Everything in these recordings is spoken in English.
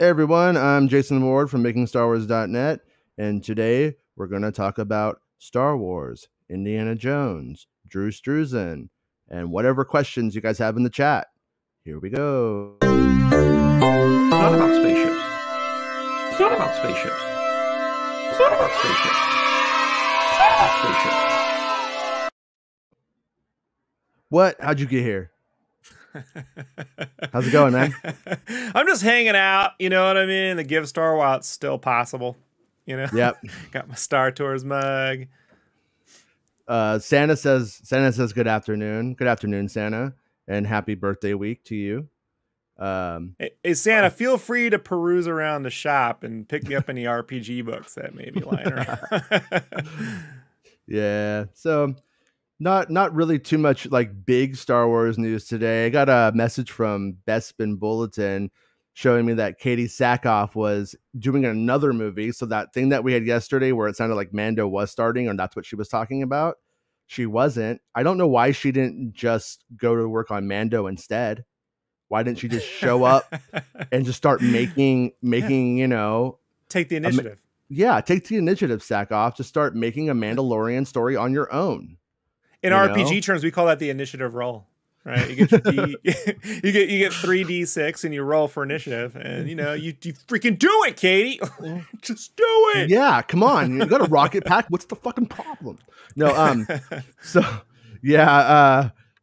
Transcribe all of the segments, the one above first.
Hey everyone, I'm Jason Ward from MakingStarWars.net, and today we're going to talk about Star Wars, Indiana Jones, Drew Struzan, and whatever questions you guys have in the chat. Here we go. It's not about spaceships. It's not about spaceships. It's not about spaceships. It's not about spaceships. What? How'd you get here? How's it going, man? I'm just hanging out, you know what I mean? The give star while it's still possible, you know? Yep. Got my Star Tours mug. Santa says good afternoon. Good afternoon, Santa, and happy birthday week to you. Hey, Santa, feel free to peruse around the shop and pick me up any RPG books that may be lying around. Yeah. So not really too much like big Star Wars news today. I got a message from Bespin Bulletin showing me that Katie Sackhoff was doing another movie. So that thing that we had yesterday where it sounded like Mando was starting, and that's what she was talking about, she wasn't. I don't know why she didn't just go to work on Mando instead. Why didn't she just show up and just start making, you know, take the initiative. Take the initiative, Sackhoff. Just start making a Mandalorian story on your own. In RPG terms, we call that the initiative roll, right? You get your D, you get 3d6 and you roll for initiative, and you freaking do it, Katie. Just do it. Yeah, come on. You got a rocket pack. What's the fucking problem? No,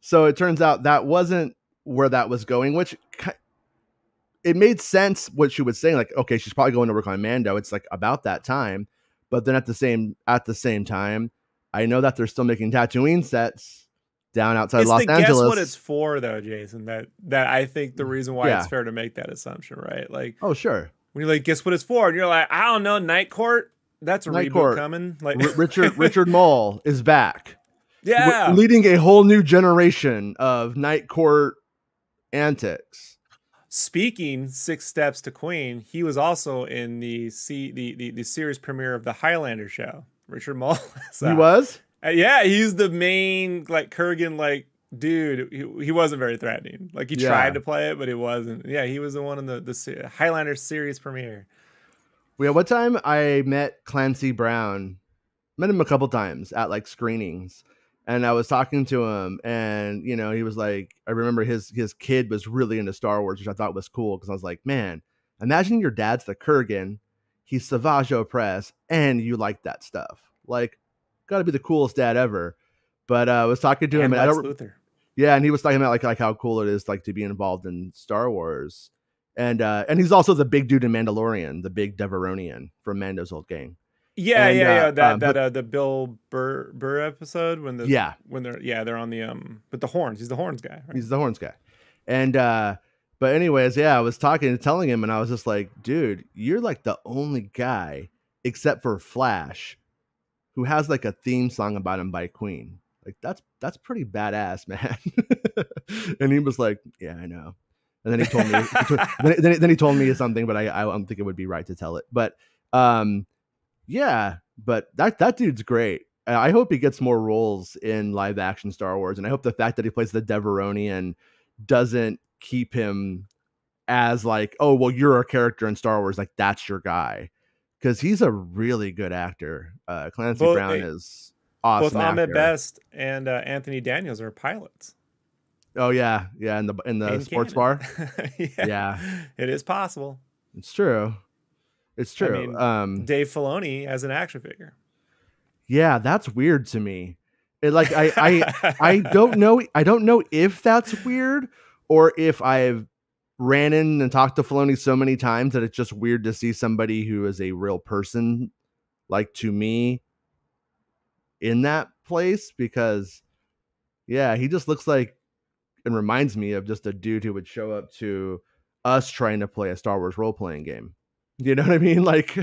so it turns out that wasn't where that was going, which it made sense what she was saying. Like, okay, she's probably going to work on Mando. It's like about that time, but then at the same time, I know that they're still making Tatooine sets down outside Los Angeles. Guess what it's for, though, Jason. That I think the reason why it's fair to make that assumption, right? Like, oh sure. When you're like, guess what it's for, and you're like, I don't know, Night Court. That's a reboot coming. Like Richard Mole is back. Yeah, leading a whole new generation of Night Court antics. Speaking 6 Steps to Queen, he was also in the series premiere of the Highlander show. Richard Mole. He was? Yeah, he's the main like Kurgan dude. He wasn't very threatening. Like he tried to play it, but he wasn't. Yeah, he was the one in the Highlander series premiere. Yeah, one time I met Clancy Brown. Met him a couple times at like screenings. And I was talking to him, and he was like, I remember his kid was really into Star Wars, which I thought was cool because I was like, man, imagine your dad's the Kurgan, he's Savage Opress, and you like that stuff. Like, gotta be the coolest dad ever. But I was talking to him, and and he was talking about like how cool it is like to be involved in Star Wars, and he's also the big dude in Mandalorian, the big Devaronian from Mando's old gang. The Bill Burr episode when they're on the with the horns. He's the horns guy. Right? He's the horns guy, and but anyways, I was telling him, and I was just like, dude, you're like the only guy except for Flash who has like a theme song about him by Queen. Like that's pretty badass, man. And he was like, yeah, I know. And then he told me, then he told me something, but I don't think it would be right to tell it. But yeah, but that dude's great. I hope he gets more roles in live action Star Wars, and I hope the fact that he plays the Devaronian doesn't keep him as like, oh well, you're a character in Star Wars, like that's your guy, because he's a really good actor. Clancy Brown is awesome. Both Ahmed Best and Anthony Daniels are pilots. Oh yeah, in the sports bar. Yeah, it is possible. It's true. It's true. I mean, Dave Filoni as an action figure. Yeah, that's weird to me. I don't know. I don't know if that's weird or if I've ran in and talked to Filoni so many times that it's just weird to see somebody who is a real person, like to me, in that place, because yeah, he just looks like and reminds me of just a dude who would show up to us trying to play a Star Wars role-playing game. You know what I mean? Like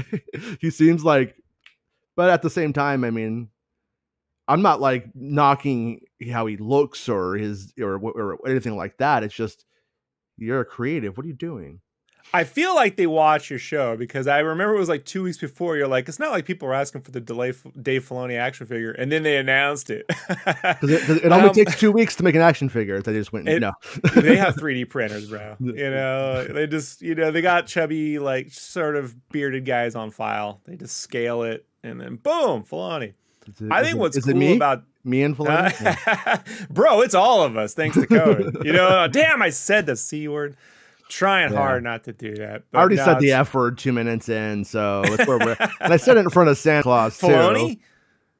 he seems like, but at the same time, I mean, I'm not like knocking how he looks or his or anything like that. It's just, you're a creative. What are you doing? I feel like they watch your show because I remember it was like 2 weeks before. You're like, it's not like people were asking for the Dave Filoni action figure, and then they announced it. Because it only takes 2 weeks to make an action figure. They just went, no. They have 3D printers, bro. They just, they got chubby, like sort of bearded guys on file. They just scale it, and then boom, Filoni. I think what's cool about me and Filoni, bro, it's all of us. Thanks to COVID. Damn, I said the C word. Trying hard not to do that. I already said the F word 2 minutes in, so that's where we're. And I said it in front of Santa Claus too. Filoni?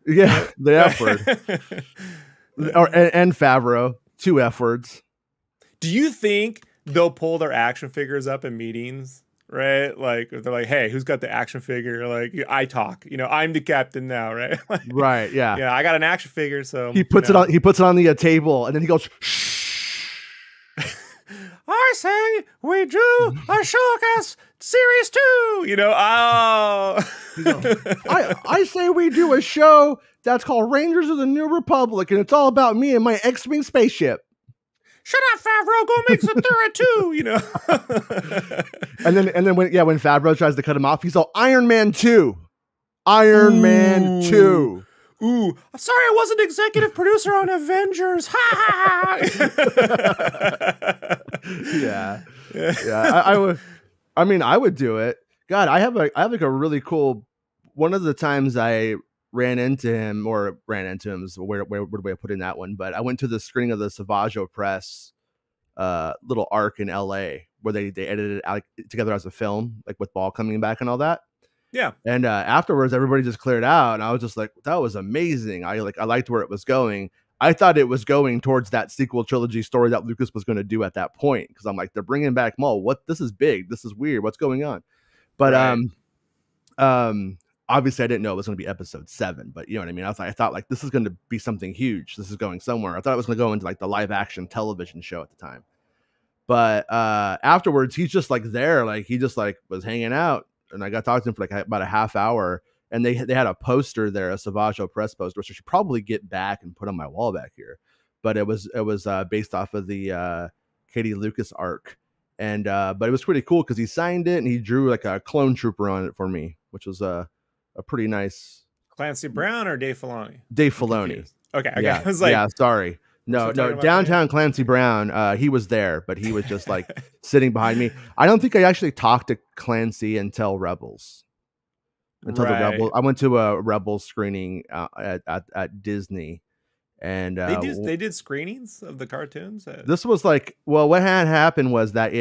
Yeah, the F word. and Favreau, 2 F words. Do you think they'll pull their action figures up in meetings? Right? Like if they're like, hey, who's got the action figure? Like I talk. I'm the captain now, right? Right. Yeah. Yeah, I got an action figure, so he puts it on. He puts it on the table, and then he goes. Shh. I say we do a showcase series 2. I say we do a show that's called Rangers of the New Republic, and it's all about me and my X-Wing spaceship. Shut up, Favreau. Go make Zathura 2. And then when Favreau tries to cut him off, he's all Iron Man 2. Iron Man 2. Ooh, sorry, I wasn't executive producer on Avengers. Ha ha ha. Yeah. I would. I mean, I would do it. God, I have like a really cool. One of the times I ran into him is a weird way of putting that one. But I went to the screening of the Savaggio Press little arc in LA where they edited it out together as a film, like with Ball coming back and all that. Yeah. And afterwards, everybody just cleared out, and I was just like, "That was amazing." I liked where it was going. I thought it was going towards that sequel trilogy story that Lucas was going to do at that point, because I'm like, they're bringing back Maul. What? This is big. This is weird. What's going on? But obviously, I didn't know it was going to be episode 7. But you know what I mean. I thought like this is going to be something huge. This is going somewhere. I thought it was going to go into like the live action television show at the time. But afterwards, he's just like there, like he just like was hanging out. And I got talking to him for like about a half hour, and they had a poster there, a Savaggio Press poster, which I should probably get back and put on my wall back here. But it was based off of the Katie Lucas arc, and but it was pretty cool because he signed it and he drew like a clone trooper on it for me, which was a pretty nice. Clancy Brown or Dave Filoni? Dave Filoni. Okay. Yeah, I was like, sorry. No, downtown Clancy Brown. He was there, but he was just like sitting behind me. I don't think I actually talked to Clancy until Rebels. The Rebels. I went to a Rebels screening at Disney, and they did screenings of the cartoons. This was like, well, what had happened was that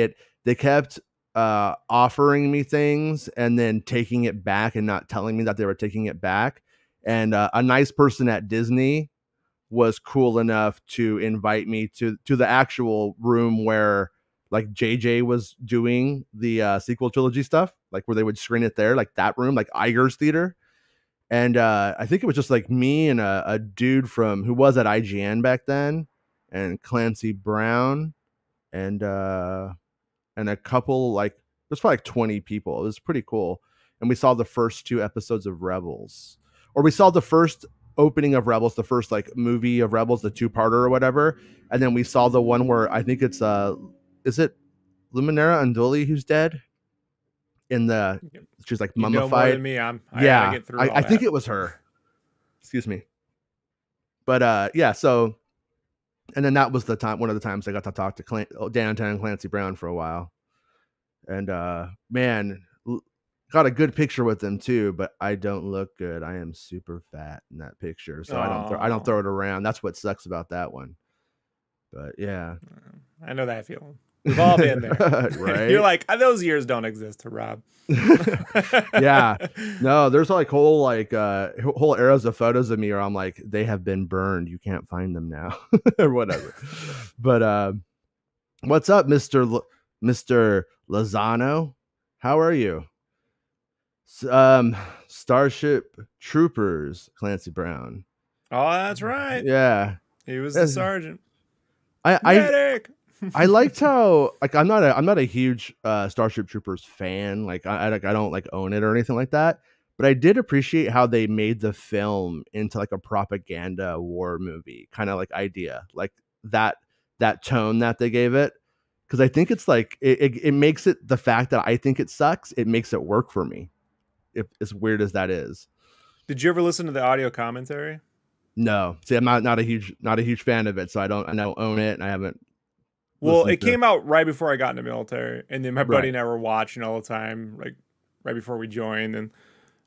they kept offering me things and then taking it back and not telling me that they were taking it back. And a nice person at Disney was cool enough to invite me to the actual room where like JJ was doing the sequel trilogy stuff, like where they would screen it there, like that room, like Iger's theater. And I think it was just like me and a dude who was at IGN back then, and Clancy Brown, and a couple, like there's probably like 20 people. It was pretty cool. And we saw the first 2 episodes of Rebels, or we saw the first opening of Rebels, the first like movie of Rebels, the 2-parter or whatever. And then we saw the one where I think it's is it Luminara Unduli who's dead? She's like mummified. You know more than me. I think it was her. Excuse me. But yeah, so and then that was one of the times I got to talk to downtown Clancy Brown for a while. And man, got a good picture with them too, but I don't look good. I am super fat in that picture, so I don't throw it around. That's what sucks about that one. But yeah, I know that feeling. We've all been there, right? You're like, those years don't exist to Rob. Yeah, no, there's like whole eras of photos of me where I'm like, they have been burned. You can't find them now, or whatever. But what's up, Mr. Lozano? How are you? Starship Troopers, Clancy Brown. Oh, that's right. Yeah, he was the sergeant. I liked how like I'm not a huge Starship Troopers fan. Like I don't like own it or anything like that. But I did appreciate how they made the film into like a propaganda war movie kind of like idea, like that tone that they gave it. because I think it's like it makes it, the fact that I think it sucks, it makes it work for me. If as weird as that is. Did you ever listen to the audio commentary? No, see, I'm not a huge fan of it, so I don't own it, and I haven't. Well, it came out right before I got in the military, and then my buddy Right. and I were watching all the time, like right before we joined, and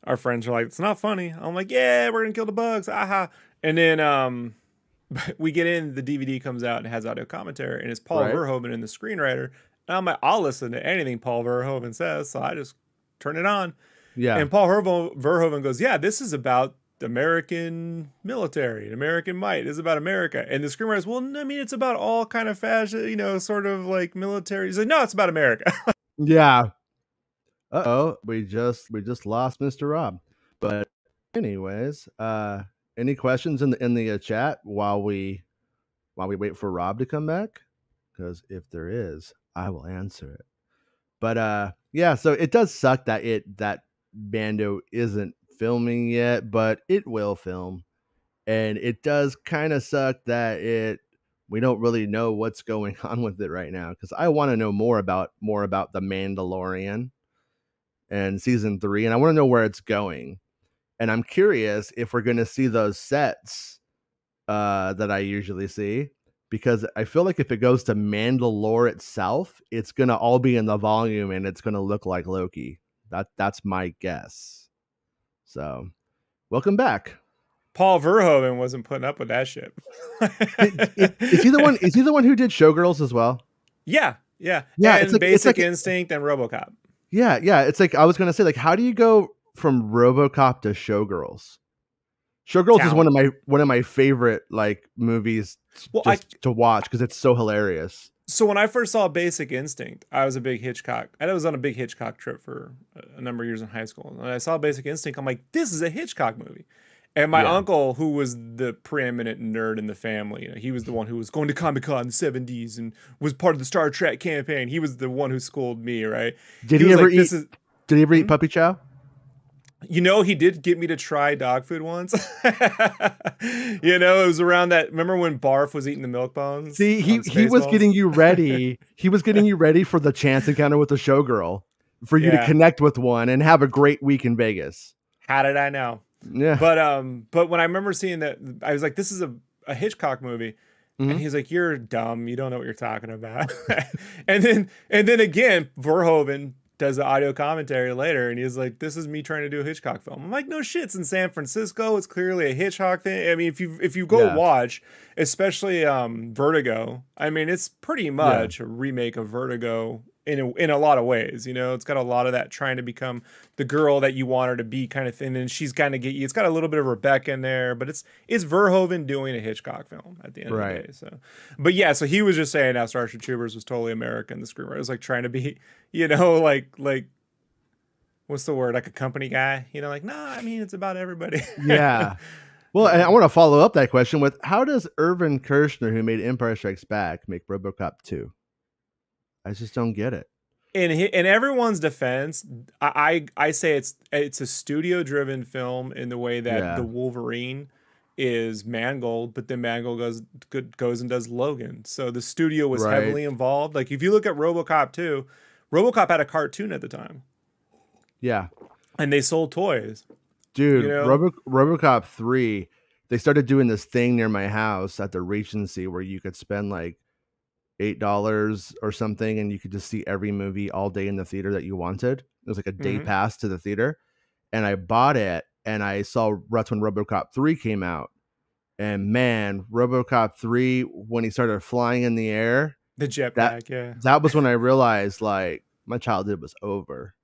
our friends are like, "It's not funny." I'm like, "Yeah, we're gonna kill the bugs, aha!" And then we get in, the DVD comes out and it has audio commentary, and it's Paul Verhoeven and the screenwriter. And I'm like, I'll listen to anything Paul Verhoeven says, so I just turn it on. Yeah. And Paul Verhoeven goes, "Yeah, this is about the American military, American might. This is about America." And the screenwriter's, "Well, I mean, it's about all kind of fashion, you know, sort of like military." He's like, "No, it's about America." Yeah. Uh-oh, we just lost Mr. Rob. But anyways, any questions in the chat while we wait for Rob to come back? Because if there is, I will answer it. But yeah, so it does suck that Bando isn't filming yet, but it will film. And it does kind of suck that we don't really know what's going on with it right now, because I want to know more about the Mandalorian and season 3, and I want to know where it's going. And I'm curious if we're going to see those sets that I usually see, because I feel like if it goes to Mandalore itself, it's going to all be in the volume and it's going to look like Loki. That's my guess. So, welcome back. Paul Verhoeven wasn't putting up with that shit. Is he the one? Is he the one who did Showgirls as well? Yeah. Yeah, and it's like, Basic Instinct and RoboCop. Yeah. It's like, I was gonna say, like, how do you go from RoboCop to Showgirls? Showgirls is one of my favorite like movies to watch because it's so hilarious. So when I first saw Basic Instinct, I was a big Hitchcock. I was on a big Hitchcock trip for a number of years in high school. And I saw Basic Instinct. I'm like, this is a Hitchcock movie. And my uncle, who was the preeminent nerd in the family, you know, he was the one who was going to Comic-Con in the 70s and was part of the Star Trek campaign. He was the one who schooled me, right? Did he ever eat puppy chow? You know, he did get me to try dog food once. You know, it was around that. Remember when Barf was eating the milk bones? See, he was getting you ready. He was getting you ready for the chance encounter with the showgirl, for you to connect with one and have a great week in Vegas. How did I know? Yeah. But when I remember seeing that, I was like, this is a Hitchcock movie. And he's like, "You're dumb. You don't know what you're talking about." and then again, Verhoeven does the audio commentary later, and he's like, "This is me trying to do a Hitchcock film." I'm like, "No shit, it's in San Francisco. It's clearly a Hitchcock thing." I mean, if you go watch, especially Vertigo, I mean, it's pretty much a remake of Vertigo in a lot of ways. You know, it's got a lot of that trying to become the girl that you want her to be kind of thing, and she's kind of it's got a little bit of Rebecca in there, but it's Verhoeven doing a Hitchcock film at the end of the day. So, but yeah, so he was just saying how Starship Troopers was totally American. The screenwriter was like trying to be, you know, like what's the word, like a company guy, you know, like, nah, I mean, it's about everybody. Yeah. Well, and I want to follow up that question with, how does Irvin Kershner, who made Empire Strikes Back, make RoboCop 2? I just don't get it. In everyone's defense, I say it's a studio driven film in the way that the Wolverine is Mangold, but then Mangold goes and does Logan. So the studio was heavily involved. Like if you look at RoboCop 2, RoboCop had a cartoon at the time. Yeah. And they sold toys. Dude, you know? RoboCop 3, they started doing this thing near my house at the Regency where you could spend like $8 or something and you could just see every movie all day in the theater that you wanted. It was like a day pass to the theater. And I bought it, and I saw that's when RoboCop 3 came out. And man, RoboCop 3, when he started flying in the air, the jetpack, that was when I realized like my childhood was over.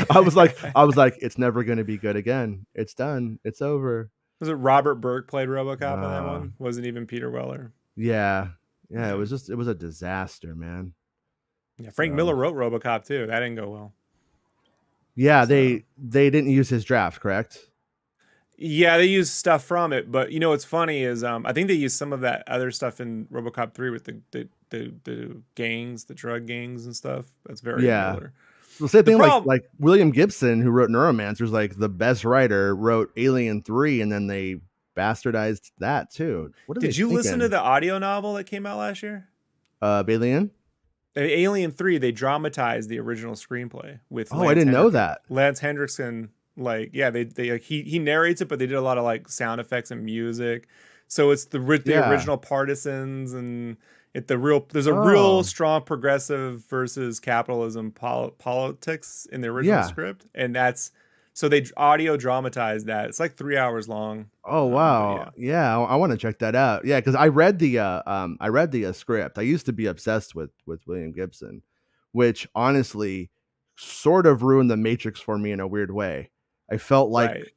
I was like, it's never going to be good again. It's done. It's over. Was it Robert Burke played RoboCop in that one? Wasn't even Peter Weller. Yeah. Yeah, it was a disaster, man. Yeah, Frank Miller wrote RoboCop too. That didn't go well. Yeah, they didn't use his draft, correct? Yeah, they used stuff from it, but you know what's funny is I think they used some of that other stuff in RoboCop 3 with the gangs, the drug gangs and stuff. That's very Miller. The same thing, like William Gibson, who wrote Neuromancer's, like the best writer, wrote Alien 3, and then they bastardized that too. Did you listen to the audio novel that came out last year? Alien? Alien 3, they dramatized the original screenplay with I didn't know that. Lance Hendrickson, like, yeah, they like, he narrates it, but they did a lot of like sound effects and music. So it's the original partisans, and there's a real strong progressive versus capitalism politics in the original script, and so they audio dramatized that. It's like 3 hours long. Oh wow, yeah, I want to check that out. Yeah, because I read the script. I used to be obsessed with William Gibson, which honestly sort of ruined the Matrix for me in a weird way. I felt like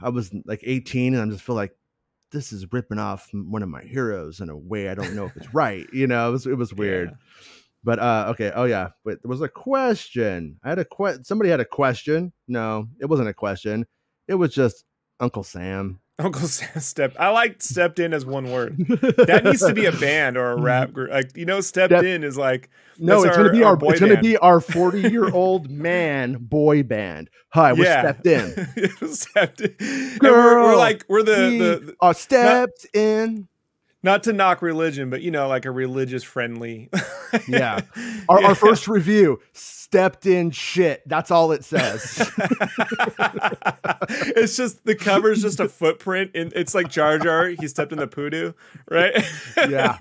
I was like 18, and I just feel like this is ripping off one of my heroes in a way I don't know if it's right. You know, it was weird. Yeah. But okay. Oh yeah. But there was a question. Somebody had a question. No, it wasn't a question. It was just Uncle Sam. Uncle Sam stepped in as one word. That needs to be a band or a rap group. Like, stepped in is like, no, it's gonna be our 40-year-old man boy band. Hi, we're stepped in. Stepped in. Girl, we're the stepped in. Not to knock religion, but like a religious friendly. Yeah. Our first review, stepped in shit. That's all it says. It's just the cover's just a footprint. It's like Jar Jar. He stepped in the poodoo, right? Yeah.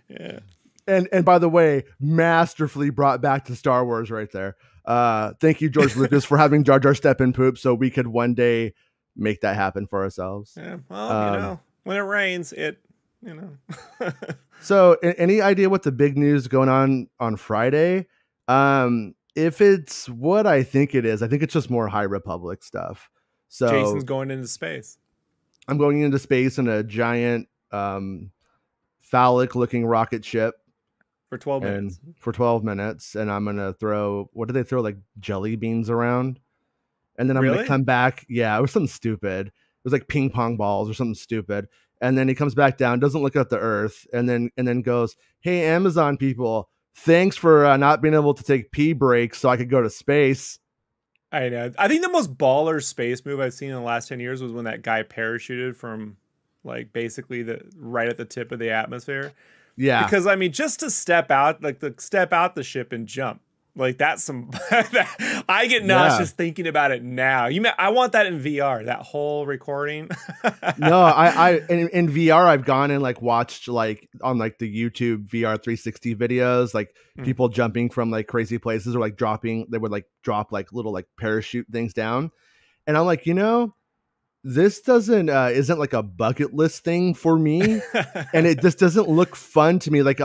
Yeah. And by the way, masterfully brought back to Star Wars right there. Thank you, George Lucas, for having Jar Jar step in poop so we could one day make that happen for ourselves. Yeah. Well, when it rains, So any idea what the big news going on Friday? If it's what I think it is, I think it's just more High Republic stuff. So Jason's going into space. I'm going into space in a giant phallic looking rocket ship for 12 minutes. For 12 minutes, and I'm gonna throw, what do they throw, like jelly beans around? And then I'm gonna come back. Yeah, it was something stupid. It was like ping pong balls or something stupid. And then he comes back down, doesn't look at the Earth, and then goes, "Hey, Amazon people, thanks for not being able to take pee breaks so I could go to space." I know. I think the most baller space move I've seen in the last 10 years was when that guy parachuted from, like, basically right at the tip of the atmosphere. Yeah. Because, I mean, just to step out the ship and jump. Like, that's some... I get nauseous thinking about it now. I want that in VR, that whole recording. No, in VR, I've gone and like watched like on like the YouTube VR 360 videos, like people jumping from like crazy places or like they would like drop like little like parachute things down. And I'm like, this isn't like a bucket list thing for me. And it just doesn't look fun to me. Like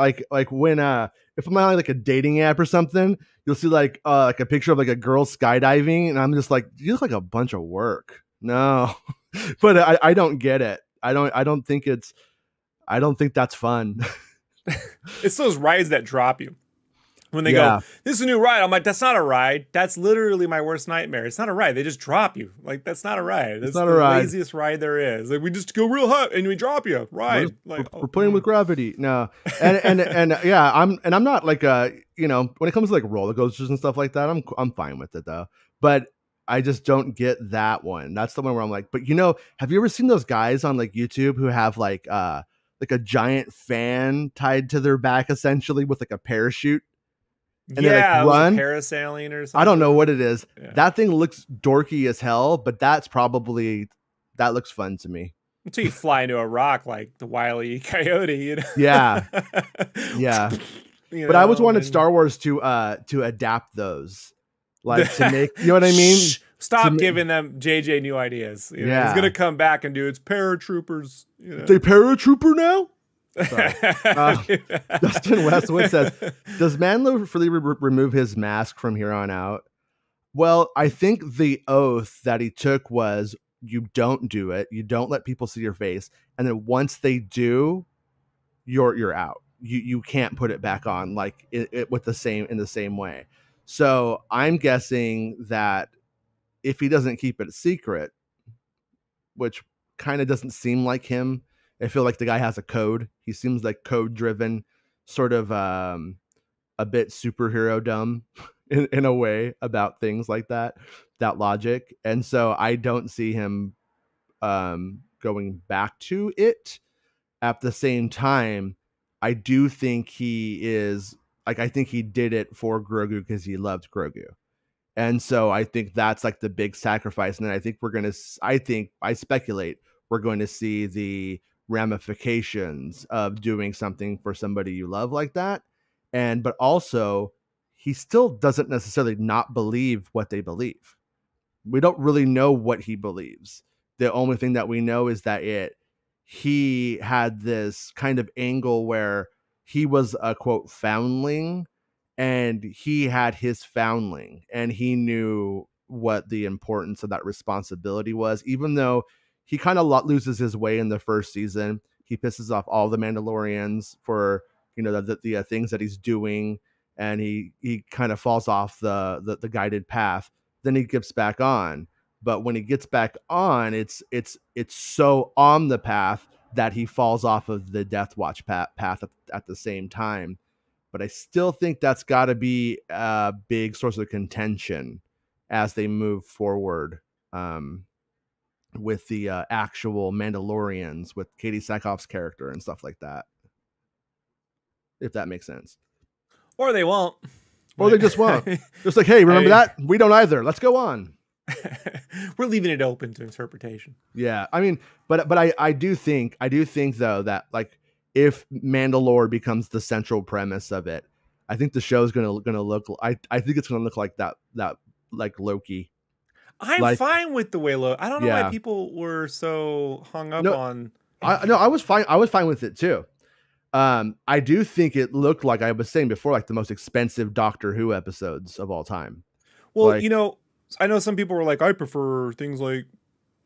when, if I'm on like a dating app or something, you'll see like a picture of like a girl skydiving, and I'm just like, you look like a bunch of work. No, but I don't get it. I don't think that's fun. It's those rides that drop you. When they go, "This is a new ride," I'm like, "That's not a ride. That's literally my worst nightmare. It's not a ride. They just drop you. Like, that's not a ride. It's not the laziest ride there is. Like, we just go real high and we drop you. Ride. We're playing with gravity. No, and yeah, I'm not like when it comes to like roller coasters and stuff like that, I'm fine with it though. But I just don't get that one. That's the one where I'm like, but have you ever seen those guys on like YouTube who have like a giant fan tied to their back essentially with like a parachute? And they like run parasailing or something. I don't know what it is. Yeah. That thing looks dorky as hell, but that looks fun to me. Until you fly into a rock like the Wile E. Coyote, Yeah, yeah. But I always wanted Star Wars to adapt those, like to make. You know what I mean? Stop giving them JJ new ideas. He's gonna come back and do it's paratroopers. They paratrooper now. Dustin Westwood says, "Does Mandalore fully remove his mask from here on out?" Well, I think the oath that he took was, you don't do it. You don't let people see your face, and then once they do, you're out. You can't put it back on like it with in the same way. So I'm guessing that if he doesn't keep it a secret, which kind of doesn't seem like him. I feel like the guy has a code. He seems like code driven, sort of a bit superhero dumb in a way about things like that logic. And so I don't see him going back to it. At the same time, I do think he is like, I think he did it for Grogu because he loved Grogu. And so I think that's like the big sacrifice. And then I think I speculate we're going to see the ramifications of doing something for somebody you love like that. But also, he still doesn't necessarily not believe what they believe. We don't really know what he believes. The only thing that we know is that he had this kind of angle where he was a quote foundling, and he had his foundling, and he knew what the importance of that responsibility was. Even though he kind of loses his way in the first season, he pisses off all the Mandalorians for the things that he's doing, and he kind of falls off the guided path. Then he gets back on. But when he gets back on, it's so on the path that he falls off of the Death Watch path at the same time. But I still think that's got to be a big source of contention as they move forward with the actual Mandalorians, with Katie Sackhoff's character and stuff like that. If that makes sense. Or they won't. Or they just won't. Just like, hey, remember that? We don't either. Let's go on. We're leaving it open to interpretation. Yeah, I mean, but I do think though that like if Mandalore becomes the central premise of it, I think the show's gonna look. I think it's gonna look like that like Loki. I'm fine with the way I don't know why people were so hung up on. I was fine. I was fine with it too. I do think it looked like I was saying before, like the most expensive Doctor Who episodes of all time. Well, like, I know some people were like, I prefer things like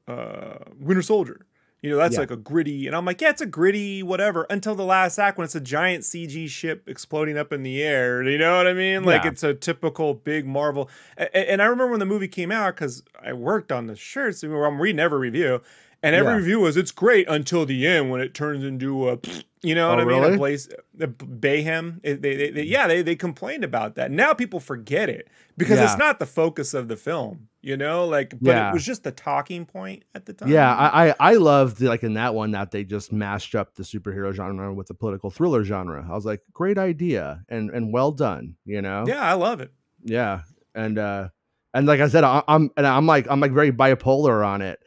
Winter Soldier. That's like a gritty, and I'm like, yeah, it's a gritty whatever until the last act when it's a giant CG ship exploding up in the air. You know what I mean? Like it's a typical big Marvel. And I remember when the movie came out because I worked on the shirts. I'm reading every review, and every review was it's great until the end when it turns into a, what I mean? A place, a Bayhem. They complained about that. Now people forget it because it's not the focus of the film. But it was just the talking point at the time. Yeah, I loved like in that one that they just mashed up the superhero genre with the political thriller genre. I was like, great idea and well done. Yeah, I love it. Yeah, and like I said, I'm like very bipolar on it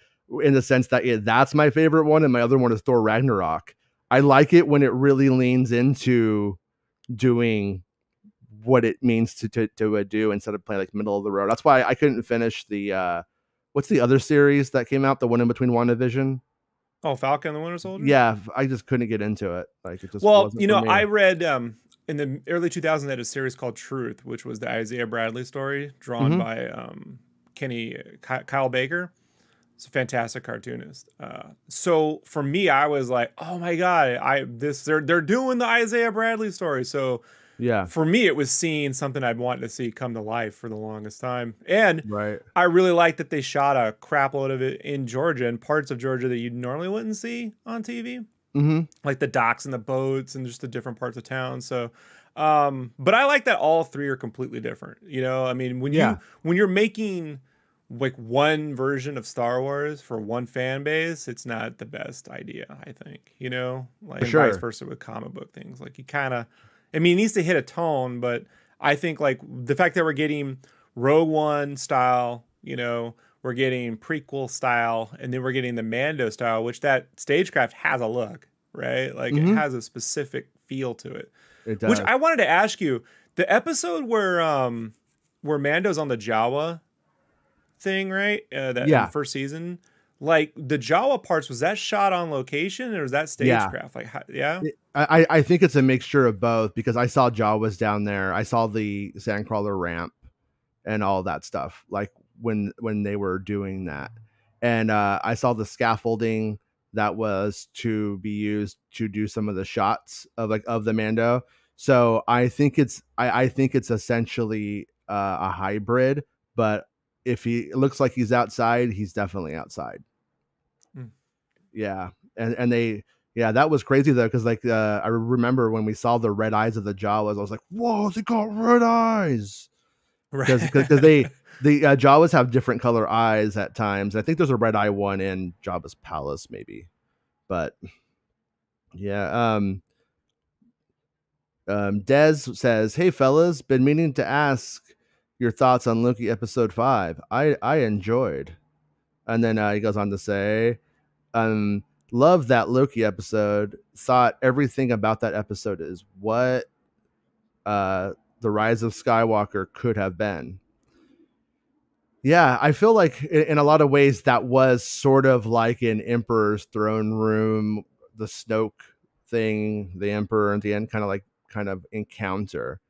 in the sense that that's my favorite one, and my other one is Thor Ragnarok. I like it when it really leans into doing what it means to do instead of playing like middle of the road. That's why I couldn't finish the what's the other series that came out, the one in between WandaVision? Oh, Falcon and the Winter Soldier? Yeah, I just couldn't get into it. Like it just I read in the early 2000s they had a series called Truth, which was the Isaiah Bradley story drawn by Kyle Baker. It's a fantastic cartoonist. So for me, I was like, oh my God, they're doing the Isaiah Bradley story. So yeah, for me, it was seeing something I'd wanted to see come to life for the longest time. And I really liked that they shot a crap load of it in Georgia and parts of Georgia that you normally wouldn't see on TV. Like the docks and the boats and just the different parts of town. So, but I like that all three are completely different. I mean, when you're making like one version of Star Wars for one fan base, it's not the best idea, I think, like vice versa with comic book things. Like you kind of, it needs to hit a tone, but I think like the fact that we're getting Rogue One style, we're getting prequel style, and then we're getting the Mando style, which that stagecraft has a look, right? Like it has a specific feel to it. It does. Which I wanted to ask you, the episode where Mando's on the Jawa thing, right? In the first season, like the Jawa parts, was that shot on location or was that stagecraft? I think it's a mixture of both because I saw Jawas down there. I saw the Sandcrawler ramp and all that stuff, like when they were doing that, and I saw the scaffolding that was to be used to do some of the shots of the Mando. So I think it's essentially a hybrid, but if it looks like he's outside, he's definitely outside. Yeah. And that was crazy though. Cause like, I remember when we saw the red eyes of the Jawas, I was like, whoa, they got red eyes. Right. Cause the Jawas have different color eyes at times. I think there's a red eye one in Jabba's palace maybe, but yeah. Des says, "Hey fellas, been meaning to ask your thoughts on Loki episode 5. I enjoyed." And then he goes on to say, "Love that Loki episode. Thought everything about that episode is what the Rise of Skywalker could have been." Yeah, I feel like in a lot of ways that was sort of like an Emperor's throne room, the Snoke thing, the Emperor at the end, kind of encounter.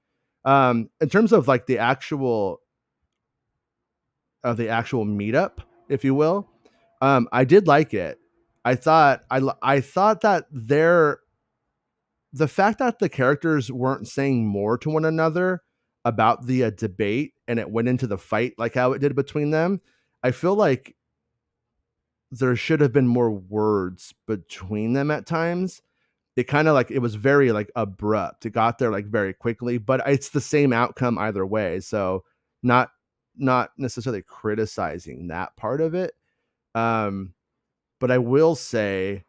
In terms of like the actual meetup, if you will, I did like it. I thought that the fact that the characters weren't saying more to one another about the debate and it went into the fight like how it did between them, I feel like there should have been more words between them at times. It kind of like, it was very like abrupt. It got there like very quickly, but it's the same outcome either way. So not necessarily criticizing that part of it. But I will say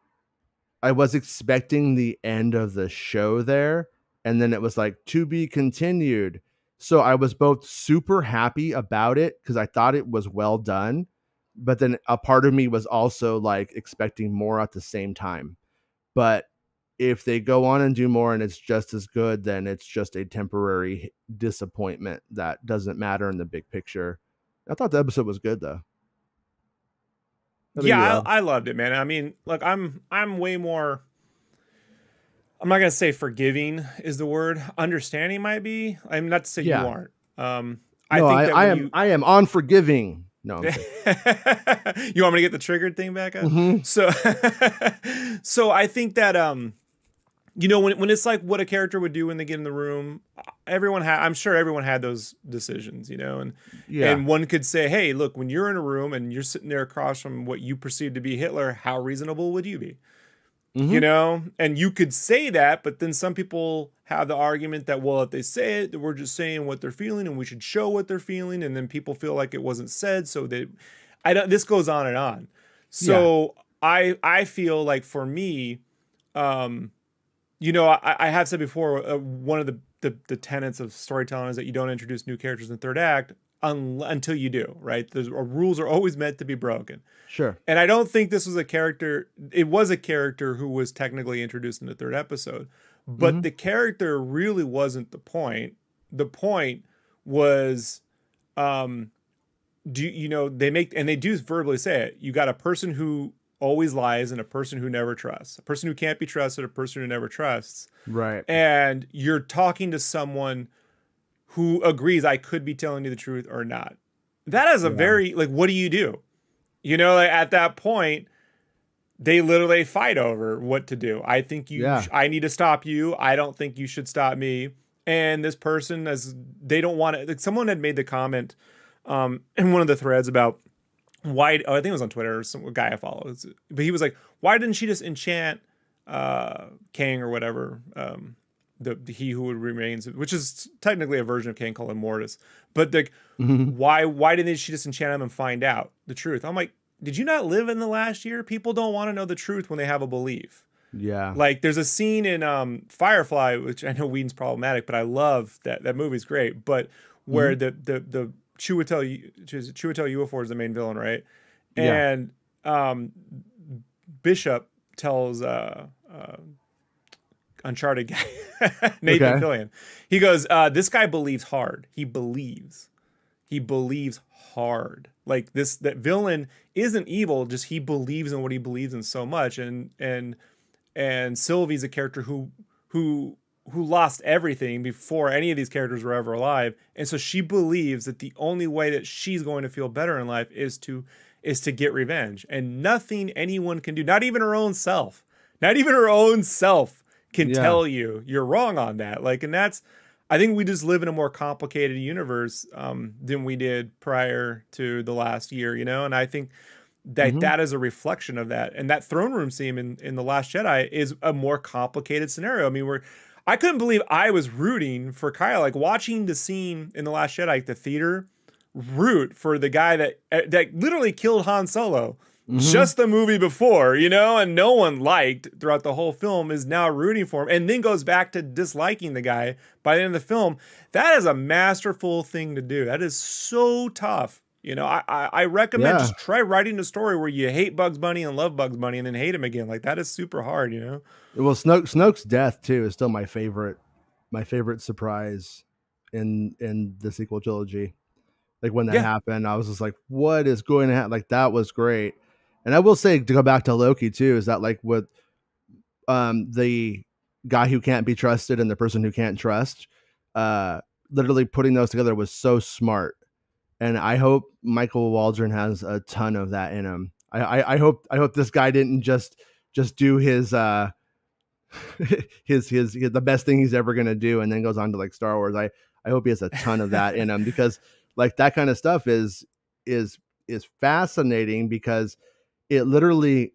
I was expecting the end of the show there, and then it was like to be continued. So I was both super happy about it because I thought it was well done, but then a part of me was also like expecting more at the same time. But if they go on and do more and it's just as good, then it's just a temporary disappointment that doesn't matter in the big picture. I thought the episode was good though. Yeah, I loved it, man. I mean, look, I'm way more, I'm not gonna say forgiving is the word. Understanding might be. I'm not to say you aren't. I am unforgiving. No, I'm you want me to get the triggered thing back up? Mm-hmm. So I think that you know, when it's like what a character would do when they get in the room, I'm sure everyone had those decisions, you know, and one could say, hey, look, when you're in a room and you're sitting there across from what you perceive to be Hitler, how reasonable would you be? Mm-hmm. You know, and you could say that, but then some people have the argument that, well, if they say it, we're just saying what they're feeling and we should show what they're feeling. And then people feel like it wasn't said. So this goes on and on. So I feel like for me, you know, I have said before, one of the tenets of storytelling is that you don't introduce new characters in the third act until you do, right? Rules are always meant to be broken. Sure. And I don't think this was a character. It was a character who was technically introduced in the third episode, but the character really wasn't the point. The point was, you know, they do verbally say it. You got a person who always lies and a person who never trusts, a person who can't be trusted, a person who never trusts. Right. And you're talking to someone who agrees I could be telling you the truth or not. That is a very, like, what do you do? You know, like, at that point, they literally fight over what to do. I think I need to stop you. I don't think you should stop me. And this person, they don't want to, like, someone had made the comment in one of the threads about I think it was on Twitter or some guy I follow, but he was like, why didn't she just enchant Kang or whatever, the he who would remains, which is technically a version of Kang called Immortus, but like, why didn't she just enchant him and find out the truth? I'm like, did you not live in the last year? People don't want to know the truth when they have a belief. Yeah. Like there's a scene in Firefly, which I know Whedon's problematic, but I love that movie's great, but where the Chiwetel Ejiofor is the main villain, right? And Bishop tells Uncharted guy Nathan Fillion, he goes, this guy believes hard. He believes hard. Like that villain isn't evil, just he believes in what he believes in so much. And Sylvie's a character who lost everything before any of these characters were ever alive. And so she believes that the only way that she's going to feel better in life is to get revenge. And nothing anyone can do, not even her own self can tell you you're wrong on that. Like, and I think we just live in a more complicated universe than we did prior to the last year, you know? And I think that is a reflection of that. And that throne room scene in The Last Jedi is a more complicated scenario. I mean, I couldn't believe I was rooting for Kyle, like watching the scene in The Last Jedi, like the theater, root for the guy that literally killed Han Solo just the movie before, you know, and no one liked throughout the whole film, is now rooting for him and then goes back to disliking the guy by the end of the film. That is a masterful thing to do. That is so tough. You know, I recommend just try writing a story where you hate Bugs Bunny and love Bugs Bunny and then hate him again. Like, that is super hard, you know? Well, Snoke's death too is still my favorite surprise in the sequel trilogy. Like, when that happened, I was just like, what is going to happen? Like, that was great. And I will say, to go back to Loki too, is that like with the guy who can't be trusted and the person who can't trust, literally putting those together was so smart. And I hope Michael Waldron has a ton of that in him. I hope this guy didn't just do his the best thing he's ever gonna do and then goes on to like Star Wars. I hope he has a ton of that in him, because like that kind of stuff is fascinating, because it literally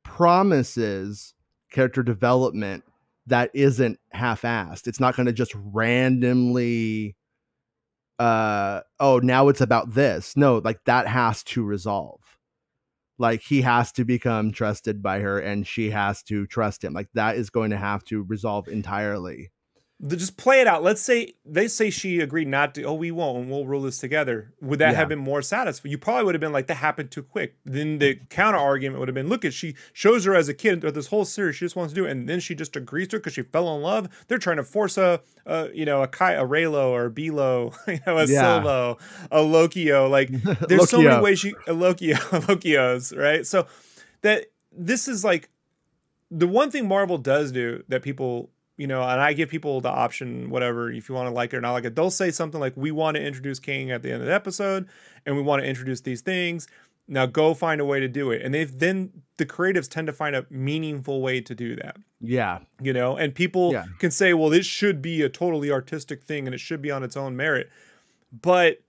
promises character development that isn't half-assed. It's not going to just randomly oh, now it's about this. No, like that has to resolve. Like, he has to become trusted by her and she has to trust him. Like, that is going to have to resolve entirely. Just play it out. Let's say they say she agreed not to. Oh, we won't, and we'll rule this together. Would that have been more satisfying? You probably would have been like, that happened too quick. Then the counter argument would have been, look, at she shows her as a kid throughout this whole series, she just wants to do it, and then she just agrees to it because she fell in love. They're trying to force a Raylo or Bilo, you know, a Silvo, a Lokio. Like, there's so many ways Lokios, right? So that this is like the one thing Marvel does do that people, you know, and I give people the option, whatever, if you want to like it or not like it, they'll say something like, we want to introduce King at the end of the episode, and we want to introduce these things. Now go find a way to do it. And then the creatives tend to find a meaningful way to do that. Yeah. You know, and people can say, well, this should be a totally artistic thing and it should be on its own merit. But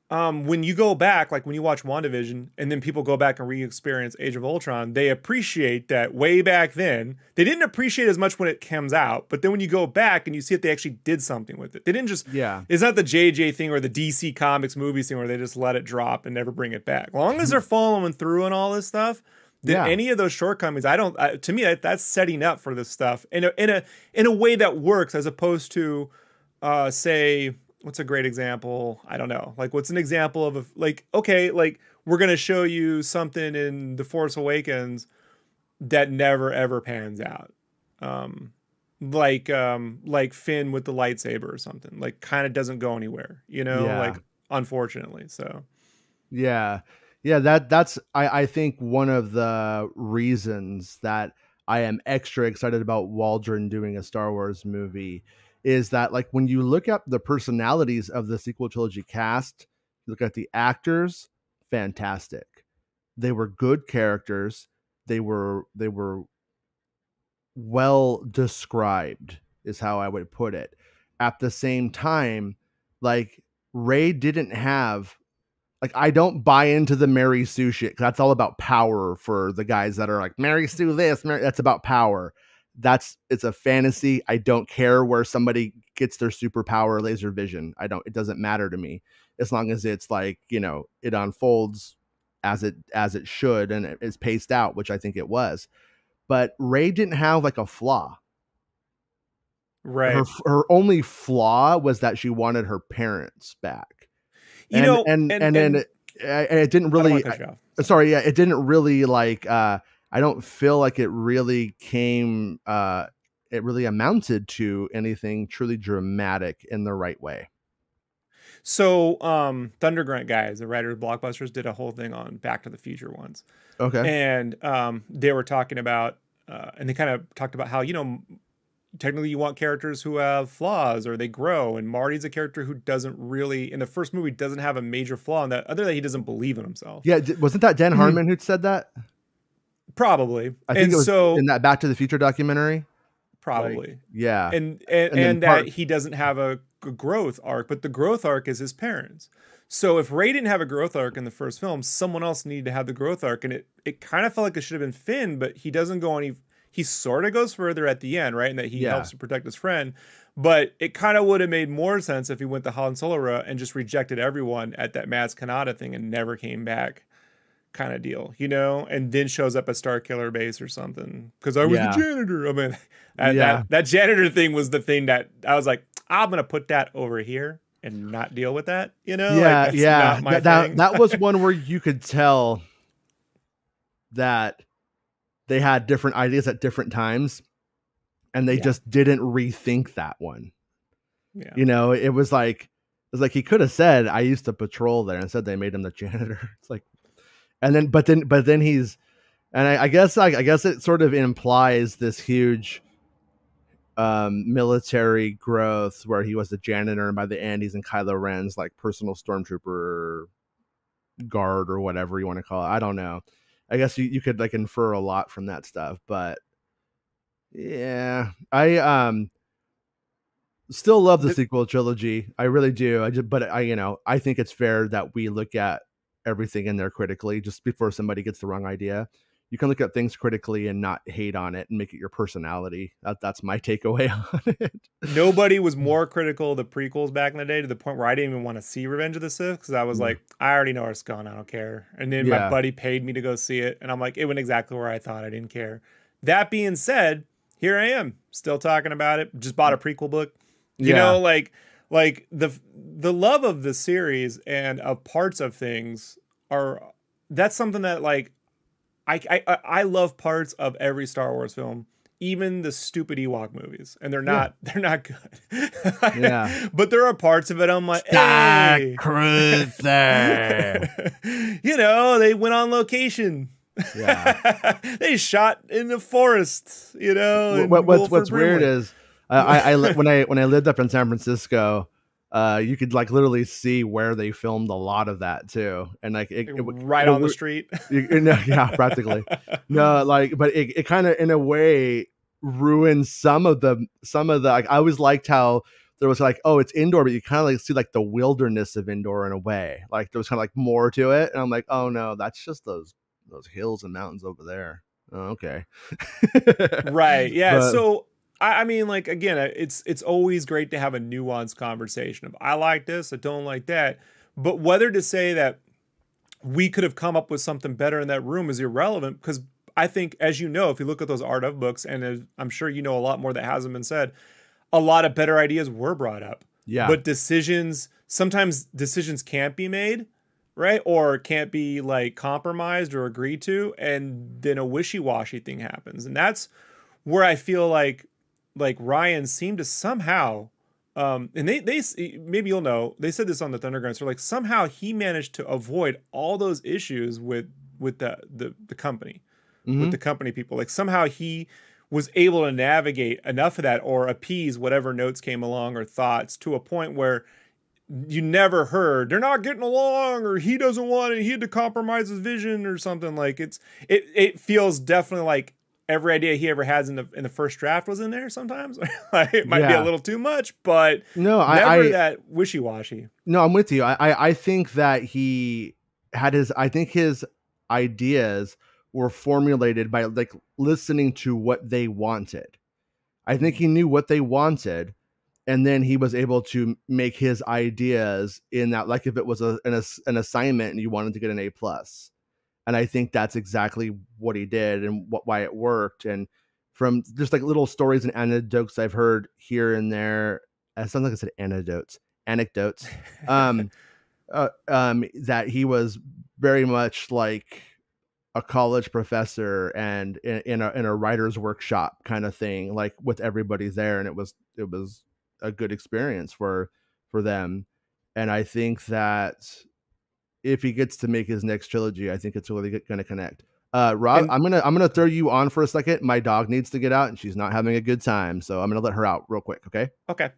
when you go back, like when you watch WandaVision and then people go back and re-experience Age of Ultron, they appreciate that way back then. They didn't appreciate as much when it comes out, but then when you go back and you see it, they actually did something with it. They didn't just, it's not the JJ thing or the DC Comics movies thing where they just let it drop and never bring it back. As long as they're following through and all this stuff, then any of those shortcomings, to me, that's setting up for this stuff in a way that works, as opposed to, say, what's a great example? I don't know. Like, what's an example of okay, like, we're going to show you something in The Force Awakens that never, ever pans out. Like Finn with the lightsaber or something, like, kind of doesn't go anywhere, you know, like, unfortunately. So, that's, I think one of the reasons that I am extra excited about Waldron doing a Star Wars movie is that, like, when you look at the personalities of the sequel trilogy cast, look at the actors, fantastic. They were good characters. They were well described, is how I would put it. At the same time, like, Rey didn't have, like, I don't buy into the Mary Sue shit, because that's all about power for the guys that are like, Mary Sue this, that's about power. It's a fantasy. I don't care where somebody gets their superpower, laser vision. It doesn't matter to me, as long as it's like, you know, it unfolds as it should and it is paced out, which I think it was. But Rey didn't have like a flaw. Right. Her only flaw was that she wanted her parents back. You know, and it didn't really. It didn't really like. I don't feel like it really came, it really amounted to anything truly dramatic in the right way. So, Thundergrunt guys, the writers of Blockbusters, did a whole thing on Back to the Future once. Okay. And they were talking about, and they kind of talked about how, you know, technically you want characters who have flaws or they grow. And Marty's a character who doesn't really, in the first movie, doesn't have a major flaw in that, other than he doesn't believe in himself. Yeah. Wasn't that Dan Harmon who said that? Probably. I think it was in that Back to the Future documentary. Probably. Like, yeah. And that he doesn't have a growth arc, but the growth arc is his parents. So if Rey didn't have a growth arc in the first film, someone else needed to have the growth arc. And it kind of felt like it should have been Finn, but he doesn't go any, he sort of goes further at the end, right? And that he helps to protect his friend. But it kind of would have made more sense if he went the Han Solo route and just rejected everyone at that Maz Kanata thing and never came back. kind of deal, you know, and then shows up at Starkiller Base or something because I was the janitor. I mean, that janitor thing was the thing that I was like, I'm gonna put that over here and not deal with that, you know. Yeah, like, that's not my thing. That was one where you could tell that they had different ideas at different times, and they just didn't rethink that one. Yeah, you know, it was like he could have said, I used to patrol there, and said they made him the janitor. It's like, and then but then he's, and I guess it sort of implies this huge military growth where he was the janitor, and by the end he's in Kylo Ren's like personal stormtrooper guard or whatever you want to call it. I don't know. I guess you could like infer a lot from that stuff, but yeah, I still love the sequel trilogy. I really do. I think it's fair that we look at everything in there critically just before somebody gets the wrong idea. You can look at things critically and not hate on it and make it your personality. That's my takeaway on it. Nobody was more critical of the prequels back in the day, to the point where I didn't even want to see Revenge of the Sith, because I was like, I already know where it's going. I don't care. And then my buddy paid me to go see it, and I'm like, it went exactly where I thought. I didn't care. That being said, here I am still talking about it. Just bought a prequel book. You know, like the love of the series and of parts of things that's something that like I love parts of every Star Wars film, even the stupid Ewok movies, and they're not good. But there are parts of it I'm like, hey. Cruiser. You know, they went on location. Yeah. They shot in the forest, you know. What's weird is when I lived up in San Francisco, you could like literally see where they filmed a lot of that too, and like right on the street. Practically. No, like, but it kind of in a way ruined some of the like, I always liked how there was like, oh, it's indoor, but you kind of like see like the wilderness of indoor in a way. Like there was kind of like more to it, and I'm like, oh no, that's just those hills and mountains over there. Oh, okay. Right. Yeah. So I mean, like, again, it's always great to have a nuanced conversation of I like this, I don't like that. But whether to say that we could have come up with something better in that room is irrelevant, because I think, as you know, if you look at those Art of books, and I'm sure you know a lot more that hasn't been said, a lot of better ideas were brought up. Yeah. But sometimes decisions can't be made, right? Or can't be like compromised or agreed to, and then a wishy-washy thing happens. And that's where I feel like Ryan seemed to somehow, and they maybe you'll know, they said this on the Thunderground, so like somehow he managed to avoid all those issues with the company, with the company people. Like somehow he was able to navigate enough of that, or appease whatever notes came along or thoughts, to a point where you never heard they're not getting along, or he doesn't want it, he had to compromise his vision or something. Like it feels definitely like every idea he ever has in the first draft was in there sometimes. Like, it might be a little too much, but never that wishy-washy. No, I'm with you. I think that he had I think his ideas were formulated by like listening to what they wanted. I think he knew what they wanted, and then he was able to make his ideas in that, like if it was an assignment and you wanted to get an A+. And I think that's exactly what he did, and why it worked. And from just like little stories and anecdotes I've heard here and there, it sounds like I said anecdotes, that he was very much like a college professor and in a writer's workshop kind of thing, like with everybody there. And it was a good experience for them. And I think that if he gets to make his next trilogy, I think it's really going to connect. Rob, I'm gonna throw you on for a second. My dog needs to get out, and she's not having a good time, so I'm gonna let her out real quick. Okay. Okay.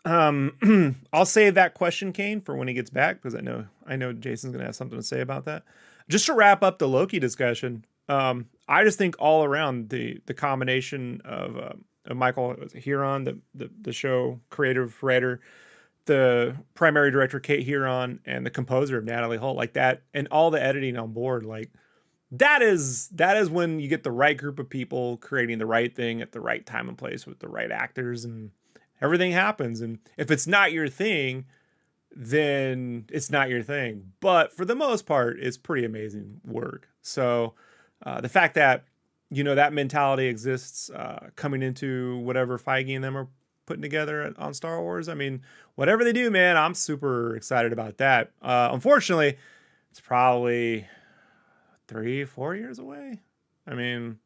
I'll save that question, Kane, for when he gets back, because I know Jason's gonna have something to say about that. Just to wrap up the Loki discussion, I just think all around the combination of Michael Huron, the show creative writer, the primary director Kate Huron, and the composer of Natalie Holt, like that, and all the editing on board, like that is when you get the right group of people creating the right thing at the right time and place with the right actors, and everything happens. And if it's not your thing, then it's not your thing. But for the most part, it's pretty amazing work. So the fact that, you know, that mentality exists coming into whatever Feige and them are putting together on Star Wars. I mean, whatever they do, man, I'm super excited about that. Unfortunately, it's probably 3-4 years away. I mean,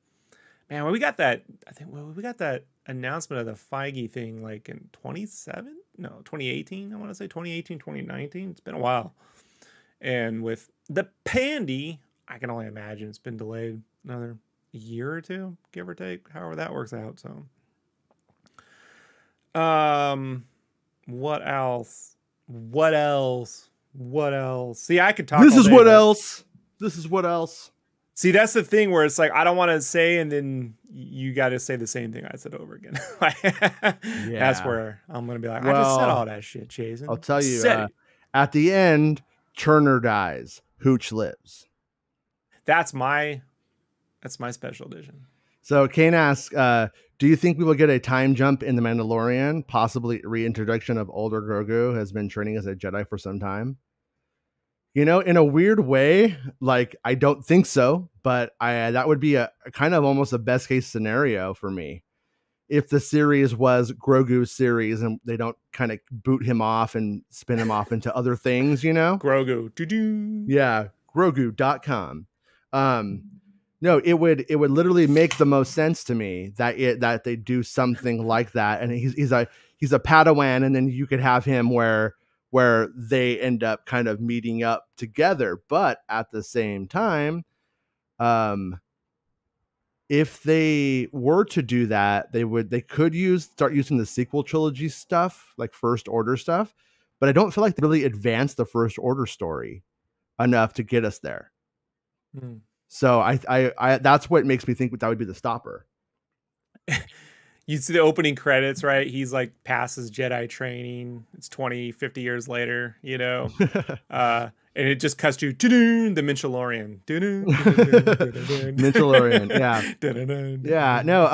man, when we got that, I think we got that announcement of the Feige thing like in 2018. I want to say 2018, 2019. It's been a while. And with the Pandy, I can only imagine it's been delayed another year or two, give or take, however that works out. So, what else? What else? What else? See, I could talk. This is what else. This is what else. See, that's the thing where it's like, I don't want to say, and then you got to say the same thing I said over again. That's where I'm going to be like, I just said all that shit, Jason. I'll tell you, at the end, Turner dies. Hooch lives. That's my special edition. So Kane asks, do you think we will get a time jump in The Mandalorian? Possibly reintroduction of older Grogu, has been training as a Jedi for some time. You know, in a weird way, like, I don't think so, but that would be a kind of almost a best case scenario for me. If the series was Grogu's series and they don't kind of boot him off and spin him off into other things, you know? Grogu. Doo-doo. Yeah, Grogu.com. No, it would literally make the most sense to me that they do something like that. And he's a Padawan, and then you could have him where they end up kind of meeting up together. But at the same time, if they were to do that, they could start using the sequel trilogy stuff, like First Order stuff. But I don't feel like they really advanced the First Order story enough to get us there. So I that's what makes me think that would be the stopper. You see the opening credits, right? He's like passes Jedi training. It's 20, 50 years later, you know? And it just cuts to the Mandalorian. Mandalorian, yeah. Yeah, no,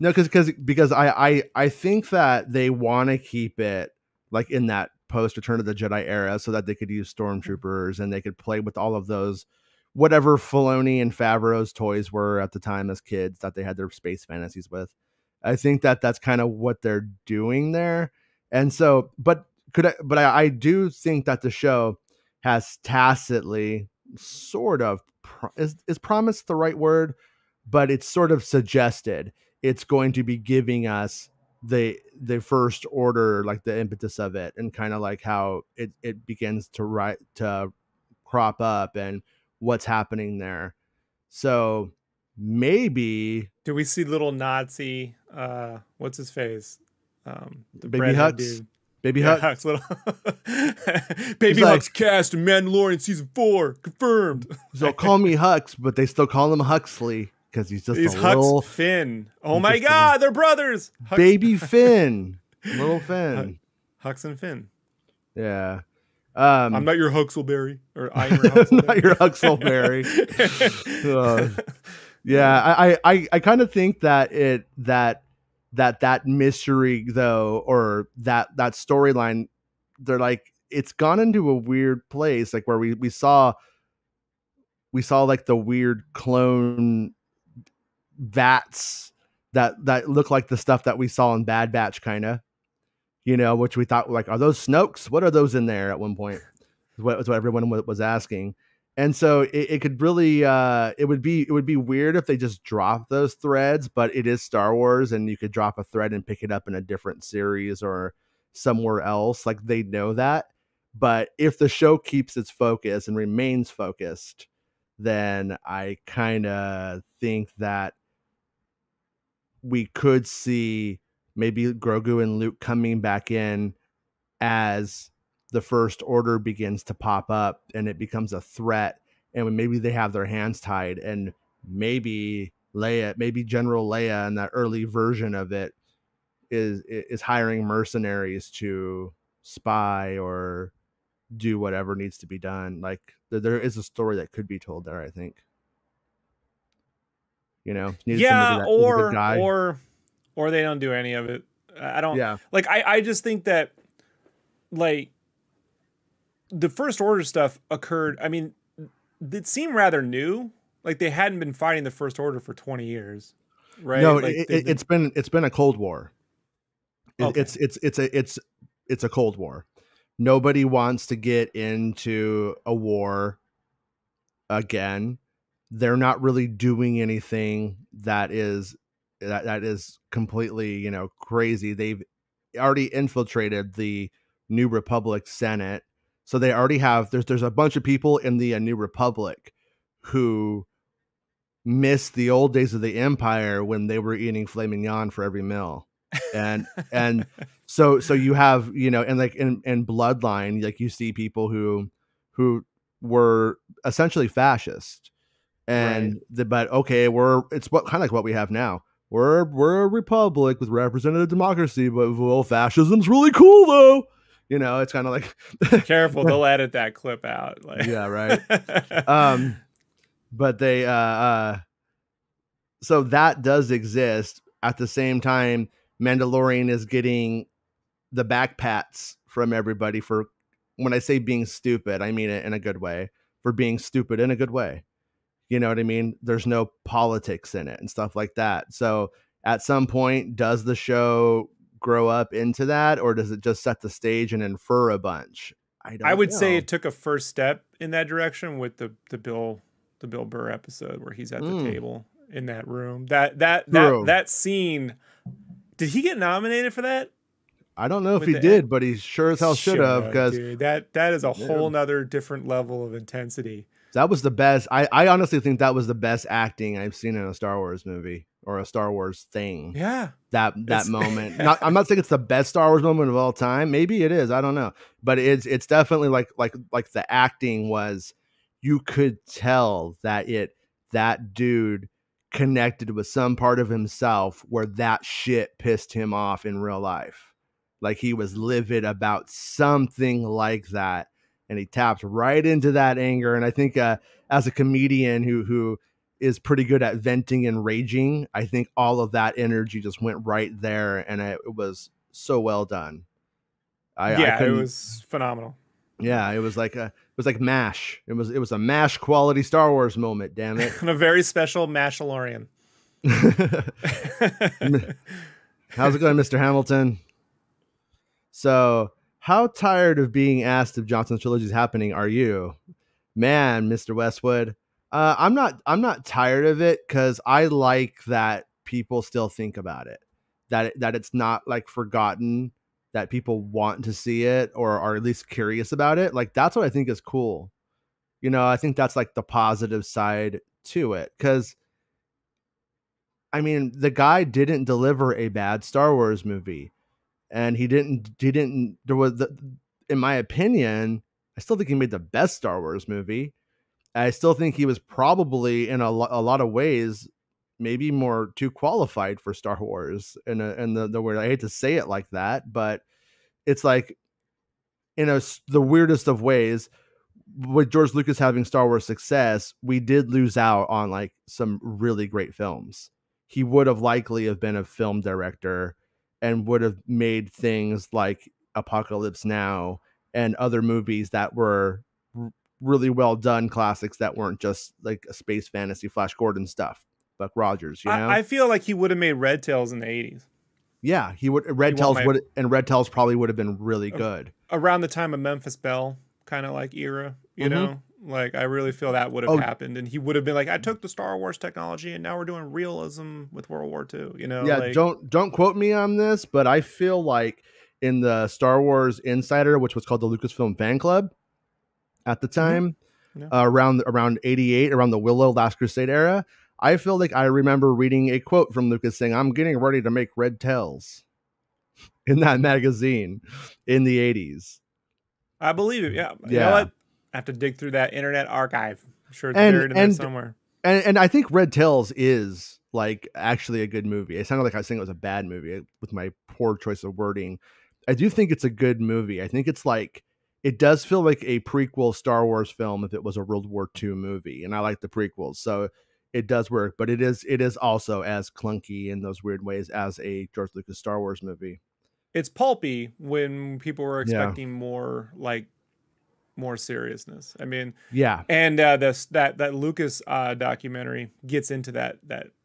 because I think that they want to keep it like in that post Return of the Jedi era so that they could use stormtroopers and they could play with all of those whatever Filoni and Favreau's toys were at the time as kids that they had their space fantasies with. I think that that's kind of what they're doing there. And so, but I do think that the show has tacitly sort of is promised the right word, but it's sort of suggested it's going to be giving us the First Order, like the impetus of it, and kind of like how it begins to crop up and what's happening there. So maybe do we see little Nazi what's his face, the Baby Hux dude. Baby Hux little Baby Hux cast in Mandalorian season 4 confirmed. So call me Hux, but they still call him Huxley because he's Hux Finn. Oh my god, they're brothers. Hux. Baby Finn. Little Finn. Hux and Finn. Yeah. I'm not your Huxleberry, or I'm your Huxleberry. Not your Huxleberry. Yeah, I kind of think that that mystery though, or that storyline, they're like, it's gone into a weird place, like where we saw like the weird clone vats that look like the stuff that we saw in Bad Batch, kind of, you know, which we thought, like, are those Snokes? What are those in there at one point? That's what everyone was asking. And so it could really, it would be weird if they just dropped those threads, but it is Star Wars and you could drop a thread and pick it up in a different series or somewhere else. Like, they know that. But if the show keeps its focus and remains focused, then I kind of think that we could see maybe Grogu and Luke coming back in as the First Order begins to pop up and it becomes a threat, and maybe they have their hands tied, and maybe General Leia in that early version of it is hiring mercenaries to spy or do whatever needs to be done. Like, there is a story that could be told there, I think. You know, or they don't do any of it. I don't. Yeah. Like, I just think that, like, the First Order stuff occurred. I mean, it seemed rather new. Like they hadn't been fighting the First Order for 20 years, right? No, like it's been a Cold War. Okay. It's a Cold War. Nobody wants to get into a war again. They're not really doing anything that is completely, you know, crazy. They've already infiltrated the New Republic Senate. So they already have there's a bunch of people in the New Republic who miss the old days of the Empire when they were eating filet mignon for every meal. And so you have, you know, and like in Bloodline, like you see people who were essentially fascist. And but okay, it's what kind of like what we have now. We're a republic with representative democracy, but well, fascism's really cool though. You know, it's kind of like careful, they'll edit that clip out. Like yeah, right. But they so that does exist. At the same time, Mandalorian is getting the backpats from everybody for, when I say being stupid, I mean it in a good way, for being stupid in a good way. You know what I mean? There's no politics in it and stuff like that. So at some point, does the show grow up into that, or does it just set the stage and infer a bunch? I would say it took a first step in that direction with the Bill Burr episode where he's at the table in that room. That scene. Did he get nominated for that? I don't know if he did, but he sure as hell should have, because that is a whole nother different level of intensity. That was the best. I honestly think that was the best acting I've seen in a Star Wars movie or a Star Wars thing. Yeah. That moment. I'm not saying it's the best Star Wars moment of all time. Maybe it is. I don't know. But it's definitely like the acting was, you could tell that dude connected with some part of himself where that shit pissed him off in real life. Like he was livid about something like that. And he tapped right into that anger. And I think as a comedian who is pretty good at venting and raging, I think all of that energy just went right there. And it was so well done. It was phenomenal. Yeah, it was like MASH. It was a MASH quality Star Wars moment, damn it. And a very special Mashalorian. How's it going, Mr. Hamilton? So, how tired of being asked if Johnson's trilogy is happening are you? Man, Mr. Westwood. I'm not tired of it, because I like that people still think about it. That it's not like forgotten, that people want to see it or are at least curious about it. Like, that's what I think is cool. You know, I think that's like the positive side to it. Because, I mean, the guy didn't deliver a bad Star Wars movie. And he didn't, there was, in my opinion, I still think he made the best Star Wars movie. I still think he was probably in a lot of ways, maybe more too qualified for Star Wars in the word. I hate to say it like that, but it's like, in the weirdest of ways, with George Lucas having Star Wars success, we did lose out on like some really great films. He would have likely have been a film director and would have made things like Apocalypse Now and other movies that were really well done classics that weren't just like a space fantasy Flash Gordon stuff. Buck Rogers, you know? I feel like he would have made Red Tails in the 80s. Yeah, he would. Red Tails probably would have been really good. Around the time of Memphis Belle, kind of like era, you know? Like, I really feel that would have happened. And he would have been like, I took the Star Wars technology and now we're doing realism with World War II, you know? Yeah, like, don't quote me on this, but I feel like in the Star Wars Insider, which was called the Lucasfilm Fan Club at the time, around 88, around the Willow Last Crusade era, I feel like I remember reading a quote from Lucas saying, I'm getting ready to make Red Tails in that magazine in the 80s. I believe it. Yeah. You know what? I have to dig through that internet archive. I'm sure it's buried in there somewhere. And I think Red Tails is like actually a good movie. It sounded like I was saying it was a bad movie with my poor choice of wording. I do think it's a good movie. I think it's like, it does feel like a prequel Star Wars film if it was a World War II movie. And I like the prequels. So it does work, but it is also as clunky in those weird ways as a George Lucas Star Wars movie. It's pulpy when people were expecting more like more seriousness. I mean, Yeah. and that Lucas documentary gets into that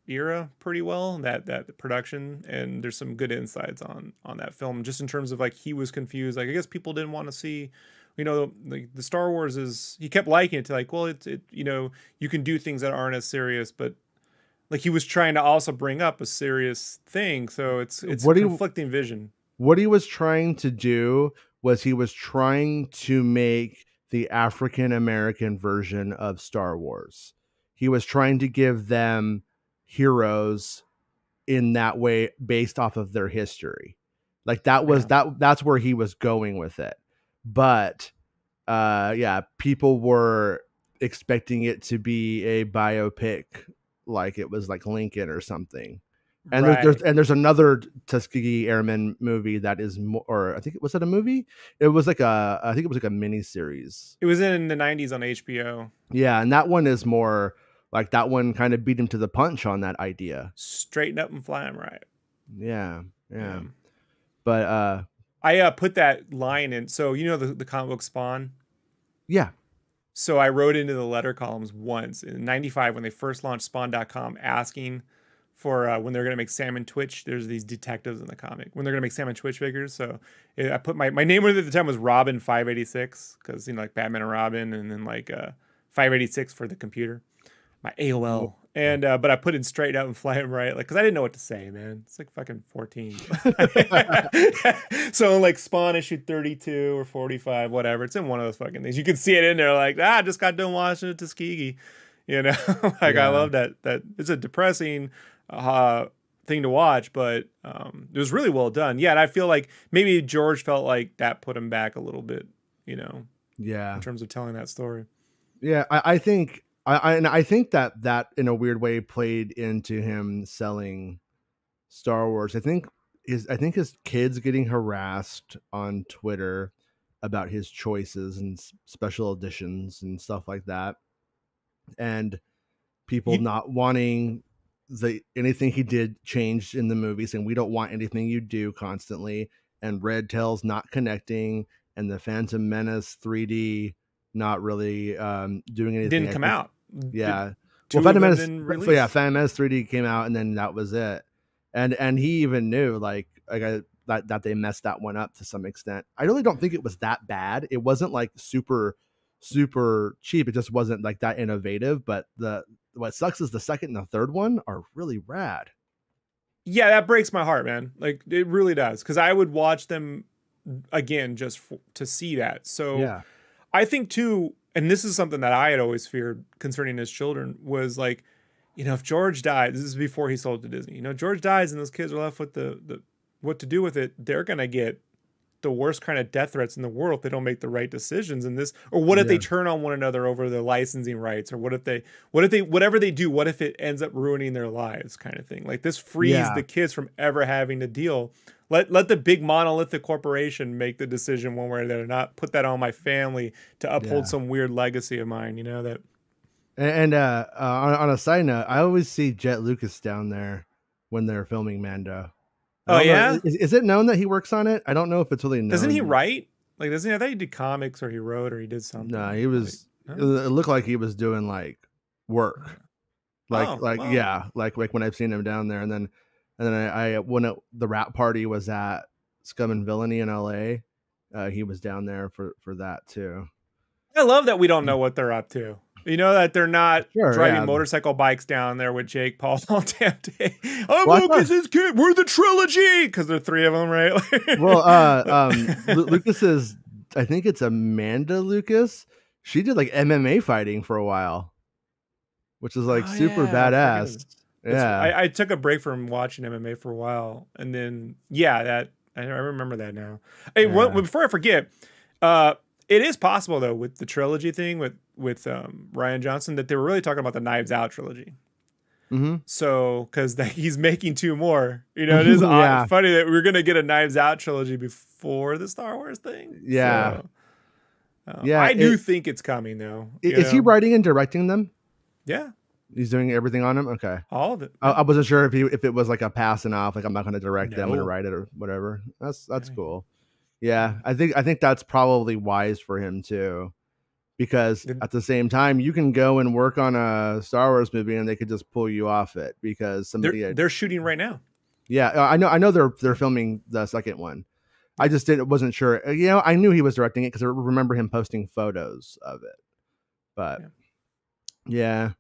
era pretty well, that production, and there's some good insights on that film, just in terms of like he was confused. Like I guess people didn't want to see, you know, like the Star Wars is, he kept liking it to like, well, it you know, you can do things that aren't as serious, but like he was trying to also bring up a serious thing, so it's a conflicting vision. What he was trying to do was he was trying to make the African American version of Star Wars. He was trying to give them heroes in that way based off of their history. Like that was that's where he was going with it. But yeah, people were expecting it to be a biopic, like it was like Lincoln or something. And there's another Tuskegee Airmen movie that is more, or I think, was it a movie? It was like I think it was like a mini series. It was in the 90s on HBO. Yeah, and that one is more like, that one kind of beat him to the punch on that idea. Straighten up and fly him right. Yeah. But I put that line in. So you know the comic book Spawn? Yeah. So I wrote into the letter columns once in '95 when they first launched Spawn.com, asking for when they're going to make Sam and Twitch. There's these detectives in the comic when they're going to make Sam and Twitch figures. So I put my name at the time was Robin 586, because, you know, like Batman and Robin, and then like 586 for the computer, my AOL. And but I put in straight out and fly him right, like, because I didn't know what to say, man. It's like fucking 14. So like Spawn issue 32 or 45, whatever. It's in one of those fucking things. You can see it in there, like, I just got done watching it, Tuskegee. You know, like, yeah. I love that. That it's a depressing thing to watch, but it was really well done. Yeah, and I feel like maybe George felt like that put him back a little bit, you know. Yeah. In terms of telling that story. Yeah, I think I think that in a weird way played into him selling Star Wars. I think his kids getting harassed on Twitter about his choices and special editions and stuff like that, and people not wanting anything he did changed in the movies, and we don't want anything you do constantly, and Red Tail's not connecting, and the Phantom Menace 3D not really doing anything. Didn't come out. Yeah. Well, Phantom Menace 3D came out, and then that was it. And he even knew that they messed that one up to some extent. I really don't think it was that bad. It wasn't like super cheap. It just wasn't like that innovative. But what sucks is the second and the third one are really rad. Yeah, that breaks my heart, man. Like, it really does, because I would watch them again just to see that. So yeah. I think too, and this is something that I had always feared concerning his children, was like, you know, if George died, this is before he sold to Disney, you know, George dies and those kids are left with the what to do with it. They're going to get the worst kind of death threats in the world if they don't make the right decisions in this. Or what if they turn on one another over their licensing rights? Or what if whatever they do, what if it ends up ruining their lives, kind of thing? Like, this frees the kids from ever having to deal. Let the big monolithic corporation make the decision one way or the other, not put that on my family to uphold some weird legacy of mine, you know, that. And on a side note, I always see Jet Lucas down there when they're filming Mando. Oh, yeah? Is it known that he works on it? I don't know if it's really known. Doesn't he write? Like, doesn't he? I thought he did comics, or he wrote, or he did something. No, he was. Like, it looked like he was doing like work, like when I've seen him down there, and then I when the rap party was at Scum and Villainy in LA, he was down there for that too. I love that we don't know what they're up to. You know, that they're not driving motorcycle bikes down there with Jake Paul all damn day. Lucas's kid. We're the trilogy, because there are three of them, right? Well, Lucas's, I think it's Amanda Lucas. She did like MMA fighting for a while, which is like super badass. Yeah, I took a break from watching MMA for a while, and then I remember that now. Hey, before I forget, it is possible though with the trilogy thing with Rian Johnson that they were really talking about the Knives Out trilogy. Mm-hmm. So, because he's making two more, you know, it is funny that we're gonna get a Knives Out trilogy before the Star Wars thing. Yeah, so, I do think it's coming though. Is he writing and directing them? Yeah. He's doing everything on them? Okay. All of it. I wasn't sure if it was like a passing off, like I'm not going to direct them, I'm going to write it or whatever. That's cool. Yeah, I think that's probably wise for him too, because at the same time you can go and work on a Star Wars movie and they could just pull you off it because somebody they're shooting right now. Yeah, I know they're filming the second one. I just wasn't sure. I knew he was directing it because I remember him posting photos of it. But yeah.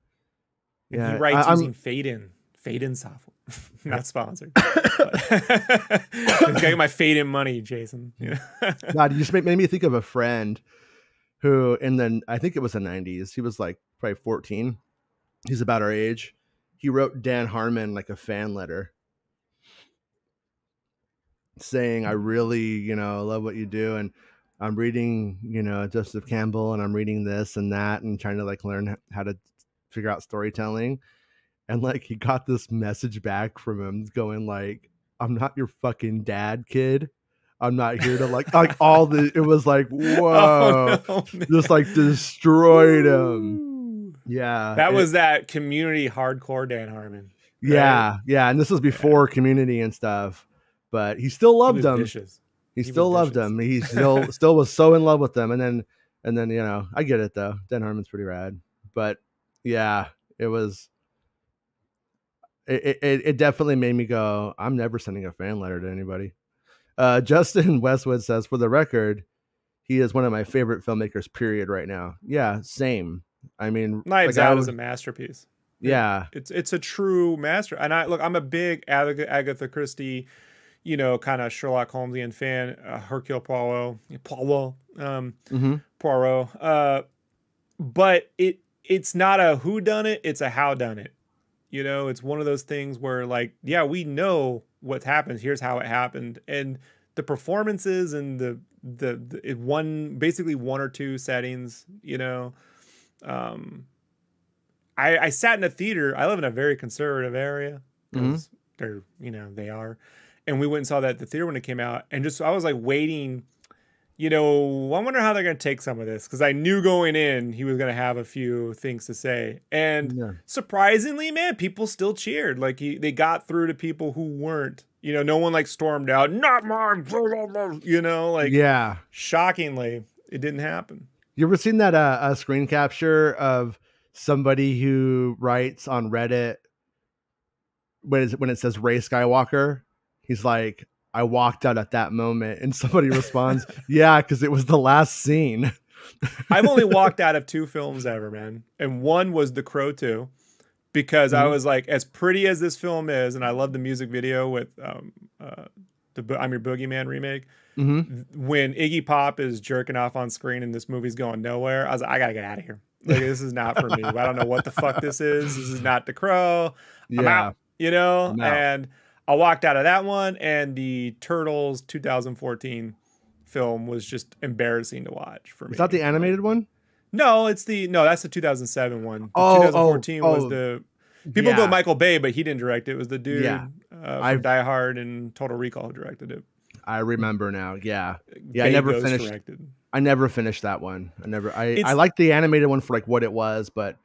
And he writes using Fade-in software. Not sponsored. Get my Fade-in money, Jason. God, you just made me think of a friend who I think it was the 90s. He was like probably 14. He's about our age. He wrote Dan Harmon like a fan letter saying, I really, love what you do. And I'm reading, Joseph Campbell, and I'm reading this and that and trying to like learn how to figure out storytelling. And like he got this message back from him going like, I'm not your fucking dad, kid. I'm not here to like it was like, whoa, oh, no, just like destroyed him. Yeah. That was that Community hardcore Dan Harmon. Right? Yeah. Yeah. And this was before Community and stuff, but he still loved him. Vicious. He still loved him. He still was so in love with them. And then, I get it though. Dan Harmon's pretty rad, but yeah, it was, it definitely made me go, I'm never sending a fan letter to anybody. Justin Westwood says, for the record, he is one of my favorite filmmakers, period, right now. Yeah, same. I mean, Knives Out is a masterpiece. Yeah. It's a true master. And I'm a big Agatha Christie, kind of Sherlock Holmesian fan, Hercule Poirot. Poirot. But it's not a whodunit, it's a howdunit. It's one of those things where like, yeah, we know what happened. Here's how it happened. And the performances and basically one or two settings, I sat in a theater. I live in a very conservative area because they are. And we went and saw that at the theater when it came out. And I was like waiting, I wonder how they're going to take some of this. Because I knew going in, he was going to have a few things to say. And surprisingly, man, people still cheered. Like they got through to people who weren't, no one like stormed out, not mine, shockingly, it didn't happen. You ever seen that a screen capture of somebody who writes on Reddit when it says Rey Skywalker? He's like, I walked out at that moment, and somebody responds, yeah, because it was the last scene. I've only walked out of 2 films ever, man. And one was The Crow 2, because I was like, as pretty as this film is, and I love the music video with the I'm Your Boogeyman remake. When Iggy Pop is jerking off on screen and this movie's going nowhere, I was like, I gotta get out of here. Like, this is not for me. I don't know what the fuck this is. This is not The Crow. I'm out, I'm out. And I walked out of that one, and the Turtles 2014 film was just embarrassing to watch for me. Is that the animated one? No, that's the 2007 one. The 2014 was the people go Michael Bay, but he didn't direct it. It was the dude from Die Hard and Total Recall who directed it. I remember now. Yeah. I never finished. I never finished that one. I liked the animated one for like what it was, but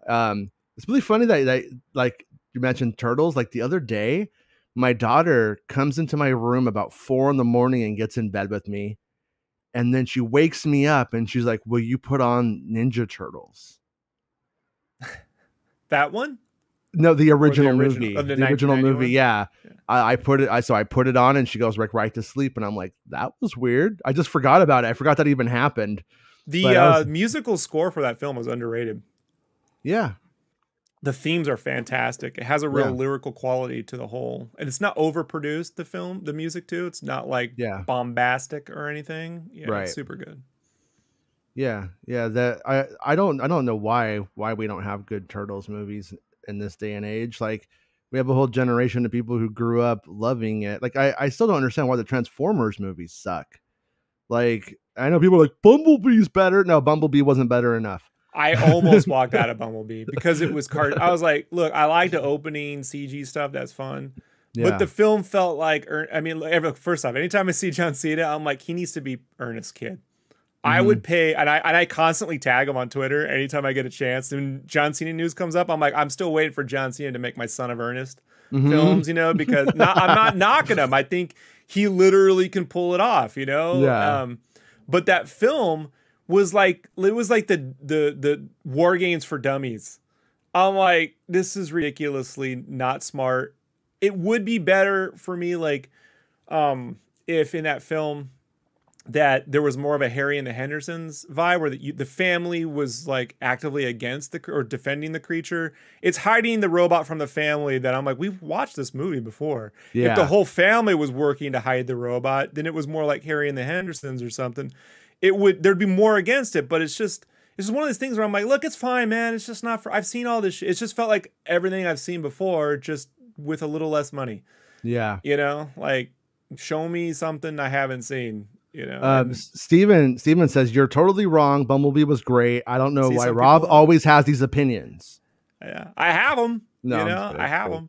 it's really funny that like you mentioned Turtles. Like the other day, my daughter comes into my room about 4 a.m. and gets in bed with me. And then she wakes me up and she's like, will you put on Ninja Turtles? That one? No, the original movie. The original movie, yeah. Yeah. I put it on and she goes right to sleep. And I'm like, that was weird. I just forgot about it. I forgot that even happened. The musical score for that film was underrated. Yeah. The themes are fantastic. It has a real lyrical quality to the whole. And it's not overproduced, the music too. It's not like bombastic or anything. Yeah, right. It's super good. Yeah. Yeah. I don't know why we don't have good Turtles movies in this day and age. Like we have a whole generation of people who grew up loving it. Like I still don't understand why the Transformers movies suck. Like I know people are like Bumblebee's better. No, Bumblebee wasn't better enough. I almost walked out of Bumblebee because it was I was like, look, I like the opening CG stuff. That's fun. Yeah. But the film felt like, first off, anytime I see John Cena, I'm like, he needs to be Ernest Kid. I would pay, and I constantly tag him on Twitter anytime I get a chance. And John Cena news comes up, I'm like, I'm still waiting for John Cena to make my Son of Ernest. films, you know, because I'm not knocking him. I think he literally can pull it off, you know? Yeah. But that film was like, it was like the War Games for Dummies. I'm like, this is ridiculously not smart. It would be better for me, like, if in that film that there was more of a Harry and the Hendersons vibe, where the family was like actively against or defending the creature. It's hiding the robot from the family that I'm like, we've watched this movie before. Yeah. If the whole family was working to hide the robot, then it was more like Harry and the Hendersons or something. There'd be more against it, but it's just one of those things where I'm like, look, it's fine, man. It's just not for, I've seen all this shit. It's just felt like everything I've seen before, just with a little less money. Yeah. You know, like, show me something I haven't seen. You know, Steven says you're totally wrong. Bumblebee was great. I don't know why Rob always has these opinions. Yeah, I have them. No, you know, I have them.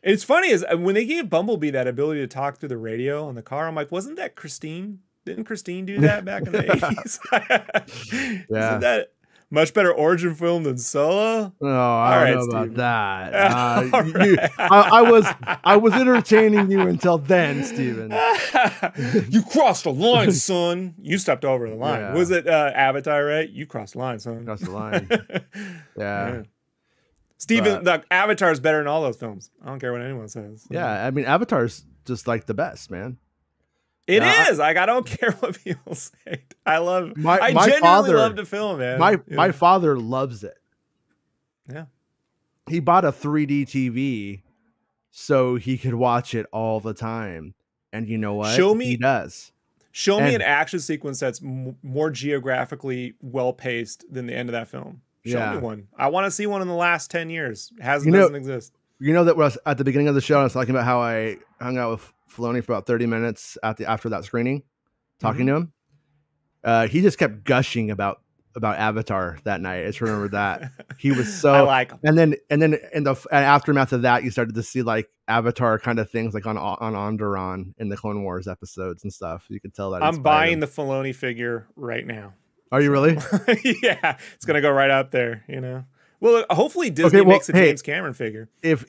It's funny is when they gave Bumblebee that ability to talk through the radio in the car, I'm like, wasn't that Christine? Didn't Christine do that back in the 80s? Yeah. Isn't that much better origin film than Solo? Oh, I don't know Steven. about that. I was entertaining you until then, Steven. You crossed the line, son. You stepped over the line. Yeah. Was it Avatar, right? You crossed the line, son. Crossed the line. Yeah. Steven, the Avatar is better than all those films. I don't care what anyone says. Yeah, I mean, Avatar's just like the best, man. It is. I don't care what people say. I love. I genuinely love the film, man. My father loves it. Yeah. He bought a 3D TV so he could watch it all the time. And you know what? He does. Show me an action sequence that's more geographically well paced than the end of that film. Show me one. I want to see one in the last 10 years. Doesn't exist. You know that was at the beginning of the show, I was talking about how I hung out with Filoni for about 30 minutes after that screening, talking to him. He just kept gushing about Avatar that night. I just remember that. He was so I like him. And then in the aftermath of that, you started to see like Avatar kind of things like on Onderon in the Clone Wars episodes and stuff. You could tell that. I'm buying the Filoni figure right now. Are you really? Yeah, it's gonna go right up there. You know. Well, hopefully Disney makes a James Cameron figure. If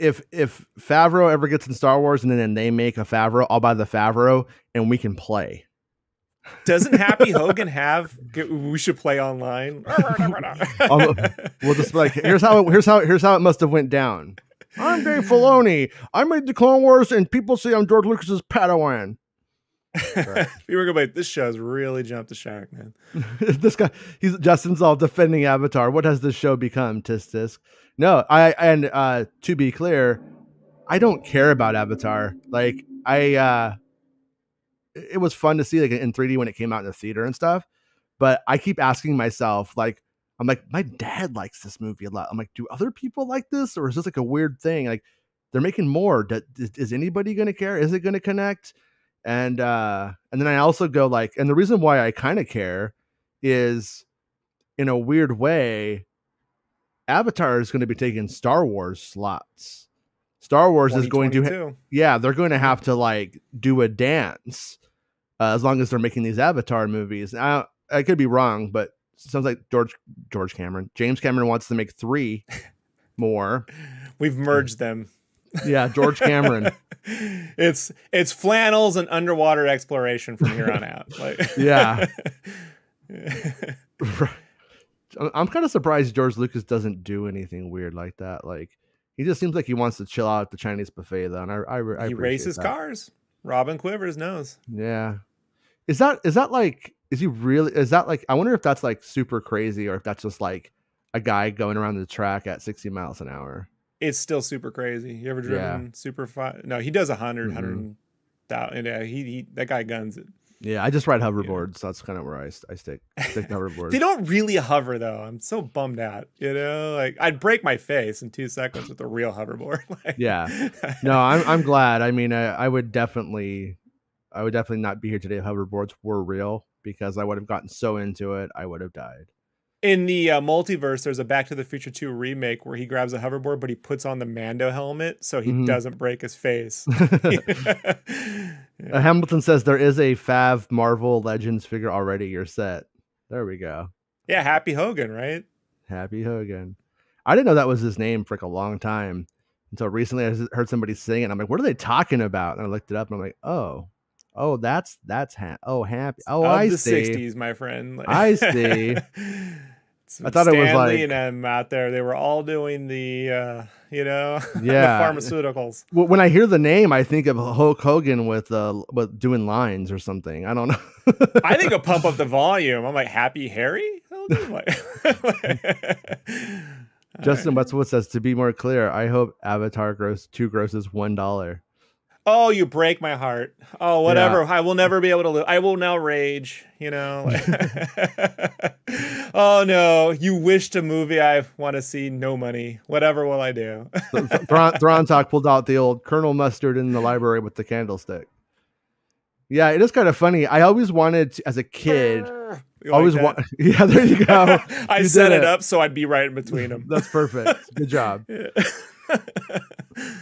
Favreau ever gets in Star Wars and then they make a Favreau, I'll buy the Favreau and we can play. Doesn't Happy Hogan have? We should play online. We'll just be like, here's how it must have went down. I'm Dave Filoni. I made the Clone Wars, and people say I'm George Lucas's Padawan. Right. People are gonna be like, this show's really jumped the shark, man. This guy, Justin's all defending Avatar. What has this show become? Tisk tisk. No, to be clear, I don't care about Avatar. Like it was fun to see like in 3D when it came out in the theater and stuff. But I keep asking myself, like, I'm like, my dad likes this movie a lot. I'm like, do other people like this, or is this like a weird thing? Like, they're making more. Is anybody gonna care? Is it gonna connect? And then I also go like, and the reason why I kind of care is, in a weird way, Avatar is going to be taking Star Wars slots. Star Wars is going to, they're going to have to like do a dance as long as they're making these Avatar movies. I could be wrong, but it sounds like James Cameron wants to make 3 more. We've merged them. Yeah, George Cameron. It's flannels and underwater exploration from here on out. Like, yeah. I'm kind of surprised George Lucas doesn't do anything weird like that. Like, he just seems like he wants to chill out at the Chinese buffet, though. And I he races that. Cars. Robin Quivers knows. Yeah. Is that like? Is he really? Is that like? I wonder if that's like super crazy, or if that's just like a guy going around the track at 60 miles an hour. It's still super crazy. You ever driven super fast? No, he does 100,000. Yeah, he that guy guns it. Yeah, I just ride hoverboards. So that's kind of where I stick to hoverboards. They don't really hover though. I'm so bummed out. You know, like I'd break my face in 2 seconds with a real hoverboard. Like, yeah. No, I'm glad. I mean, I would definitely not be here today if hoverboards were real, because I would have gotten so into it, I would have died. In the multiverse, there's a Back to the Future 2 remake where he grabs a hoverboard, but he puts on the Mando helmet so he doesn't break his face. Hamilton says there is a Fav Marvel Legends figure already. You're set. There we go. Yeah, Happy Hogan, right? Happy Hogan. I didn't know that was his name for like a long time. until recently. I heard somebody sing it. And I'm like, what are they talking about? And I looked it up and I'm like, oh, that's happy. Oh, of I the see. 60s, my friend. I see. I thought Stanley it was like, and them out there. They were all doing the, the yeah. pharmaceuticals. Well, when I hear the name, I think of Hulk Hogan with doing lines or something. I don't know. I think of Pump Up the Volume. I'm like, Happy Harry? Justin Westwood says, to be more clear, I hope Avatar grosses $1. Oh, you break my heart. Oh, whatever. Yeah. I will never be able to live. I will now rage, Oh, no. You wished a movie I want to see. No money. Whatever will I do? Thrawn Talk pulled out the old Colonel Mustard in the library with the candlestick. Yeah, it is kind of funny. I always wanted to, as a kid. Yeah, there you go. I set it up so I'd be right in between them. That's perfect. Good job. Yeah.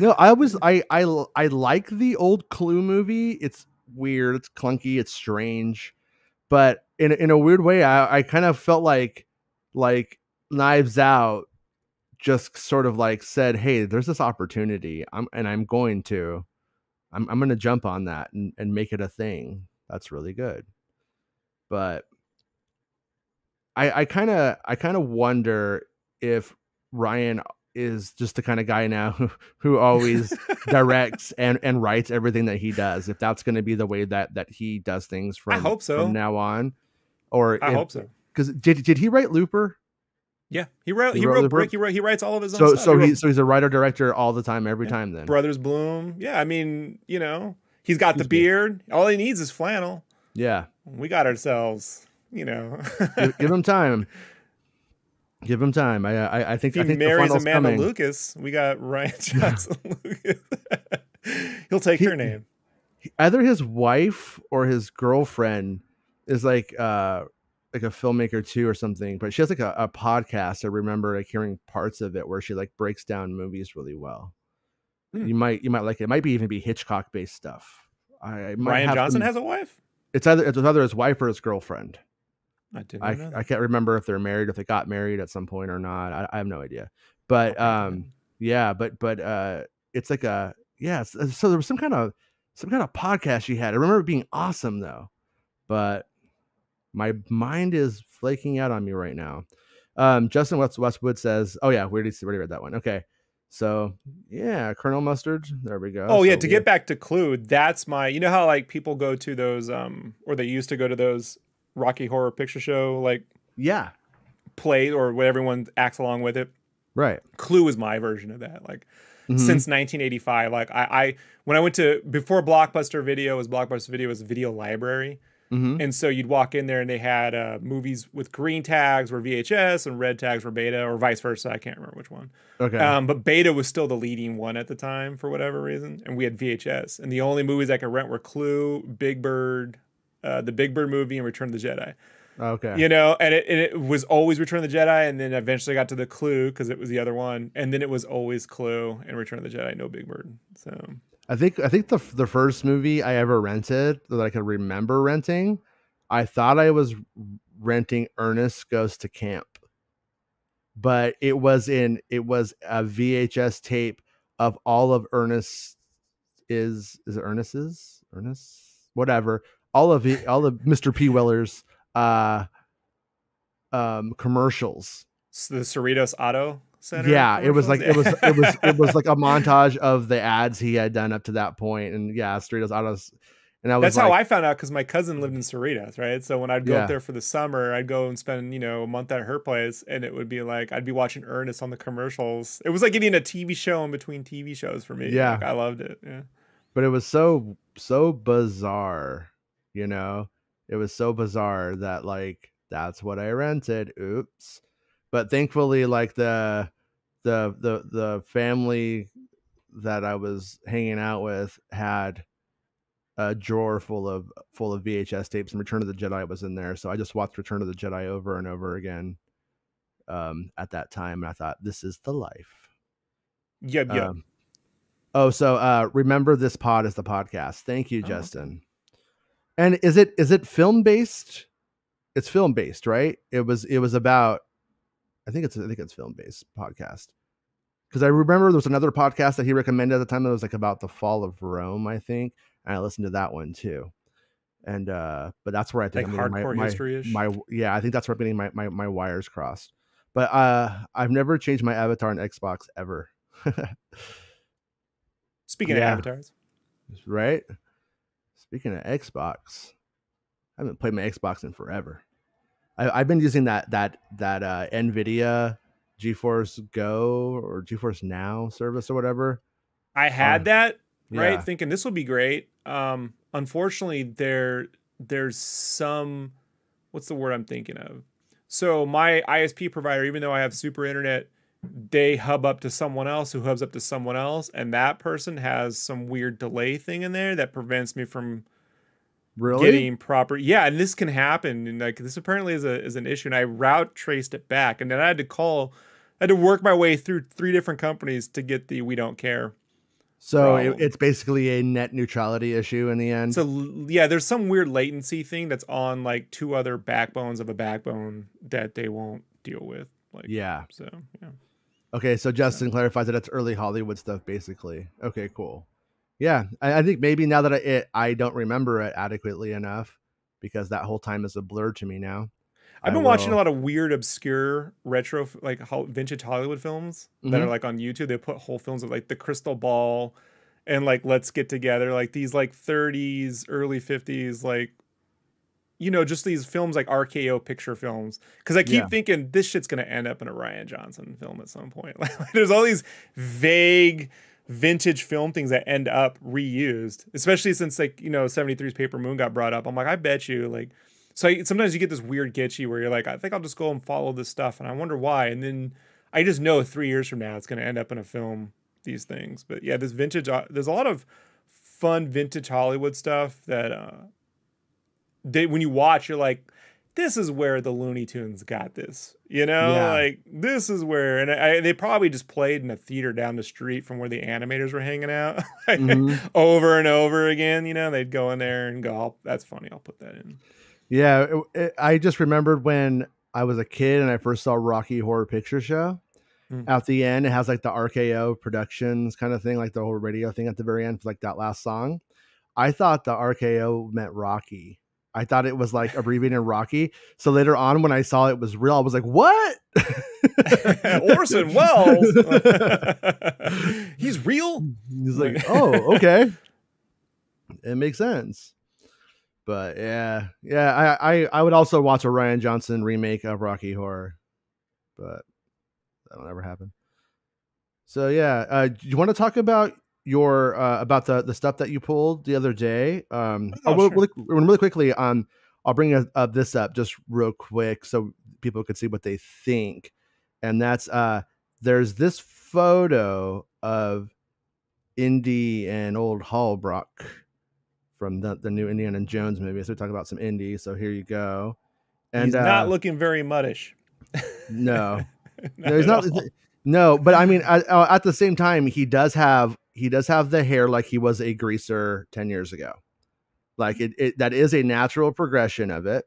No, I like the old Clue movie. It's weird, it's clunky, it's strange, but in a weird way, I kind of felt like Knives Out just sort of like said, hey, there's this opportunity. I'm going to jump on that and make it a thing. That's really good. But I kind of wonder if Ryan is just the kind of guy now who always directs and writes everything that he does. If that's going to be the way that he does things from, I hope so. From now on, I hope so. Because did he write Looper? Yeah, he wrote Brick. He writes all of his own stuff. So he's a writer director all the time, every time. Then Brothers Bloom. Yeah, I mean, he's got the beard. All he needs is flannel. Yeah, we got ourselves. Give him time. Give him time. I think if he marries Amanda Lucas, we got Ryan Johnson Lucas. He'll take her name. Either his wife or his girlfriend is like a filmmaker too or something, but she has like a podcast. I remember like hearing parts of it where she like breaks down movies really well. You might like it. It might even be Hitchcock based stuff. Ryan Johnson has a wife? It's either his wife or his girlfriend. I can't remember if they're married, if they got married at some point or not. I have no idea. But yeah, but it's like so there was some kind of podcast she had. I remember it being awesome though. But my mind is flaking out on me right now. Justin Westwood says, oh yeah, we already read that one. Okay. So yeah, Colonel Mustard. There we go. Oh yeah, to get back to Clue, that's my how like people go to those or they used to go to those Rocky Horror Picture Show play or what everyone acts along with it. Right. Clue is my version of that. Like since 1985, like I when I went to before Blockbuster Video was a video library. And so you'd walk in there and they had movies with green tags were VHS and red tags were beta or vice versa. I can't remember which one. Okay. But beta was still the leading one at the time for whatever reason. And we had VHS. And the only movies I could rent were Clue, Big Bird, the Big Bird movie, and Return of the Jedi. Okay. And it was always Return of the Jedi. And then eventually got to the Clue because it was the other one. And then it was always Clue and Return of the Jedi, no Big Bird. So I think the first movie I ever rented that I could remember renting, I thought I was renting Ernest Goes to Camp, but it was a VHS tape of all of Ernest whatever, all of Mr. P. Weller's commercials. So the Cerritos Auto Center. Yeah, it was like it was like a montage of the ads he had done up to that point, and Cerritos Autos. And that's how I found out because my cousin lived in Cerritos, right? So when I'd go up there for the summer, I'd go and spend a month at her place, and it would be like I'd be watching Ernest on the commercials. It was like getting a TV show in between TV shows for me. Yeah, like, I loved it. Yeah, but it was so bizarre, It was so bizarre that like that's what I rented. Oops. But thankfully, like the family that I was hanging out with had a drawer full of VHS tapes, and Return of the Jedi was in there. So I just watched Return of the Jedi over and over again at that time, and I thought, this is the life. Yeah. So remember this pod is the podcast. Thank you, Justin. And is it film based? It's film based, right? It was about. I think it's film based podcast. because I remember there was another podcast that he recommended at the time that was like about the fall of Rome, I think, and I listened to that one too. And but that's where I think Like I'm getting hardcore history-ish? yeah, I think that's where I'm getting my wires crossed. But I've never changed my avatar on Xbox ever. Speaking of avatars, right? Speaking of Xbox, I haven't played my Xbox in forever. I've been using that NVIDIA GeForce Go or GeForce Now service or whatever. I had that, right? Yeah. Thinking this will be great. Unfortunately, there's some, what's the word I'm thinking of? So my ISP provider, even though I have super internet, they hub up to someone else who hubs up to someone else, and that person has some weird delay thing in there that prevents me from getting proper. Yeah, and this can happen, and like this apparently is an issue. And I route traced it back, and then I had to work my way through 3 different companies to get the we don't care. So it's basically a net neutrality issue in the end. So yeah, there's some weird latency thing that's on like 2 other backbones of a backbone that they won't deal with. Like, yeah. So yeah. Okay, so Justin clarifies that it's early Hollywood stuff, basically. Okay, cool. Yeah, I think maybe now that I don't remember it adequately enough, because that whole time is a blur to me now. I've been watching a lot of weird, obscure, retro, like vintage Hollywood films that are like on YouTube. They put whole films of like The Crystal Ball and like Let's Get Together, like these like 30s, early 50s, like, you know, just these films like RKO picture films. Because I keep thinking this shit's going to end up in a Rian Johnson film at some point. Like, there's all these vague vintage film things that end up reused, especially since like, you know, 73's Paper Moon got brought up. I'm like, I bet you like, so sometimes you get this weird Gitchy where you're like, I think I'll just go and follow this stuff. And I wonder why. And then I just know 3 years from now, it's going to end up in a film, these things. But yeah, this vintage, there's a lot of fun vintage Hollywood stuff that when you watch, you're like, this is where the Looney Tunes got this, you know, like this is where, and they probably just played in a theater down the street from where the animators were hanging out over and over again. You know, they'd go in there and go, oh, that's funny, I'll put that in. Yeah, I just remembered when I was a kid and I first saw Rocky Horror Picture Show. At the end, it has like the RKO Productions kind of thing, like the whole radio thing at the very end for like that last song. I thought the RKO meant Rocky. I thought it was like abbreviated Rocky. So later on, when I saw it was real, I was like, "What?" Orson Welles. He's real. He's like, "Oh, okay, it makes sense." But yeah, I would also watch a Rian Johnson remake of Rocky Horror, but that'll never happen. So yeah, do you want to talk about your about the stuff that you pulled the other day? Really quickly, I'll bring this up just real quick so people could see what they think, and that's there's this photo of Indy and old Hallbrook from the new Indiana Jones movie. So we're talking about some Indy. So here you go. And he's not looking very muddish. No, no, he's not. No, but I mean, at the same time, he does have the hair like he was a greaser 10 years ago. Like that is a natural progression of it.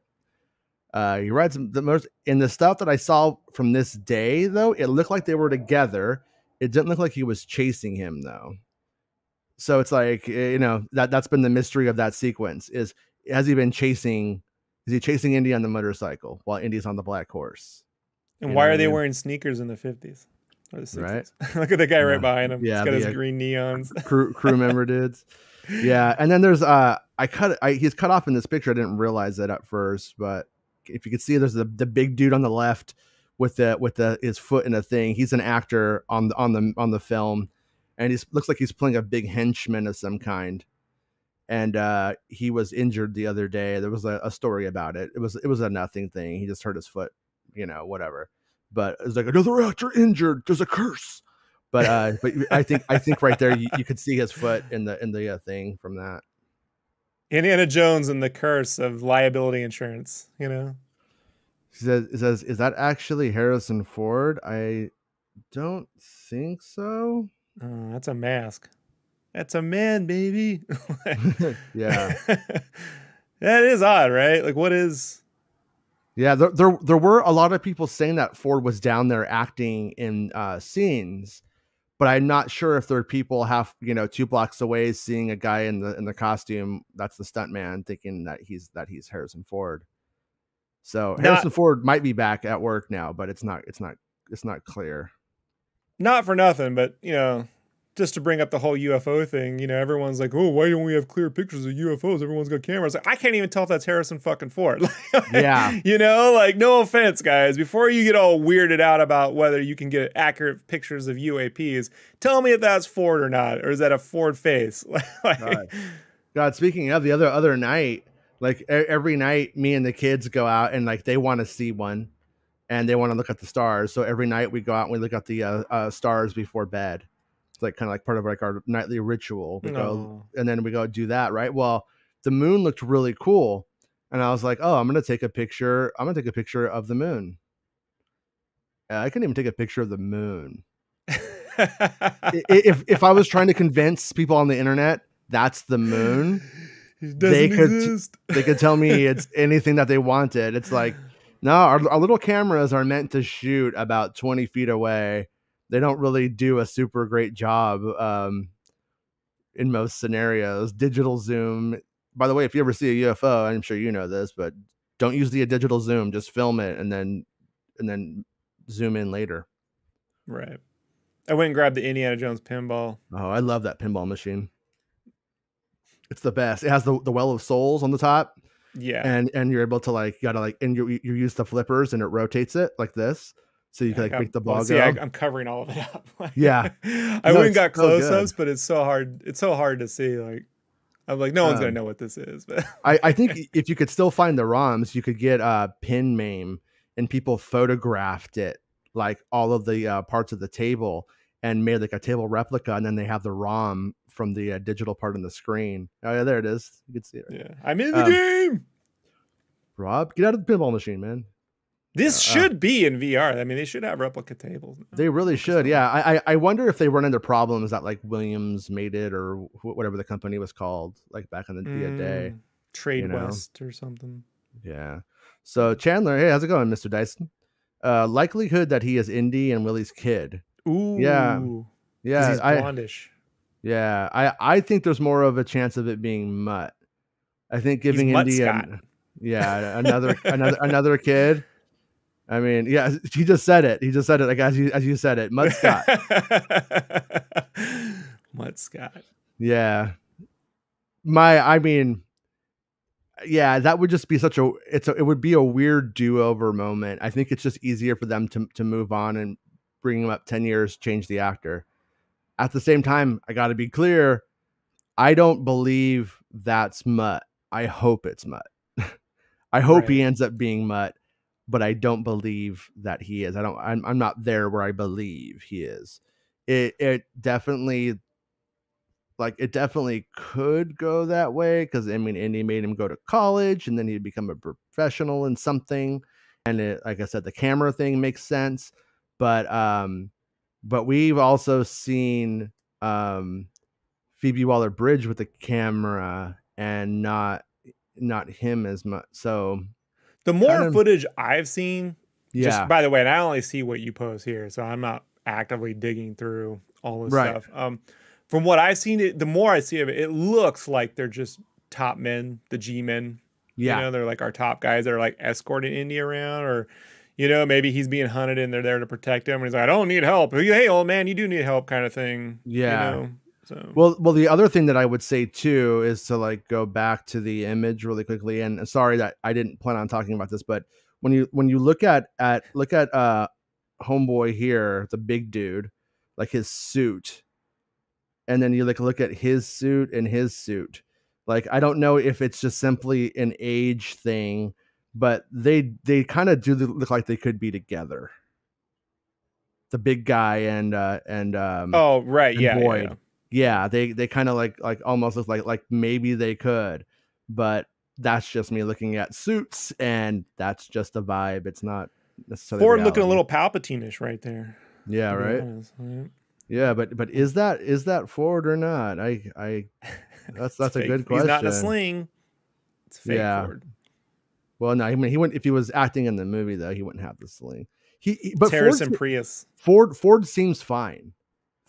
He rides the most in the stuff that I saw from this day, though. It looked like they were together. It didn't look like he was chasing him, though. So it's like, you know, that's been the mystery of that sequence is has he been chasing? Is he chasing Indy on the motorcycle while Indy's on the black horse? And why are they wearing sneakers in the 50s or the 60s? Right. Look at the guy right behind him. Yeah, he's got his green neons. crew member dudes. Yeah, and then there's he's cut off in this picture. I didn't realize that at first, but if you can see, there's the big dude on the left with his foot in a thing. He's an actor on the film, and he looks like he's playing a big henchman of some kind. And he was injured the other day. There was a story about it. It was a nothing thing. He just hurt his foot, you know, whatever. But it's like another actor injured. There's a curse. But I think right there you could see his foot in the thing from that. Indiana Jones and the curse of liability insurance. You know. It says, is that actually Harrison Ford? I don't think so. That's a mask. That's a man, baby. Yeah. That is odd, right? Like, what is... Yeah, there were a lot of people saying that Ford was down there acting in scenes, but I'm not sure if there are people 2 blocks away seeing a guy in the costume that's the stuntman, thinking that he's Harrison Ford. So Harrison Ford might be back at work now, but it's not clear. Not for nothing, but just to bring up the whole UFO thing, everyone's like, oh, why don't we have clear pictures of UFOs? Everyone's got cameras. Like, I can't even tell if that's Harrison fucking Ford. Yeah. No offense, guys. Before you get all weirded out about whether you can get accurate pictures of UAPs, tell me if that's Ford or not, or is that a Ford face? God, speaking of the other night, like every night, me and the kids go out and like they want to see one, and they want to look at the stars. So every night we go out and we look at the stars before bed. It's like kind of like part of like our nightly ritual. We go and then we go do that, right? Well, the moon looked really cool, and I was like, "Oh, I'm gonna take a picture. I'm gonna take a picture of the moon." I couldn't even take a picture of the moon. If I was trying to convince people on the internet that's the moon, they could tell me it's anything that they wanted. It's like, no, our little cameras are meant to shoot about 20 feet away. They don't really do a super great job in most scenarios. Digital zoom. By the way, if you ever see a UFO, I'm sure you know this, but don't use the digital zoom. Just film it and then zoom in later. Right. I went and grabbed the Indiana Jones pinball. Oh, I love that pinball machine. It's the best. It has the Well of Souls on the top. Yeah. And you're able to and you use the flippers and it rotates it like this. So you can make the ball go. I'm covering all of it up. Yeah. I went and got close-ups, but it's so hard. It's so hard to see. Like, I'm like, no one's gonna know what this is. But I think if you could still find the ROMs, you could get pin MAME, and people photographed it, like all of the parts of the table, and made like a table replica, and then they have the ROM from the digital part on the screen. Oh yeah, there it is. You can see it. Yeah, I'm in the game. Rob, get out of the pinball machine, man. This should be in VR. I mean, they should have replica tables. They really should. Yeah, I wonder if they run into problems that like Williams made it or whatever the company was called, like back in the day. Trade West or something. Yeah. So Chandler, hey, how's it going, Mr. Dyson? Likelihood that he is Indy and Willie's kid. Ooh. Yeah. He's blondish. I think there's more of a chance of it being Mutt. I think giving Indy another kid. I mean, yeah, he just said it. Like as you said it, Mutt Scott. Mutt Scott. Yeah. That would just be it would be a weird do-over moment. I think it's just easier for them to move on and bring him up 10 years, change the actor. At the same time, I got to be clear. I don't believe that's Mutt. I hope it's Mutt. I hope he ends up being Mutt, but I don't believe that he is. I'm not there where I believe he is. It definitely could go that way, because I mean, Indy made him go to college and then he'd become a professional in something, and it, like I said, the camera thing makes sense, but we've also seen Phoebe Waller-Bridge with the camera and not him as much. So the more footage I've seen, just by the way, and I only see what you post here, so I'm not actively digging through all this stuff. From what I've seen, the more I see of it, it looks like they're just top men, the G-men. Yeah. They're like our top guys that are like escorting Indy around, or, maybe he's being hunted and they're there to protect him. And he's like, I don't need help. Hey, old man, you do need help, kind of thing. Yeah. So. Well, the other thing that I would say too is to like go back to the image really quickly. And sorry that I didn't plan on talking about this, but when you look at homeboy here, the big dude, like his suit, and then you look at his suit and his suit, like I don't know if it's just simply an age thing, but they kind of do look like they could be together. The big guy and Boyd. Yeah, they kind of like almost look like maybe they could, but that's just me looking at suits, and that's just a vibe. It's not necessarily Ford reality. looking a little Palpatine-ish right there. Yeah, right. Honest, right? Yeah, but is that Ford or not? That's a good question. He's not in a sling. It's fake Ford. Well, no, I mean he wouldn't, if he was acting in the movie though. He wouldn't have the sling. But Harrison Prius. Ford seems fine.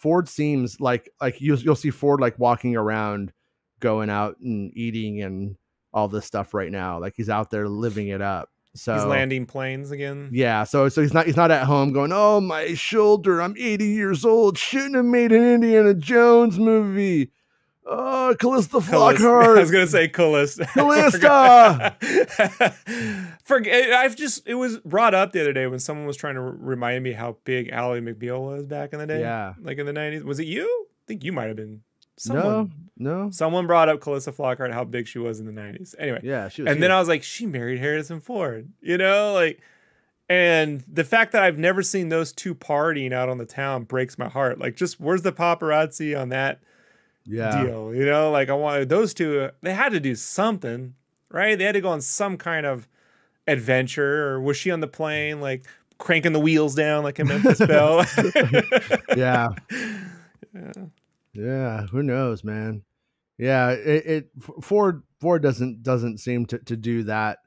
Ford seems like you'll see Ford like walking around, going out and eating and all this stuff right now. Like he's out there living it up. So he's landing planes again. Yeah, so he's not at home going, oh my shoulder, I'm 80 years old, shouldn't have made an Indiana Jones movie. Oh, Callista Flockhart. I was gonna say Callista. Callista. It was brought up the other day when someone was trying to remind me how big Ally McBeal was back in the day. Yeah, like in the 90s. Was it you? I think you might have been. Someone, no. Someone brought up Callista Flockhart, how big she was in the 90s. Anyway, yeah, she was. And then I was like, she married Harrison Ford. You know, like, and the fact that I've never seen those two partying out on the town breaks my heart. Like, just where's the paparazzi on that? Deal, you know, like I wanted those two. They had to do something, right? They had to go on some kind of adventure. Or was she on the plane, like cranking the wheels down like a Memphis Belle? yeah. Who knows, man? Yeah, Ford doesn't seem to do that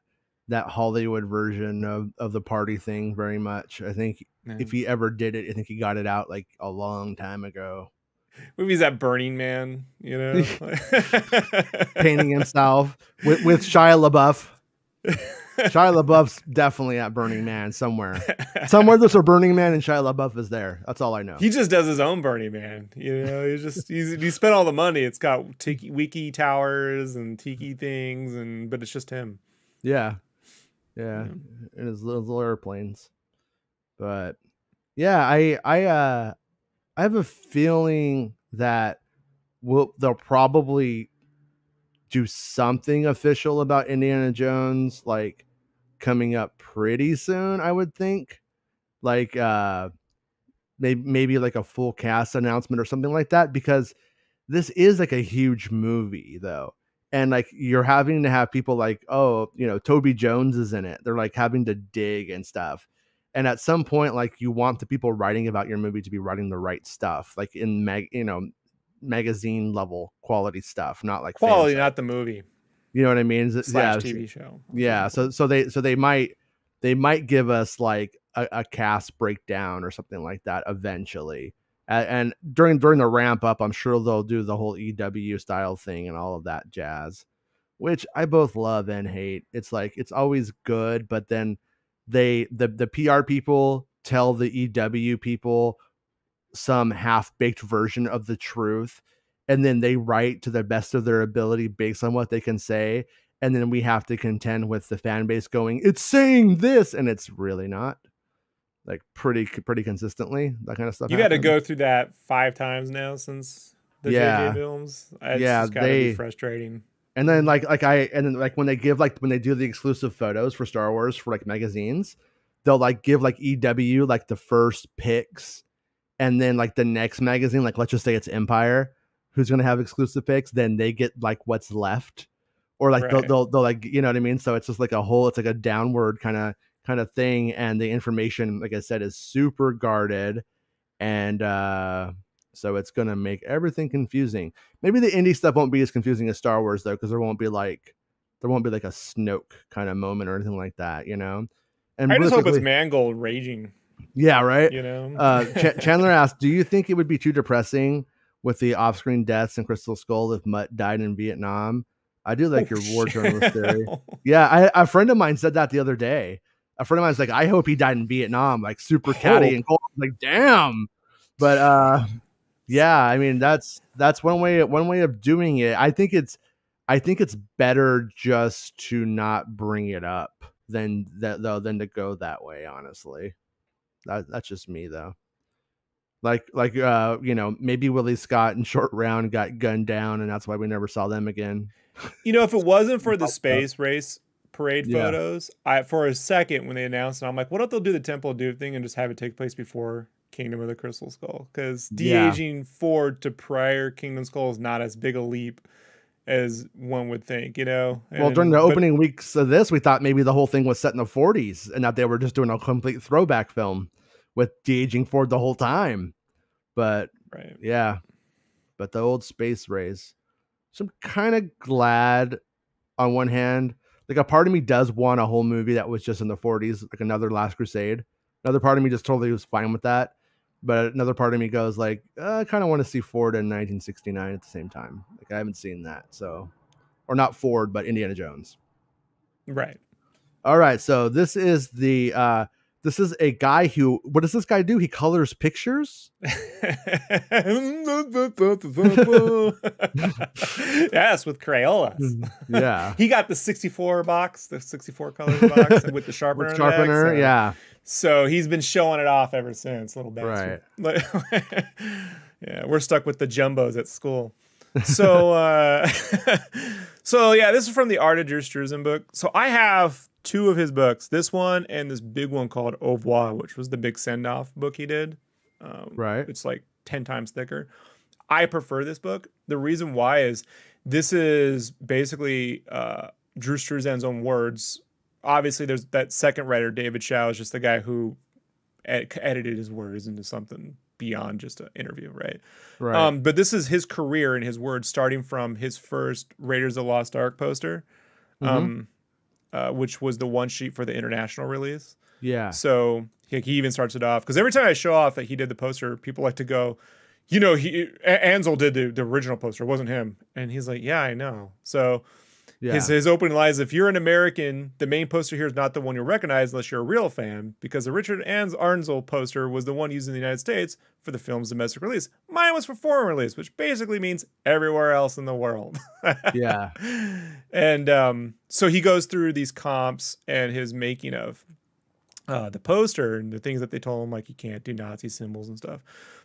Hollywood version of the party thing very much. I think if he ever did it, I think he got it out like a long time ago. Movies at Burning Man, you know, painting himself with Shia LaBeouf. Shia LaBeouf's definitely at Burning Man somewhere. There's a Burning Man and Shia LaBeouf is there. That's all I know. He just does his own Burning Man. You know, he spent all the money. It's got wiki towers and tiki things, but it's just him. Yeah. And his little airplanes. But yeah, I have a feeling that they'll probably do something official about Indiana Jones, like coming up pretty soon, I would think. Like maybe like a full cast announcement or something like that, because this is like a huge movie though. And like you're having to have people like, oh, you know, Toby Jones is in it. They're like having to dig and stuff. And at some point, like you want the people writing about your movie to be writing the right stuff, like in magazine level quality stuff, not like quality, not the movie. You know what I mean? TV show. Yeah. So they might give us like a cast breakdown or something like that eventually. And during the ramp up, I'm sure they'll do the whole EW style thing and all of that jazz, which I both love and hate. It's like it's always good, but then the PR people tell the EW people some half-baked version of the truth, and then they write to the best of their ability based on what they can say, and then we have to contend with the fan base going, it's saying this, and it's really not. Like pretty consistently, that kind of stuff. You got to go through that 5 times now since the JJ films. It's just gotta be frustrating. And then like when they do the exclusive photos for Star Wars for like magazines, they'll like give like EW like the first pics, and then like the next magazine, like let's just say it's Empire, who's gonna have exclusive pics, then they get like what's left, or like they'll like, you know what I mean? So it's just like it's like a downward kind of thing, and the information, like I said, is super guarded, and so it's gonna make everything confusing. Maybe the indie stuff won't be as confusing as Star Wars though, because there won't be like a Snoke kind of moment or anything like that, you know. And I just hope it's Mangold raging. Yeah, right. You know, Chandler asked, "Do you think it would be too depressing with the off-screen deaths in Crystal Skull if Mutt died in Vietnam?" I do like your war journalist theory. Yeah, a friend of mine said that the other day. A friend of mine's like, I hope he died in Vietnam, like super catty and cold. I'm like, damn. But yeah, I mean that's one way of doing it. I think it's better just to not bring it up than to go that way. Honestly, that's just me though. Like you know, maybe Willie Scott and Short Round got gunned down, and that's why we never saw them again. You know, if it wasn't for the space race parade photos, for a second when they announced it, I'm like, what if they'll do the Temple of Doom thing and just have it take place before Kingdom of the Crystal Skull? Because de-aging Ford to prior Kingdom Skull is not as big a leap as one would think, you know. Well, during the opening weeks of this, we thought maybe the whole thing was set in the 40s and that they were just doing a complete throwback film with de-aging Ford the whole time. But but the old space race. So I'm kind of glad on one hand. Like a part of me does want a whole movie that was just in the 40s, like another Last Crusade. Another part of me just totally was fine with that. But another part of me goes like, I kind of want to see Ford in 1969 at the same time. Like I haven't seen that, so or not Ford, but Indiana Jones. Right. All right, so this is a guy who, what does this guy do? He colors pictures. Yes, with Crayolas. Yeah. He got the 64 box, the 64 colors box with the sharpener. With sharpener, yeah. So he's been showing it off ever since, little bastard. Right. Yeah, we're stuck with the jumbos at school. So, so yeah, this is from the Art of Drew Struzan book. So I have 2 of his books, this one and this big one called Au revoir, which was the big send-off book he did. Right. It's like 10 times thicker. I prefer this book. The reason why is this is basically Drew Struzan's own words. Obviously, there's that second writer, David Shaw, is just the guy who edited his words into something beyond just an interview, right? Right. But this is his career and his words, starting from his first Raiders of the Lost Ark poster, which was the one sheet for the international release. Yeah. So he even starts it off, because every time I show off that he did the poster, people like to go, you know, Ansel did the original poster, it wasn't him. And he's like, yeah, I know. So yeah. His opening line is, if you're an American, the main poster here is not the one you'll recognize unless you're a real fan, because the Richard Ansel poster was the one used in the United States for the film's domestic release. Mine was for foreign release, which basically means everywhere else in the world. Yeah. And so he goes through these comps and his making of the poster and the things that they told him, like you can't do Nazi symbols and stuff.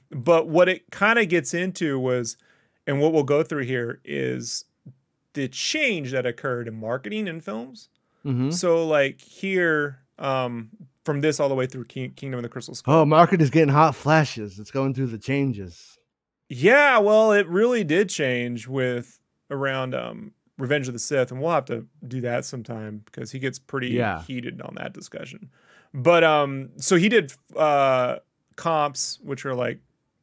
But what it kind of gets into was, and what we'll go through here, is the change that occurred in marketing in films. So like here, from this all the way through Kingdom of the Crystal Skull. Oh, marketing is getting hot flashes. It's going through the changes. Yeah, well, it really did change with around Revenge of the Sith, and we'll have to do that sometime because he gets pretty heated on that discussion. But so he did comps, which are like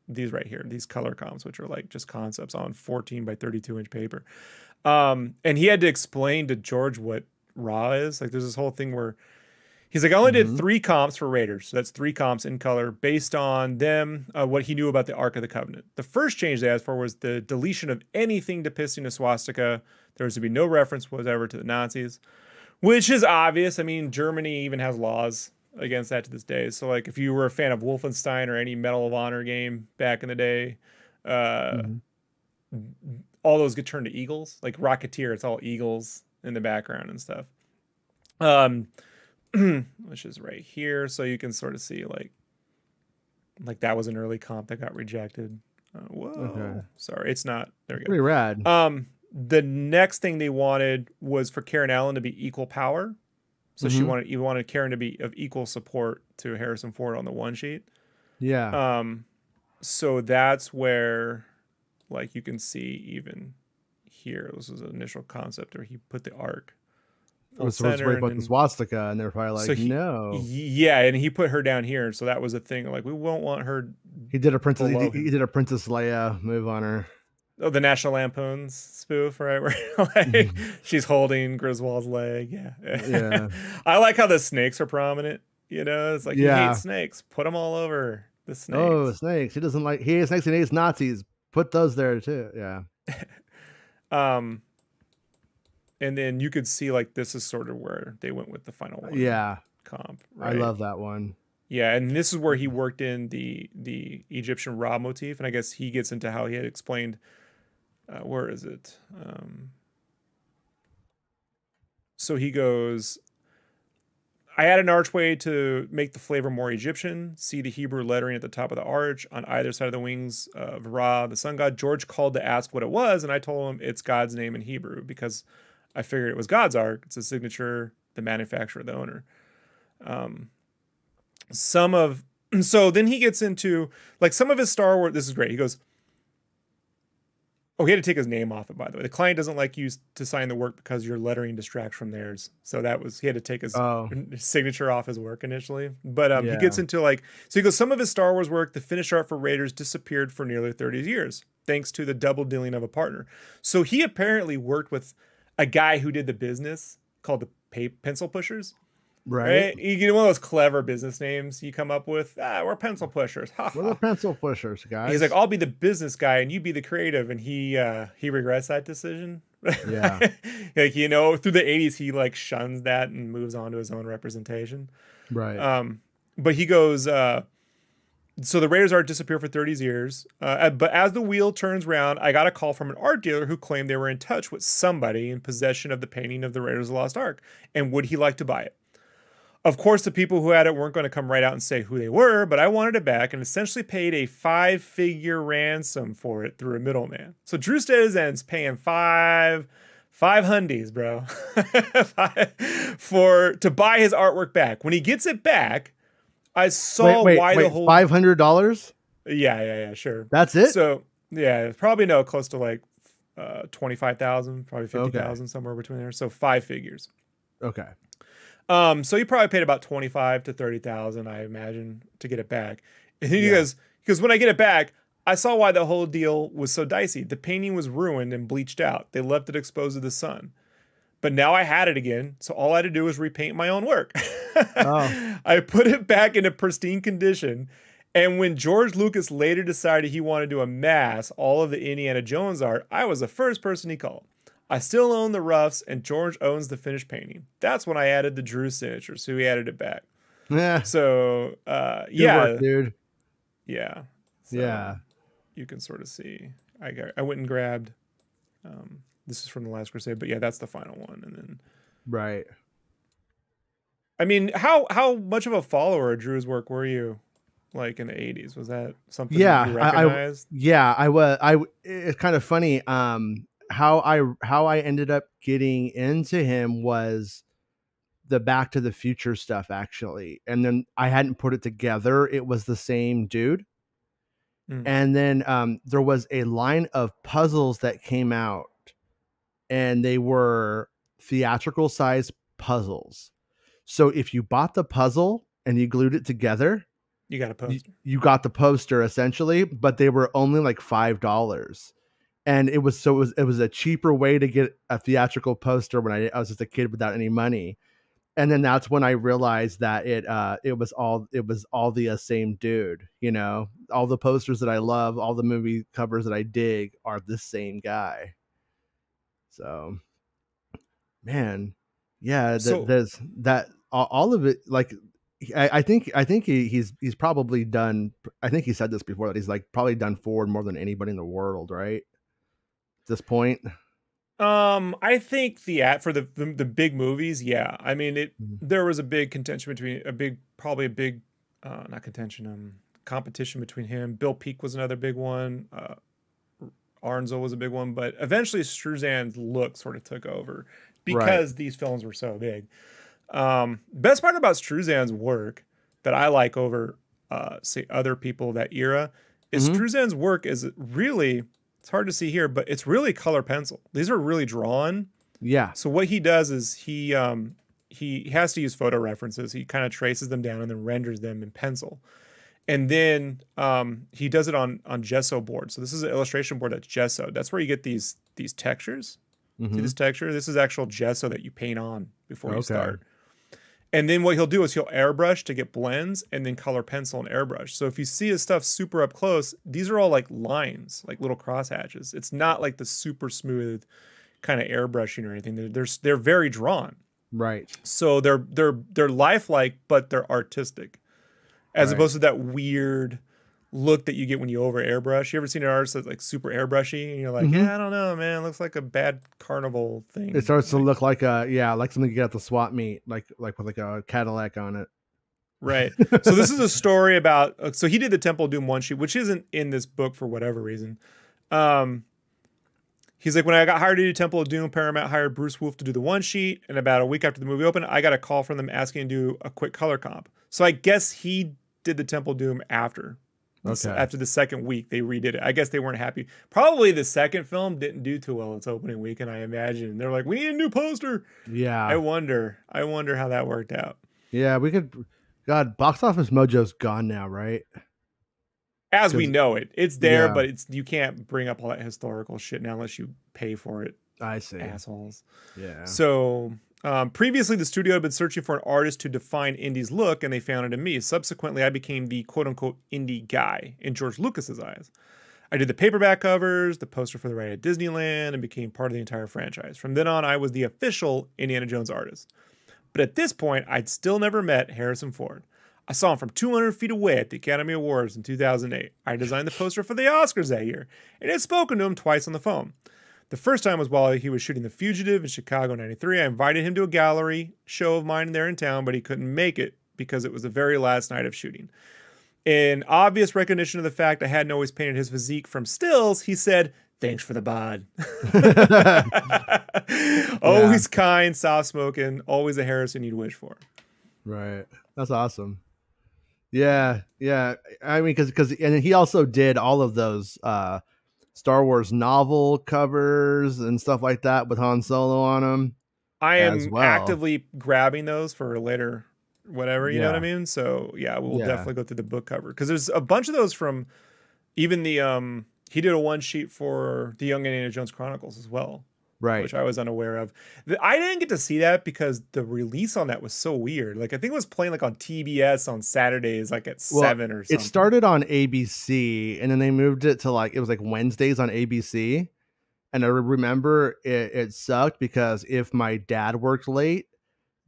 these right here, these color comps, which are like just concepts on 14 by 32 inch paper. And he had to explain to George what raw is. Like there's this whole thing where he's like, I only did 3 comps for Raiders. So that's 3 comps in color based on them, what he knew about the Ark of the Covenant. The first change they asked for was the deletion of anything depicting a swastika. There was to be no reference whatsoever to the Nazis, which is obvious. I mean, Germany even has laws against that to this day. So like if you were a fan of Wolfenstein or any Medal of Honor game back in the day, all those get turned to eagles. Like Rocketeer, it's all eagles in the background and stuff. Which is right here, so you can sort of see like that was an early comp that got rejected. Whoa, okay. Sorry, it's not. There we go. Pretty rad. The next thing they wanted was for Karen Allen to be equal power. So she wanted Karen to be of equal support to Harrison Ford on the one sheet. Yeah. So that's where, like, you can see even here, this was an initial concept where he put the arc. I was supposed to break about the swastika, and they're probably like, so no. Yeah, and he put her down here, so that was a thing. Like, we won't want her. He did a Princess Leia move on her. Oh, the National Lampoon's spoof, right? Where like she's holding Griswold's leg. Yeah. I like how the snakes are prominent. You know, it's like he hates snakes. Put them all over the snakes. Oh, snakes. He doesn't like. He hates snakes and he hates Nazis. Put those there too. Yeah. And then you could see like this is sort of where they went with the final one. Yeah. Comp. Right? I love that one. Yeah, and this is where he worked in the Egyptian Ra motif, and I guess he gets into how he had explained. Where is it? So he goes, I add an archway to make the flavor more Egyptian. See the Hebrew lettering at the top of the arch on either side of the wings of Ra, the sun god. George called to ask what it was, and I told him it's God's name in Hebrew because I figured it was God's ark. It's a signature, the manufacturer, the owner. So then he gets into like some of his Star Wars. This is great. He goes, oh, he had to take his name off it, by the way. The client doesn't like you to sign the work because your lettering distracts from theirs. So he had to take his signature off his work initially. But he gets into like, so he goes, some of his Star Wars work, the finished art for Raiders, disappeared for nearly 30 years, thanks to the double dealing of a partner. So he apparently worked with a guy who did the business called the Pencil Pushers. Right? You get one of those clever business names you come up with. We're pencil pushers. We're the pencil pushers, guys. He's like, I'll be the business guy and you be the creative, and he regrets that decision. Yeah. Like, you know, through the 80s, he like shuns that and moves on to his own representation. Right. But he goes, so the Raiders art disappeared for 30 years. But as the wheel turns round, I got a call from an art dealer who claimed they were in touch with somebody in possession of the painting of the Raiders of the Lost Ark. And would he like to buy it? Of course, the people who had it weren't going to come right out and say who they were, but I wanted it back and essentially paid a 5-figure ransom for it through a middleman. So Drew Struzan's paying five hundies, bro, to buy his artwork back. When he gets it back, I saw why the whole $500. Yeah, sure. That's it. So yeah, probably close to like 25,000, probably 50,000, somewhere between there. So 5 figures. Okay. So you probably paid about 25 to 30,000, I imagine, to get it back. And then he goes, because when I get it back, I saw why the whole deal was so dicey. The painting was ruined and bleached out. They left it exposed to the sun. But now I had it again, so all I had to do was repaint my own work. I put it back into pristine condition. And when George Lucas later decided he wanted to amass all of the Indiana Jones art, I was the first person he called. I still own the roughs, and George owns the finished painting. That's when I added the Drew signature, so he added it back. Yeah. So, Good work, dude. Yeah. So yeah. You can sort of see. I went and grabbed. This is from the Last Crusade, but yeah, that's the final one, and then. Right. I mean, how much of a follower of Drew's work were you? Like in the 80s, was that something you recognized? I was. It's kind of funny. How I ended up getting into him was the Back to the Future stuff, actually. And then I hadn't put it together. It was the same dude. And then there was a line of puzzles that came out, and they were theatrical size puzzles. So if you bought the puzzle and you glued it together, you got a poster. You got the poster essentially, but they were only like $5. And it was a cheaper way to get a theatrical poster when I was just a kid without any money. And then that's when I realized that it was all the same dude, you know, all the posters that I love, all the movie covers that I dig are the same guy. So, man, yeah, there's that all of it. Like, I think he's probably done. I think he said this before, that he's like probably done forward more than anybody in the world, right? This point. I think for the big movies, yeah. I mean, there was a big contention between competition between him. Bill Peake was another big one. Arnzel was a big one, but eventually Struzan's look sort of took over because these films were so big. Best part about Struzan's work that I like over say other people of that era is Struzan's work is really. It's hard to see here, but it's really color pencil. These are really drawn. Yeah. So what he does is he has to use photo references. He kind of traces them down and then renders them in pencil. And then he does it on gesso board. So this is an illustration board that's gesso. That's where you get these textures. See this texture? This is actual gesso that you paint on before you start. And then what he'll do is he'll airbrush to get blends and then color pencil and airbrush. So if you see his stuff super up close, these are all like lines, like little crosshatches. It's not like the super smooth kind of airbrushing or anything. They're very drawn. Right. So they're lifelike, but they're artistic. As opposed to that weird look that you get when you over airbrush. You ever seen an artist that's like super airbrushy and you're like, yeah, I don't know, man, it looks like a bad carnival thing. It starts to look like like something you get at the swap meet, like with like a Cadillac on it. Right. So this is a story about, so he did the Temple of Doom one sheet, which isn't in this book for whatever reason. He's like, when I got hired to do Temple of Doom, Paramount hired Bruce Wolf to do the one sheet. And about a week after the movie opened, I got a call from them asking to do a quick color comp. So I guess he did the Temple of Doom after. Okay. After the second week, they redid it. I guess they weren't happy. Probably the second film didn't do too well its opening weekend, I imagine. They're like, we need a new poster. Yeah. I wonder how that worked out. Yeah, God, Box Office Mojo's gone now, right? As we know it. It's there, but you can't bring up all that historical shit now unless you pay for it. I see. Assholes. Yeah. So Previously, the studio had been searching for an artist to define Indy's look, and they found it in me. Subsequently, I became the quote-unquote indie guy in George Lucas's eyes. I did the paperback covers, the poster for the ride at Disneyland, and became part of the entire franchise. From then on, I was the official Indiana Jones artist. But at this point, I'd still never met Harrison Ford. I saw him from 200 feet away at the Academy Awards in 2008. I designed the poster for the Oscars that year, and had spoken to him twice on the phone. The first time was while he was shooting The Fugitive in Chicago in '93. I invited him to a gallery show of mine there in town, but he couldn't make it because it was the very last night of shooting. In obvious recognition of the fact I hadn't always painted his physique from stills, he said, "Thanks for the bod." Always kind, soft-spoken, always a Harrison you'd wish for. Right. That's awesome. Yeah. I mean, because and he also did all of those Star Wars novel covers and stuff like that with Han Solo on them. I am actively grabbing those for later, whatever, you know what I mean? So yeah, we'll definitely go through the book cover, because there's a bunch of those from even the he did a one sheet for the Young Indiana Jones Chronicles as well. Right. Which I was unaware of. I didn't get to see that because the release on that was so weird. Like, I think it was playing like on TBS on Saturdays, like at 7 or something. It started on ABC, and then they moved it to like, it was like Wednesdays on ABC. And I remember it sucked because if my dad worked late,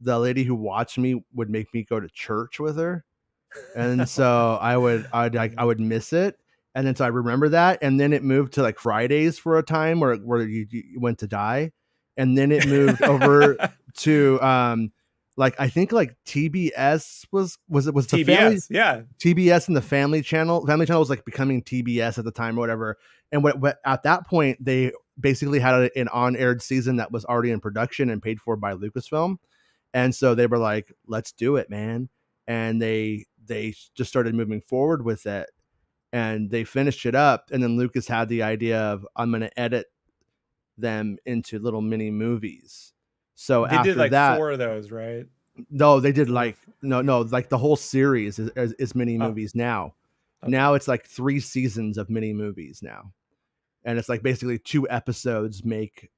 the lady who watched me would make me go to church with her. And so I would miss it. And then so I remember that, and then it moved to like Fridays for a time where you went to die, and then it moved over to like I think like TBS was the TBS, family, TBS and the Family Channel. Family Channel was like becoming TBS at the time or whatever. And what at that point they basically had an on-aired season that was already in production and paid for by Lucasfilm, and so they were like, "Let's do it, man!" And they just started moving forward with it. And they finished it up, and then Lucas had the idea of, I'm going to edit them into little mini movies. So they did like that, 4 of those, right? No, they did like no, like the whole series is mini movies now. Okay. Now it's like 3 seasons of mini movies now, and it's like basically 2 episodes make.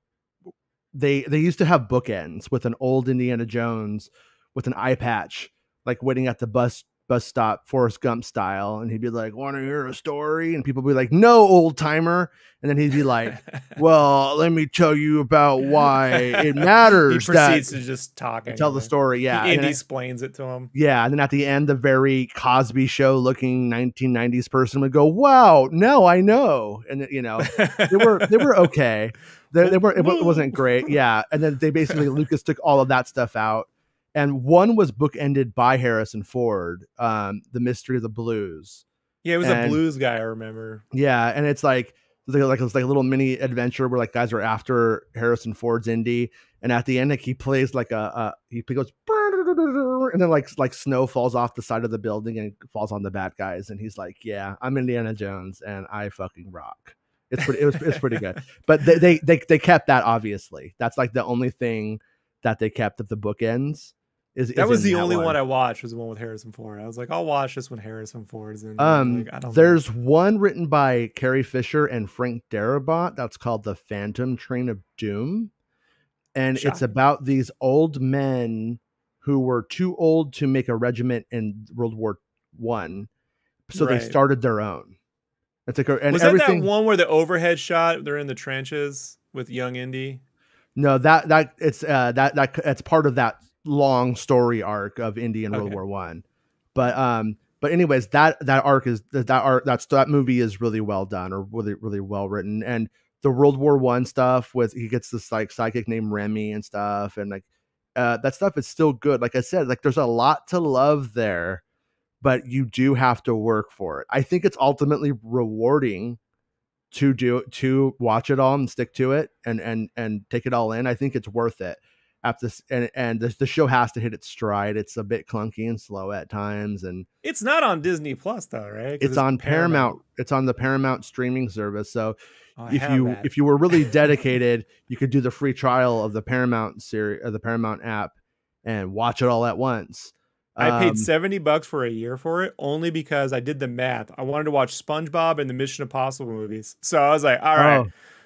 They used to have bookends with an old Indiana Jones with an eye patch, like waiting at the bus stop, Forrest Gump style, and he'd be like, "Want to hear a story?" And people would be like, "No, old timer." And then he'd be like, "Well, let me tell you about why it matters." He proceeds to just talk and tell the story. Yeah, he explains it to him. Yeah, and then at the end, the very Cosby Show looking 1990s person would go, "Wow, now I know." And you know, they were okay. They were. It wasn't great. Yeah, and then they basically Lucas took all of that stuff out. And one was bookended by Harrison Ford, The Mystery of the Blues. Yeah, it was a blues guy, I remember. Yeah, and it's like a little mini adventure where like guys are after Harrison Ford's Indy, and at the end like he plays like he goes and then like snow falls off the side of the building and falls on the bad guys, and he's like, "Yeah, I'm Indiana Jones and I fucking rock." It's pretty good. But they kept that, obviously. That's like the only thing that they kept of the bookends. That was the only one I watched, was the one with Harrison Ford. I was like, I'll watch this when Harrison Ford's in. There's one written by Carrie Fisher and Frank Darabont that's called The Phantom Train of Doom. And it's about these old men who were too old to make a regiment in World War I. So they started their own. It's like, and was that one where the overhead shot, they're in the trenches with young Indy? No, it's part of that long story arc of Indy in World War I. But anyways, that movie is really well done, or really well written. And the World War I stuff with, he gets this like psychic named Remy and stuff, and like that stuff is still good. Like I said, like there's a lot to love there, but you do have to work for it. I think it's ultimately rewarding to watch it all and stick to it and take it all in. I think it's worth it. And the show has to hit its stride. It's a bit clunky and slow at times, and it's not on Disney Plus though, right? It's on Paramount. It's on the Paramount streaming service. So if you were really dedicated, you could do the free trial of the Paramount series, or the Paramount app, and watch it all at once. I paid $70 for a year for it, only because I did the math. I wanted to watch SpongeBob and the Mission Impossible movies, so I was like, all right.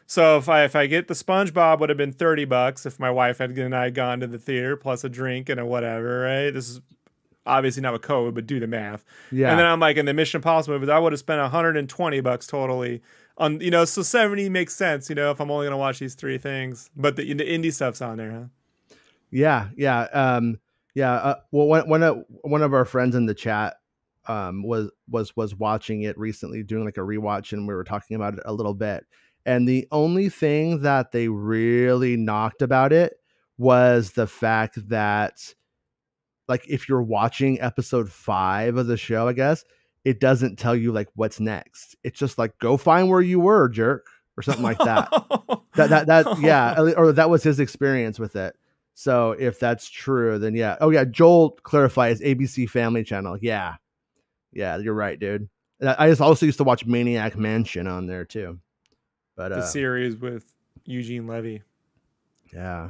So if I get the SpongeBob, would have been $30 if my wife and I had gone to the theater plus a drink and a whatever, right? This is obviously not with COVID, but do the math. Yeah. And then I'm like, in the Mission Impossible movies, I would have spent $120 totally on, so 70 makes sense, if I'm only going to watch these three things. But the indie stuff's on there, huh? Yeah. Yeah. Well, one of our friends in the chat was watching it recently, doing like a rewatch, and we were talking about it a little bit. And the only thing that they really knocked about it was the fact that, like, if you're watching episode 5 of the show, I guess, it doesn't tell you like what's next. It's just like, go find where you were, jerk, or something like that. Yeah, or that was his experience with it. So if that's true, then yeah. Oh yeah, Joel clarifies ABC Family Channel. Yeah, you're right, dude. I just also used to watch Maniac Mansion on there too. But the series with Eugene Levy. Yeah,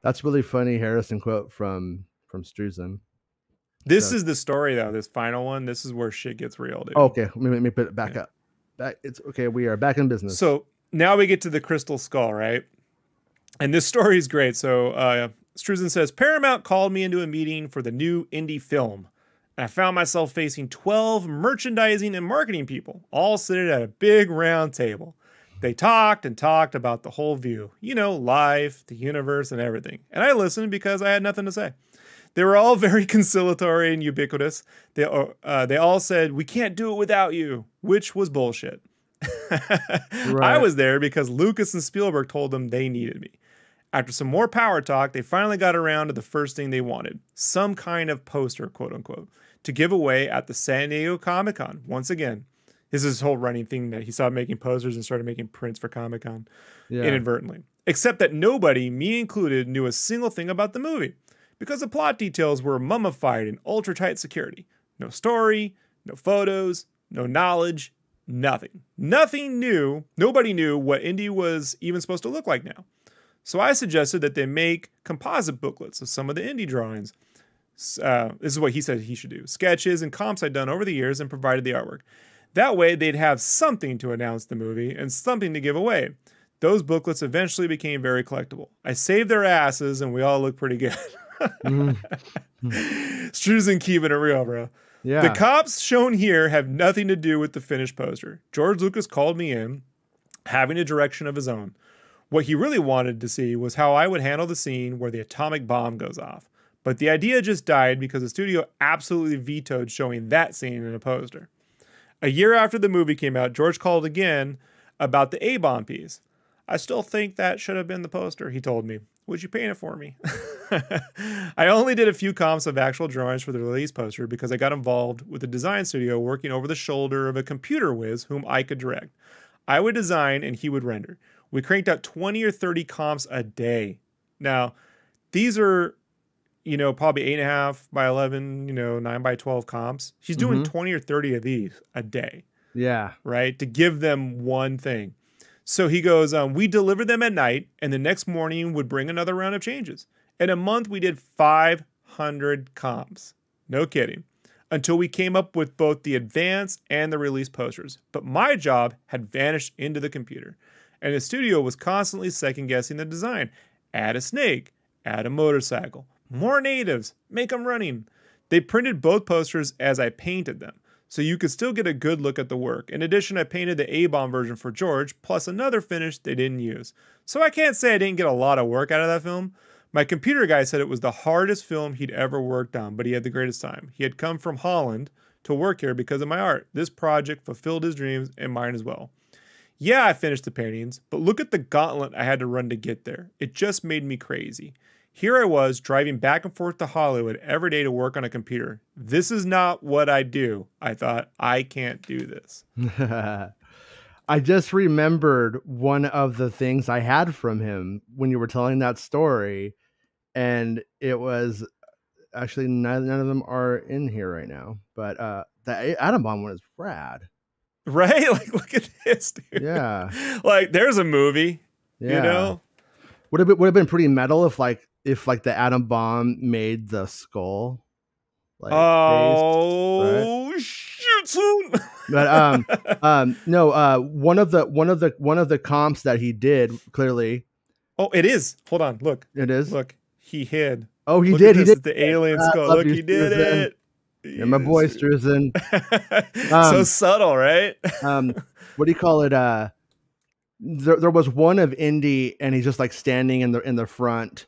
that's really funny. Harrison quote from Struzan. This is the story though. This final one. This is where shit gets real, dude. Okay, let me put it back up. It's okay. We are back in business. So now we get to the Crystal Skull, right? And this story is great. So Struzan says, Paramount called me into a meeting for the new indie film. And I found myself facing 12 merchandising and marketing people, all sitting at a big round table. They talked and talked about the whole view, life, the universe, and everything. And I listened because I had nothing to say. They were all very conciliatory and ubiquitous. They all said, we can't do it without you, which was bullshit. Right. I was there because Lucas and Spielberg told them they needed me. After some more power talk, they finally got around to the first thing they wanted, some kind of poster, quote unquote, to give away at the San Diego Comic-Con. Once again, this is his whole running thing that he stopped making posters and started making prints for Comic-Con inadvertently. Except that nobody, me included, knew a single thing about the movie because the plot details were mummified in ultra-tight security. No story, no photos, no knowledge, nothing. Nothing new. Nobody knew what Indy was even supposed to look like now. So I suggested that they make composite booklets of some of the indie drawings. This is what he said he should do. Sketches and comps I'd done over the years and provided the artwork. That way they'd have something to announce the movie and something to give away. Those booklets eventually became very collectible. I saved their asses and we all look pretty good. Struzan keeping it real, bro. Yeah. The comps shown here have nothing to do with the finished poster. George Lucas called me in, having a direction of his own. What he really wanted to see was how I would handle the scene where the atomic bomb goes off. But the idea just died because the studio absolutely vetoed showing that scene in a poster. A year after the movie came out, George called again about the A-bomb piece. I still think that should have been the poster, he told me. Would you paint it for me? I only did a few comps of actual drawings for the release poster because I got involved with a design studio working over the shoulder of a computer whiz whom I could direct. I would design and he would render. We cranked out 20 or 30 comps a day. Now, these are, probably 8.5 by 11, 9 by 12 comps. He's doing 20 or 30 of these a day. Yeah. Right? To give them one thing. So he goes, we delivered them at night, and the next morning would bring another round of changes. In a month, we did 500 comps. No kidding. Until we came up with both the advance and the release posters. But my job had vanished into the computer. And the studio was constantly second-guessing the design. Add a snake. Add a motorcycle. More natives. Make them running. They printed both posters as I painted them, so you could still get a good look at the work. In addition, I painted the A-bomb version for George, plus another finish they didn't use. So I can't say I didn't get a lot of work out of that film. My computer guy said it was the hardest film he'd ever worked on, but he had the greatest time. He had come from Holland to work here because of my art. This project fulfilled his dreams and mine as well. Yeah, I finished the paintings, but look at the gauntlet I had to run to get there. It just made me crazy. Here I was, driving back and forth to Hollywood every day to work on a computer. This is not what I do. I thought, I can't do this. I just remembered one of the things I had from him when you were telling that story, and it was actually none of them are in here right now, but the Atom Bomb one is rad. Right? Like, look at this, dude. Yeah. Like, there's a movie, Would have been pretty metal if the atom bomb made the skull. Like, oh, shit, son. But no, one of the comps that he did clearly. Oh, it is. Hold on. Look. It is. Look. He hid. Oh, he Look did. He did. The alien skull. Look, he did it. You're my boy, Struzan. So subtle, right? What do you call it? There was one of Indy, and he's just like standing in the front,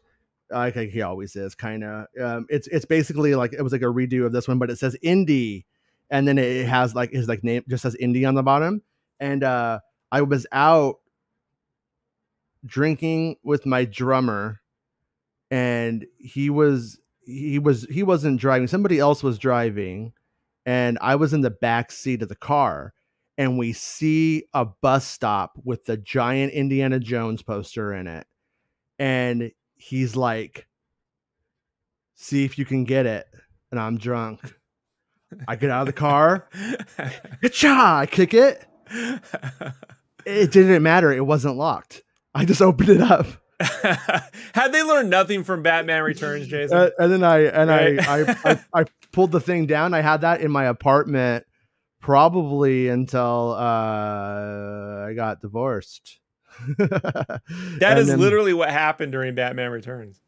like he always is, kind of. It's basically like it was like a redo of this one, but it says Indy, and then it has like his like name just says Indy on the bottom. And I was out drinking with my drummer, and he wasn't driving. Somebody else was driving, and I was in the back seat of the car. And we see a bus stop with the giant Indiana Jones poster in it. And he's like, see if you can get it. And I'm drunk. I get out of the car. I kick it. It didn't matter. It wasn't locked. I just opened it up. Had they learned nothing from Batman Returns, Jason? And then I pulled the thing down. I had that in my apartment probably until I got divorced. That is literally what happened during Batman Returns.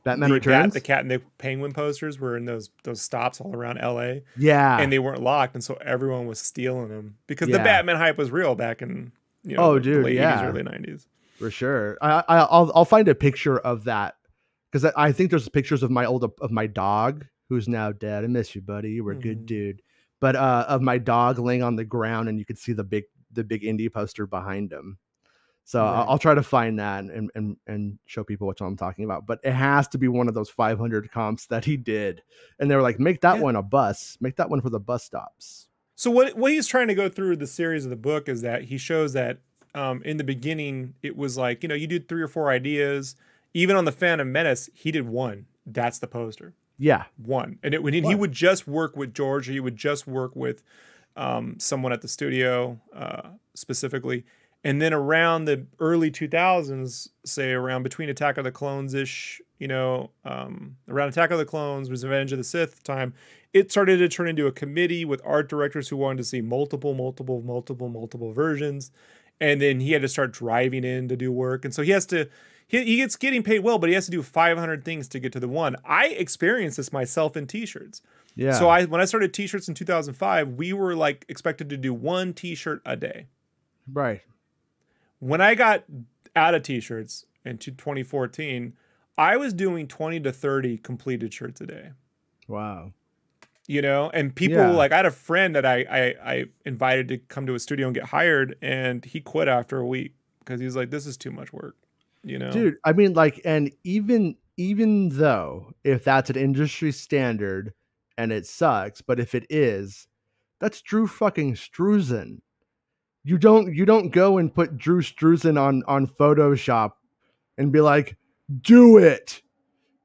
Batman Returns? The Cat and the Penguin posters were in those stops all around LA. Yeah. And they weren't locked, and so everyone was stealing them. Because the Batman hype was real back in the late 80s, early 90s. For sure. I'll find a picture of that. Because I think there's pictures of my dog, who's now dead. I miss you, buddy. You were a good dude. But of my dog laying on the ground, and you could see the big Indy poster behind him. So I'll try to find that and show people what I'm talking about. But it has to be one of those 500 comps that he did, and they were like, make that one a bus, make that one for the bus stops. So what he's trying to go through the series of the book is that he shows that in the beginning it was like, you did 3 or 4 ideas. Even on the Phantom Menace, he did one. That's the poster. Yeah, one. And he would just work with George. He would just work with someone at the studio specifically. And then around the early 2000s, say around between Attack of the Clones-ish, around Attack of the Clones, Revenge of the Sith time, it started to turn into a committee with art directors who wanted to see multiple versions. And then he had to start driving in to do work. And so he gets getting paid well, but he has to do 500 things to get to the one. I experienced this myself in t-shirts. Yeah. So when I started t-shirts in 2005, we were like expected to do 1 t-shirt a day. Right. When I got out of t-shirts in 2014, I was doing 20 to 30 completed shirts a day. Wow. And people like, I had a friend that I invited to come to a studio and get hired, and he quit after a week because he was like, this is too much work. Dude, I mean, like, and even though if that's an industry standard and it sucks, but if it is, that's Drew fucking Struzan. You don't go and put Drew Struzan on Photoshop and be like, do it.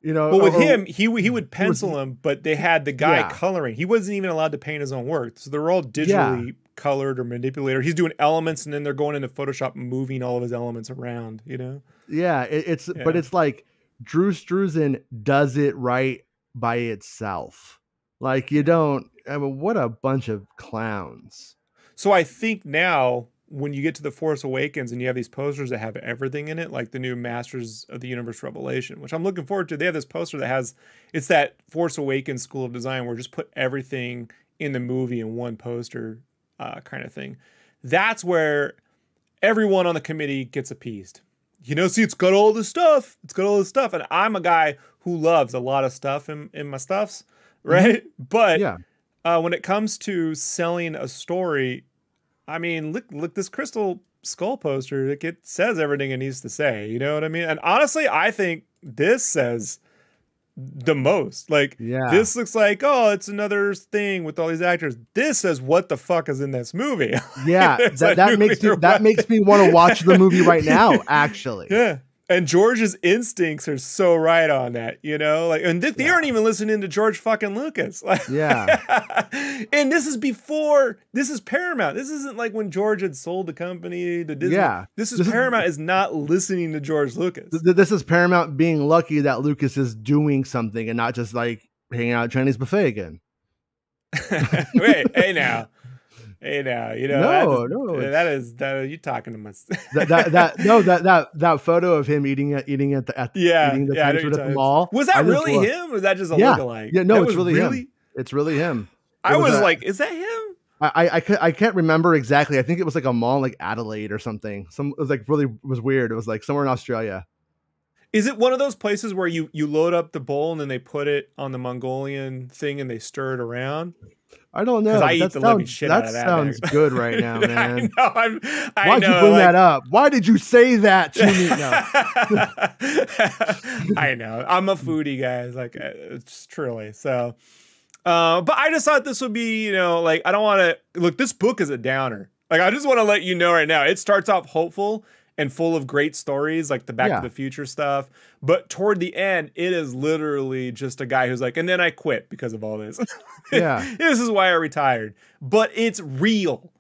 Well, with him, he would pencil him, but they had the guy coloring. He wasn't even allowed to paint his own work. So they're all digitally colored or manipulated. He's doing elements, and then they're going into Photoshop and moving all of his elements around, Yeah, but it's like Drew Struzan does it right by itself. Like, what a bunch of clowns. So I think now when you get to The Force Awakens and you have these posters that have everything in it, like the new Masters of the Universe Revelation, which I'm looking forward to. They have this poster that it's that Force Awakens school of design where just put everything in the movie in one poster kind of thing. That's where everyone on the committee gets appeased. See, it's got all this stuff. And I'm a guy who loves a lot of stuff in my stuffs, right? Mm-hmm. But when it comes to selling a story, I mean, look this Crystal Skull poster. It says everything it needs to say. You know what I mean? And honestly, I think this says the most. Like, this looks like, it's another thing with all these actors. This says what the fuck is in this movie. Yeah, that makes me want to watch the movie right now, actually. Yeah. And George's instincts are so right on that, and they aren't even listening to George fucking Lucas. Yeah. And this is Paramount. This isn't like when George had sold the company to Disney. Yeah. This is Paramount is not listening to George Lucas. This is Paramount being lucky that Lucas is doing something and not just like hanging out at Chinese buffet again. Wait, hey now. Hey now, No, that you talking to my that photo of him eating the Chinese food at the mall. Was that really him? Or was that just a lookalike? Yeah, no, that it's was really him. It's really him. I was like, is that him? I can't remember exactly. I think it was like a mall in like Adelaide or something. It was like really was weird. It was like somewhere in Australia. Is it one of those places where you load up the bowl and then they put it on the Mongolian thing and they stir it around? I don't know. Because I eat the living shit out of that. That sounds good right now, man. Why'd you bring that up? Why did you say that to me? No. I know. I'm a foodie, guys. Like, it's truly so. But I just thought this would be, like, I don't want to look. This book is a downer. Like, I just want to let you know right now. It starts off hopeful and full of great stories, like the Back to the Future stuff. But toward the end, it is literally just a guy who's like, and then I quit because of all this. Yeah. This is why I retired. But it's real.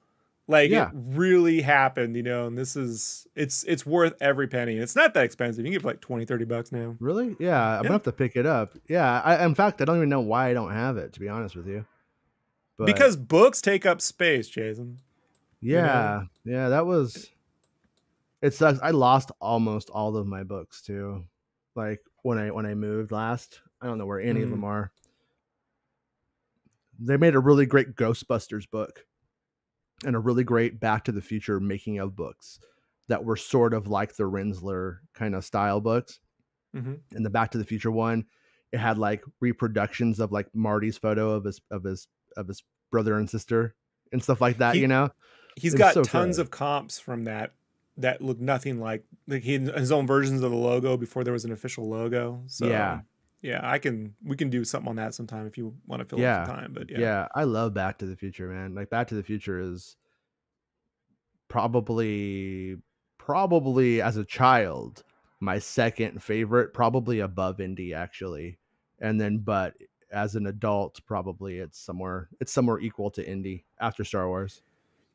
Like, it really happened, and this is, it's worth every penny. It's not that expensive. You can get like $20-$30 now. Really? Yeah. I'm gonna have to pick it up. Yeah. In fact, I don't even know why I don't have it, to be honest with you. But because books take up space, Jason. Yeah. Yeah. That was... It sucks. I lost almost all of my books too. Like when I moved last, I don't know where any of them are. They made a really great Ghostbusters book and a really great Back to the Future making of books that were sort of like the Rinsler kind of style books. And the Back to the Future one, it had like reproductions of like Marty's photo of his brother and sister and stuff like that. He's got tons of comps from that look nothing like he had his own versions of the logo before there was an official logo. So we can do something on that sometime if you want to fill up the time. But I love Back to the Future, man. Like Back to the Future is probably as a child my second favorite, probably above Indy actually, and then but as an adult probably it's somewhere equal to Indy after Star Wars.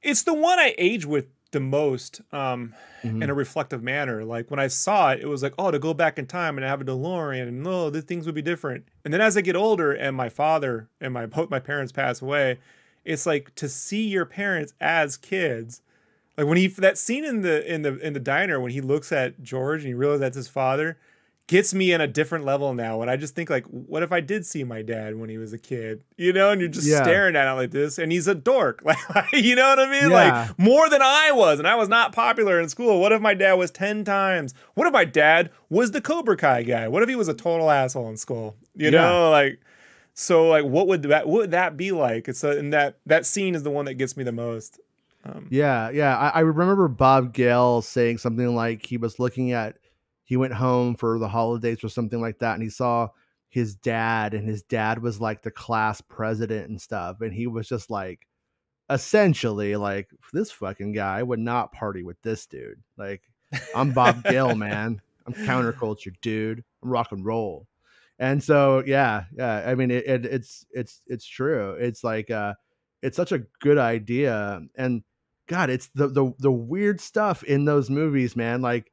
It's the one I age with the most in a reflective manner. Like when I saw it, it was like, oh, to go back in time and have a DeLorean and these things would be different. And then as I get older and my father and both my parents pass away, it's like to see your parents as kids. Like when that scene in the diner when he looks at George and he realizes that's his father, gets me in a different level now. And I just think like, what if I did see my dad when he was a kid, and you're just staring at it like this and he's a dork. Like, you know what I mean? Yeah. Like more than I was. And I was not popular in school. What if my dad was 10 times? What if my dad was the Cobra Kai guy? What if he was a total asshole in school? You know, like, so like, what would that be like? And that scene is the one that gets me the most. I remember Bob Gale saying something like he went home for the holidays or something like that. And he saw his dad and his dad was like the class president and stuff. And he was just like, essentially like, this fucking guy would not party with this dude. Like I'm Bob Gale, man. I'm counterculture, dude. I'm rock and roll. And so, I mean, it's true. It's like, it's such a good idea. And God, it's the weird stuff in those movies, man. Like,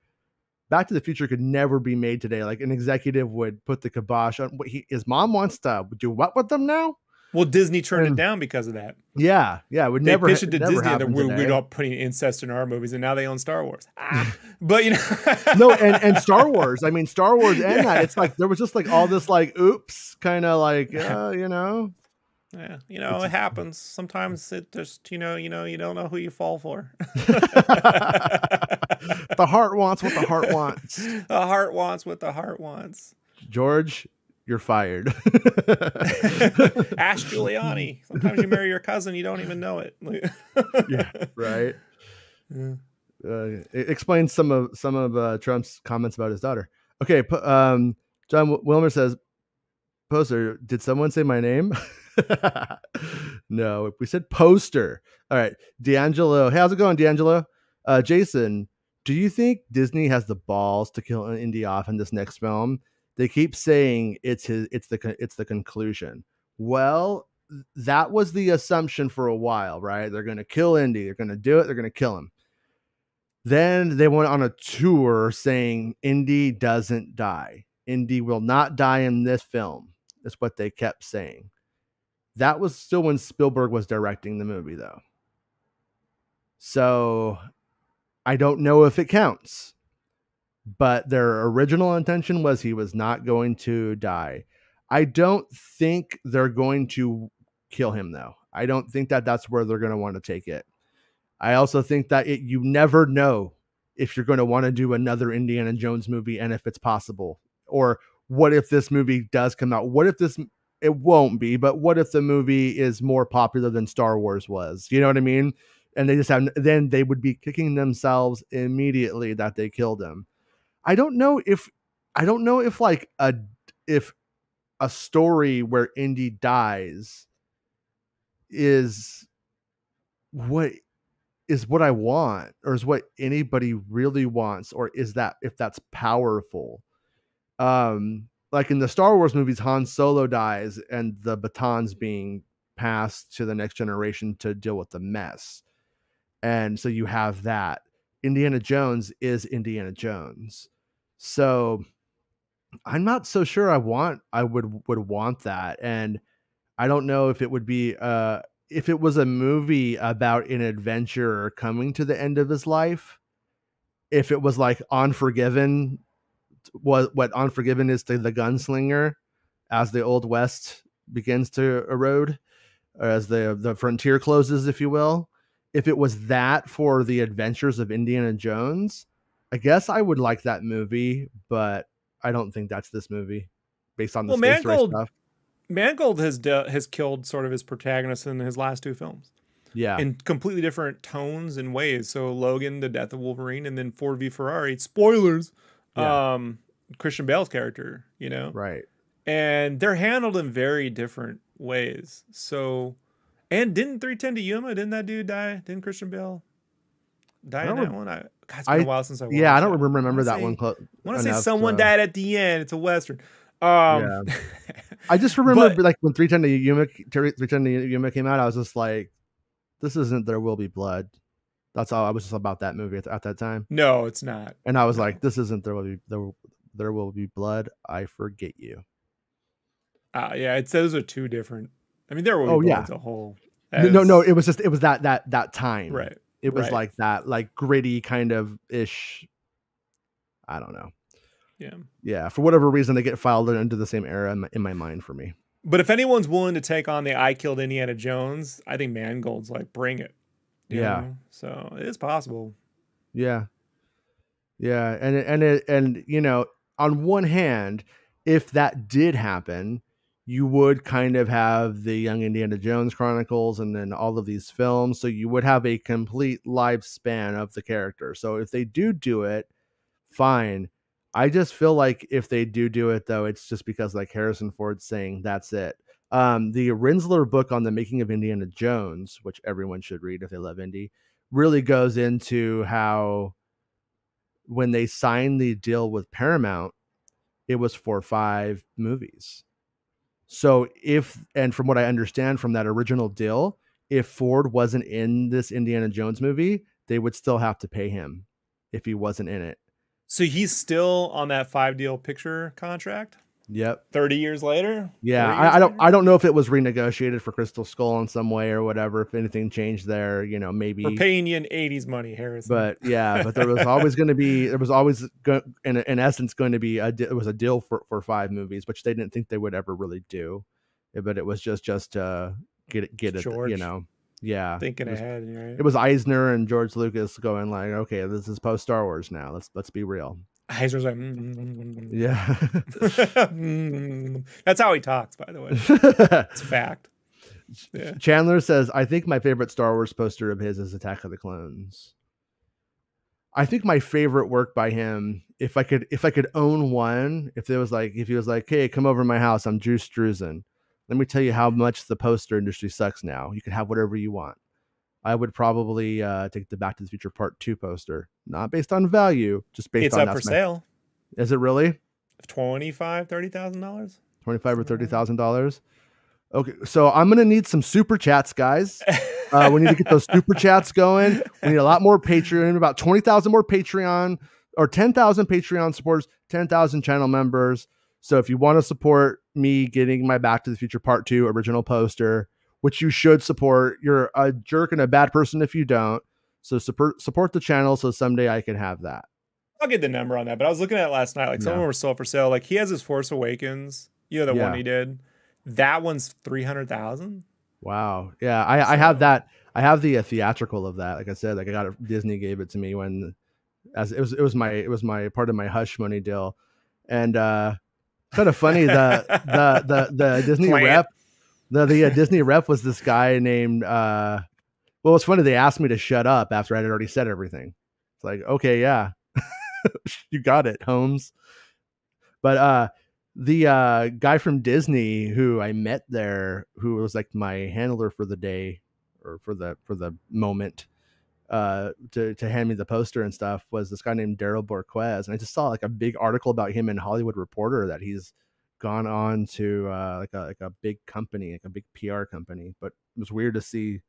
Back to the Future could never be made today. Like an executive would put the kibosh on what his mom wants to do. What with them now? Well, Disney turned it down because of that. Yeah, would never. They pitched it to Disney that we're not putting incest in our movies, and now they own Star Wars. But no, and Star Wars. I mean, Star Wars and that. It's like there was just like all this like oops, kind of like Yeah, it happens. Sometimes it just, you don't know who you fall for. The heart wants what the heart wants. The heart wants what the heart wants. George, you're fired. Ask Giuliani. Sometimes you marry your cousin, you don't even know it. Yeah, right. Yeah. Explain some of Trump's comments about his daughter. Okay, John Wilmer says, poster, did someone say my name? No, we said poster. All right, D'Angelo. Hey, how's it going, D'Angelo? Jason, do you think Disney has the balls to kill Indy off in this next film? They keep saying it's the conclusion. Well, that was the assumption for a while, right? They're going to kill Indy. They're going to do it. They're going to kill him. Then they went on a tour saying Indy doesn't die. Indy will not die in this film. That's what they kept saying. That was still when Spielberg was directing the movie, though. So I don't know if it counts, but their original intention was he was not going to die. I don't think they're going to kill him, though. I don't think that that's where they're going to want to take it. I also think that you never know if you're going to want to do another Indiana Jones movie and if it's possible. Or what if this movie does come out? What if it won't be, but what if the movie is more popular than Star Wars was? You know what I mean? And then they would be kicking themselves immediately that they killed him. I don't know if like if a story where Indy dies is what I want, or is what anybody really wants, or is that if that's powerful. Like in the Star Wars movies, Han Solo dies and the baton's being passed to the next generation to deal with the mess. And so you have that. Indiana Jones is Indiana Jones. So I'm not so sure I would want that. And I don't know if it would be if it was a movie about an adventurer coming to the end of his life, if it was like Unforgiven, what Unforgiven is to the gunslinger as the Old West begins to erode, or as the frontier closes, if you will. If it was that for the adventures of Indiana Jones, I guess I would like that movie, but I don't think that's this movie based on the space race stuff. Mangold has killed sort of his protagonist in his last two films. Yeah. In completely different tones and ways. So Logan, The Death of Wolverine, and then Ford v Ferrari. Spoilers. Yeah. Christian Bale's character, you know? Right. And they're handled in very different ways. So, and didn't 3:10 to Yuma, didn't that dude die? Didn't Christian Bale die in that one? God, it's been a while since I watched I don't remember that one. I want to say someone died at the end. It's a Western. Yeah. I just remember like when 3:10 to Yuma came out, I was just like, this isn't There Will Be Blood. That's all. I was just about that movie at that time. No, it's not. And I was like, this isn't There Will Be Blood. I forget you. Yeah, those are two different. I mean, There Will Be Blood's a whole. No, it was that time. Right. It was like that, like gritty kind of ish. I don't know. Yeah. For whatever reason, they get filed into the same era in my mind for me. But if anyone's willing to take on the I Killed Indiana Jones, I think Mangold's like, bring it. You know? So it is possible. Yeah. Yeah. And you know, on one hand, if that did happen, you would kind of have the Young Indiana Jones Chronicles and then all of these films. So you would have a complete lifespan of the character. So if they do it, fine. I just feel like if they do it, though, it's just because like Harrison Ford's saying that's it. The Rinsler book on the making of Indiana Jones, which everyone should read if they love Indy, really goes into how when they signed the deal with Paramount, it was for 5 movies. So and from what I understand from that original deal, if Ford wasn't in this Indiana Jones movie, they would still have to pay him if he wasn't in it. So he's still on that 5-deal picture contract? Yep. 30 years later? Yeah. I don't know if it was renegotiated for Crystal Skull in some way or whatever. If anything changed there, you know, maybe. We're paying you in 80s money, Harrison. But yeah, but there was always going to be, in essence, going to be it was a deal for 5 movies, which they didn't think they would ever really do. But it was just to get it, George, you know. Yeah. Thinking ahead, right? It was Eisner and George Lucas going like, okay, this is post Star Wars now. Let's be real. Eisner's like, yeah. That's how he talks, by the way. It's fact. Yeah. Chandler says, I think my favorite Star Wars poster of his is Attack of the Clones. I think my favorite work by him, if I could own one, if he was like, hey, come over to my house, I'm Drew Struzan. Let me tell you how much the poster industry sucks now. You can have whatever you want. I would probably take the Back to the Future Part 2 poster. Not based on value, just based on... It's up for sale. Is it really? $25,000, $30,000? $25,000 or $30,000? Okay, so I'm going to need some super chats, guys. We need to get those super chats going. We need a lot more Patreon, about 20,000 more Patreon, or 10,000 Patreon supporters, 10,000 channel members. So if you want to support me getting my Back to the Future Part 2 original poster, which you should support, you're a jerk and a bad person if you don't. So support the channel so someday I can have that. I'll get the number on that, but I was looking at it last night. Like some of them were sold for sale. Like he has his Force Awakens, the one he did. That one's 300,000. Wow. Yeah, I have that. I have the theatrical of that. Like I said, like I got it. Disney gave it to me when, as it was my part of my hush money deal, and kind of funny the Disney rep, the Disney rep was this guy named. Well, it's funny. They asked me to shut up after I had already said everything. It's like, okay, yeah, you got it, Holmes. But the guy from Disney who I met there, who was like my handler for the day or for the moment, to hand me the poster and stuff, was this guy named Daryl Borquez. And I just saw like a big article about him in Hollywood Reporter that he's gone on to like a big company, like a big PR company. But it was weird to see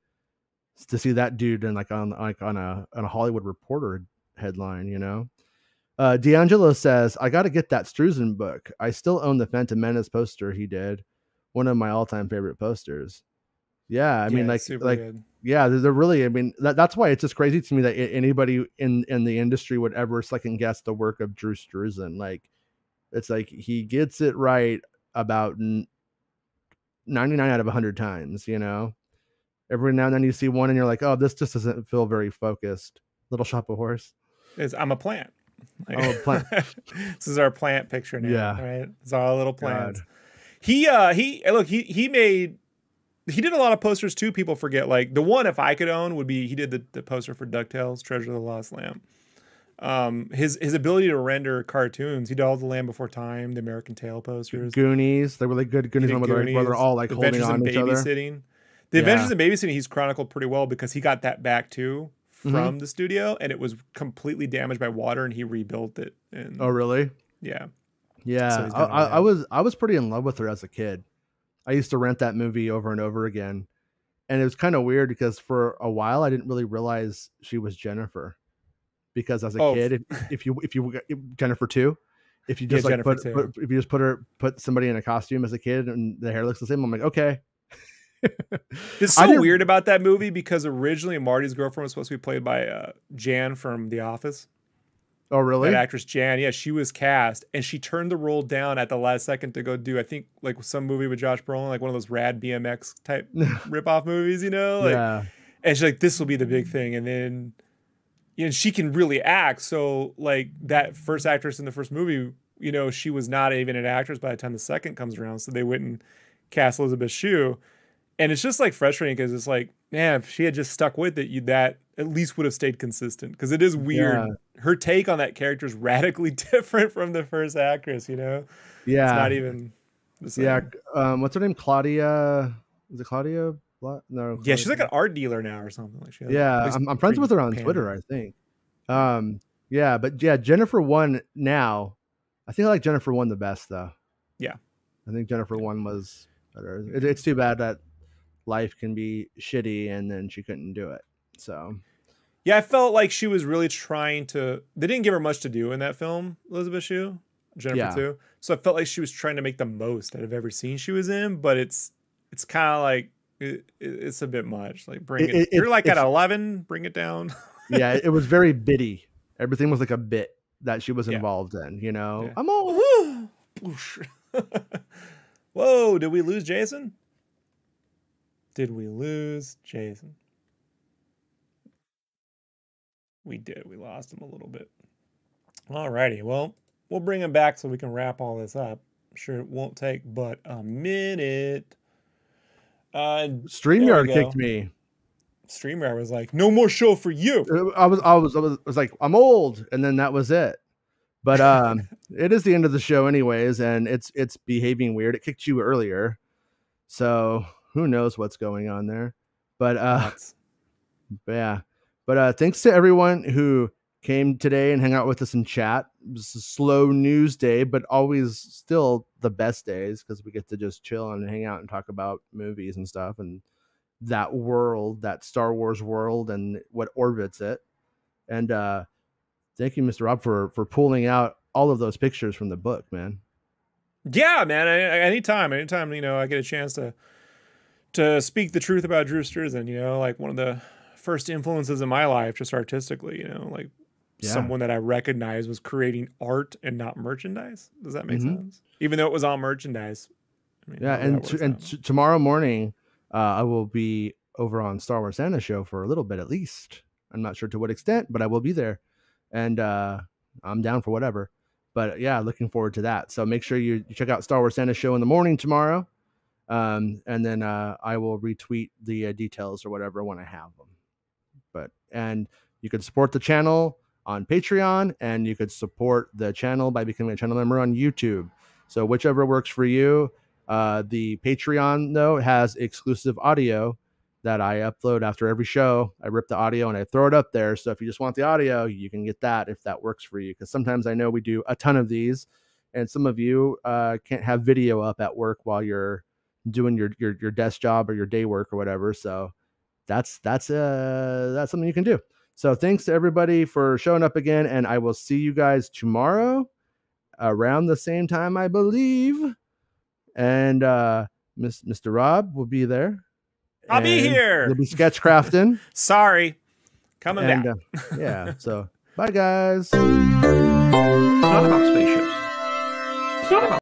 that dude in on a Hollywood Reporter headline, D'Angelo says, I got to get that Struzan book. I still own the Phantom Menace poster he did. One of my all-time favorite posters. Yeah, I mean, good. Yeah, they're really, I mean, that's why it's just crazy to me that anybody in the industry would ever second guess the work of Drew Struzan. Like, it's like he gets it right about 99 out of 100 times, Every now and then you see one and you're like, oh, this just doesn't feel very focused. Little Shop of Horse. I'm a plant. Oh, plant. This is our plant picture now. Yeah. Right. It's our little plants. He did a lot of posters too. People forget, like the one, if I could own, would be, he did the poster for DuckTales, Treasure of the Lost Lamb. His ability to render cartoons. He did all the Land Before Time, the American Tail posters. Goonies. They were like good Goonies, where they're all like holding on to each other. The Adventures in Babysitting, he's chronicled pretty well because he got that back too from the studio, and it was completely damaged by water, and he rebuilt it. And, oh, really? Yeah. Yeah. So I was pretty in love with her as a kid. I used to rent that movie over and over again, and it was kind of weird because for a while I didn't really realize she was Jennifer, because as a kid, if you Jennifer too, if you just put somebody in a costume as a kid and the hair looks the same, I'm like, okay. It's so weird about that movie because originally Marty's girlfriend was supposed to be played by Jan from The Office. Oh, really? That actress Jan, yeah, she was cast, and she turned the role down at the last second to go do, I think, like some movie with Josh Brolin, like one of those rad BMX type ripoff movies, Yeah. And she's like, this will be the big thing, and then, she can really act. So, like that first actress in the first movie, she was not even an actress by the time the second comes around, so they went and cast Elizabeth Shue. And it's just like frustrating because it's like, man, if she had just stuck with it, that at least would have stayed consistent. Because it is weird. Yeah. Her take on that character is radically different from the first actress, Yeah. It's not even the same. Yeah. What's her name? Claudia? Is it Claudia? No. Claudia. Yeah, she's like an art dealer now or something. Like I'm friends with her on Twitter, I think. Yeah, but yeah, Jennifer 1 now. I think I like Jennifer 1 the best, though. Yeah. I think Jennifer 1 was better. It's too bad that life can be shitty and then she couldn't do it. So yeah, I felt like she was really trying to, they didn't give her much to do in that film, Elizabeth Shue, Jennifer 2. So I felt like she was trying to make the most out of every scene she was in, but it's kind of like it's a bit much. Like you're like at 11, bring it down. Yeah, it was very bitty. Everything was like a bit that she was involved in, Yeah. I'm all Whoa, did we lose Jason? Did we lose Jason? We did. We lost him a little bit. Alrighty. Well, we'll bring him back so we can wrap all this up. I'm sure it won't take but a minute. StreamYard kicked me. StreamYard was like, no more show for you. I was like, I'm old, and then that was it. But it is the end of the show anyways, and it's behaving weird. It kicked you earlier, so who knows what's going on there. But yeah. But thanks to everyone who came today and hung out with us in chat. It was a slow news day, but always still the best days because we get to just chill and hang out and talk about movies and stuff and that world, that Star Wars world and what orbits it. And thank you, Mr. Rob, for pulling out all of those pictures from the book, man. Yeah, man. Anytime, I get a chance to speak the truth about Drew Struzan, like one of the first influences in my life, just artistically, you know, like someone that I recognized was creating art and not merchandise. Does that make sense? Even though it was all merchandise. I mean, yeah. And tomorrow morning, I will be over on Star Wars Santa Show for a little bit, at least. I'm not sure to what extent, but I will be there, and I'm down for whatever. But yeah, looking forward to that. So make sure you check out Star Wars Santa Show in the morning tomorrow. And then I will retweet the details or whatever when I have them. And you can support the channel on Patreon, and you could support the channel by becoming a channel member on YouTube. So whichever works for you. The Patreon, though, has exclusive audio that I upload after every show. I rip the audio and I throw it up there. So if you just want the audio, you can get that if that works for you. Because sometimes I know we do a ton of these, and some of you can't have video up at work while you're doing your desk job or your day work or whatever. So that's something you can do. So thanks to everybody for showing up again, and I will see you guys tomorrow around the same time, I believe. And Mr. Rob will be there. I'll be here. You'll be sketch crafting. Sorry. Coming back. Yeah. So bye, guys. It's not about spaceships. It's not about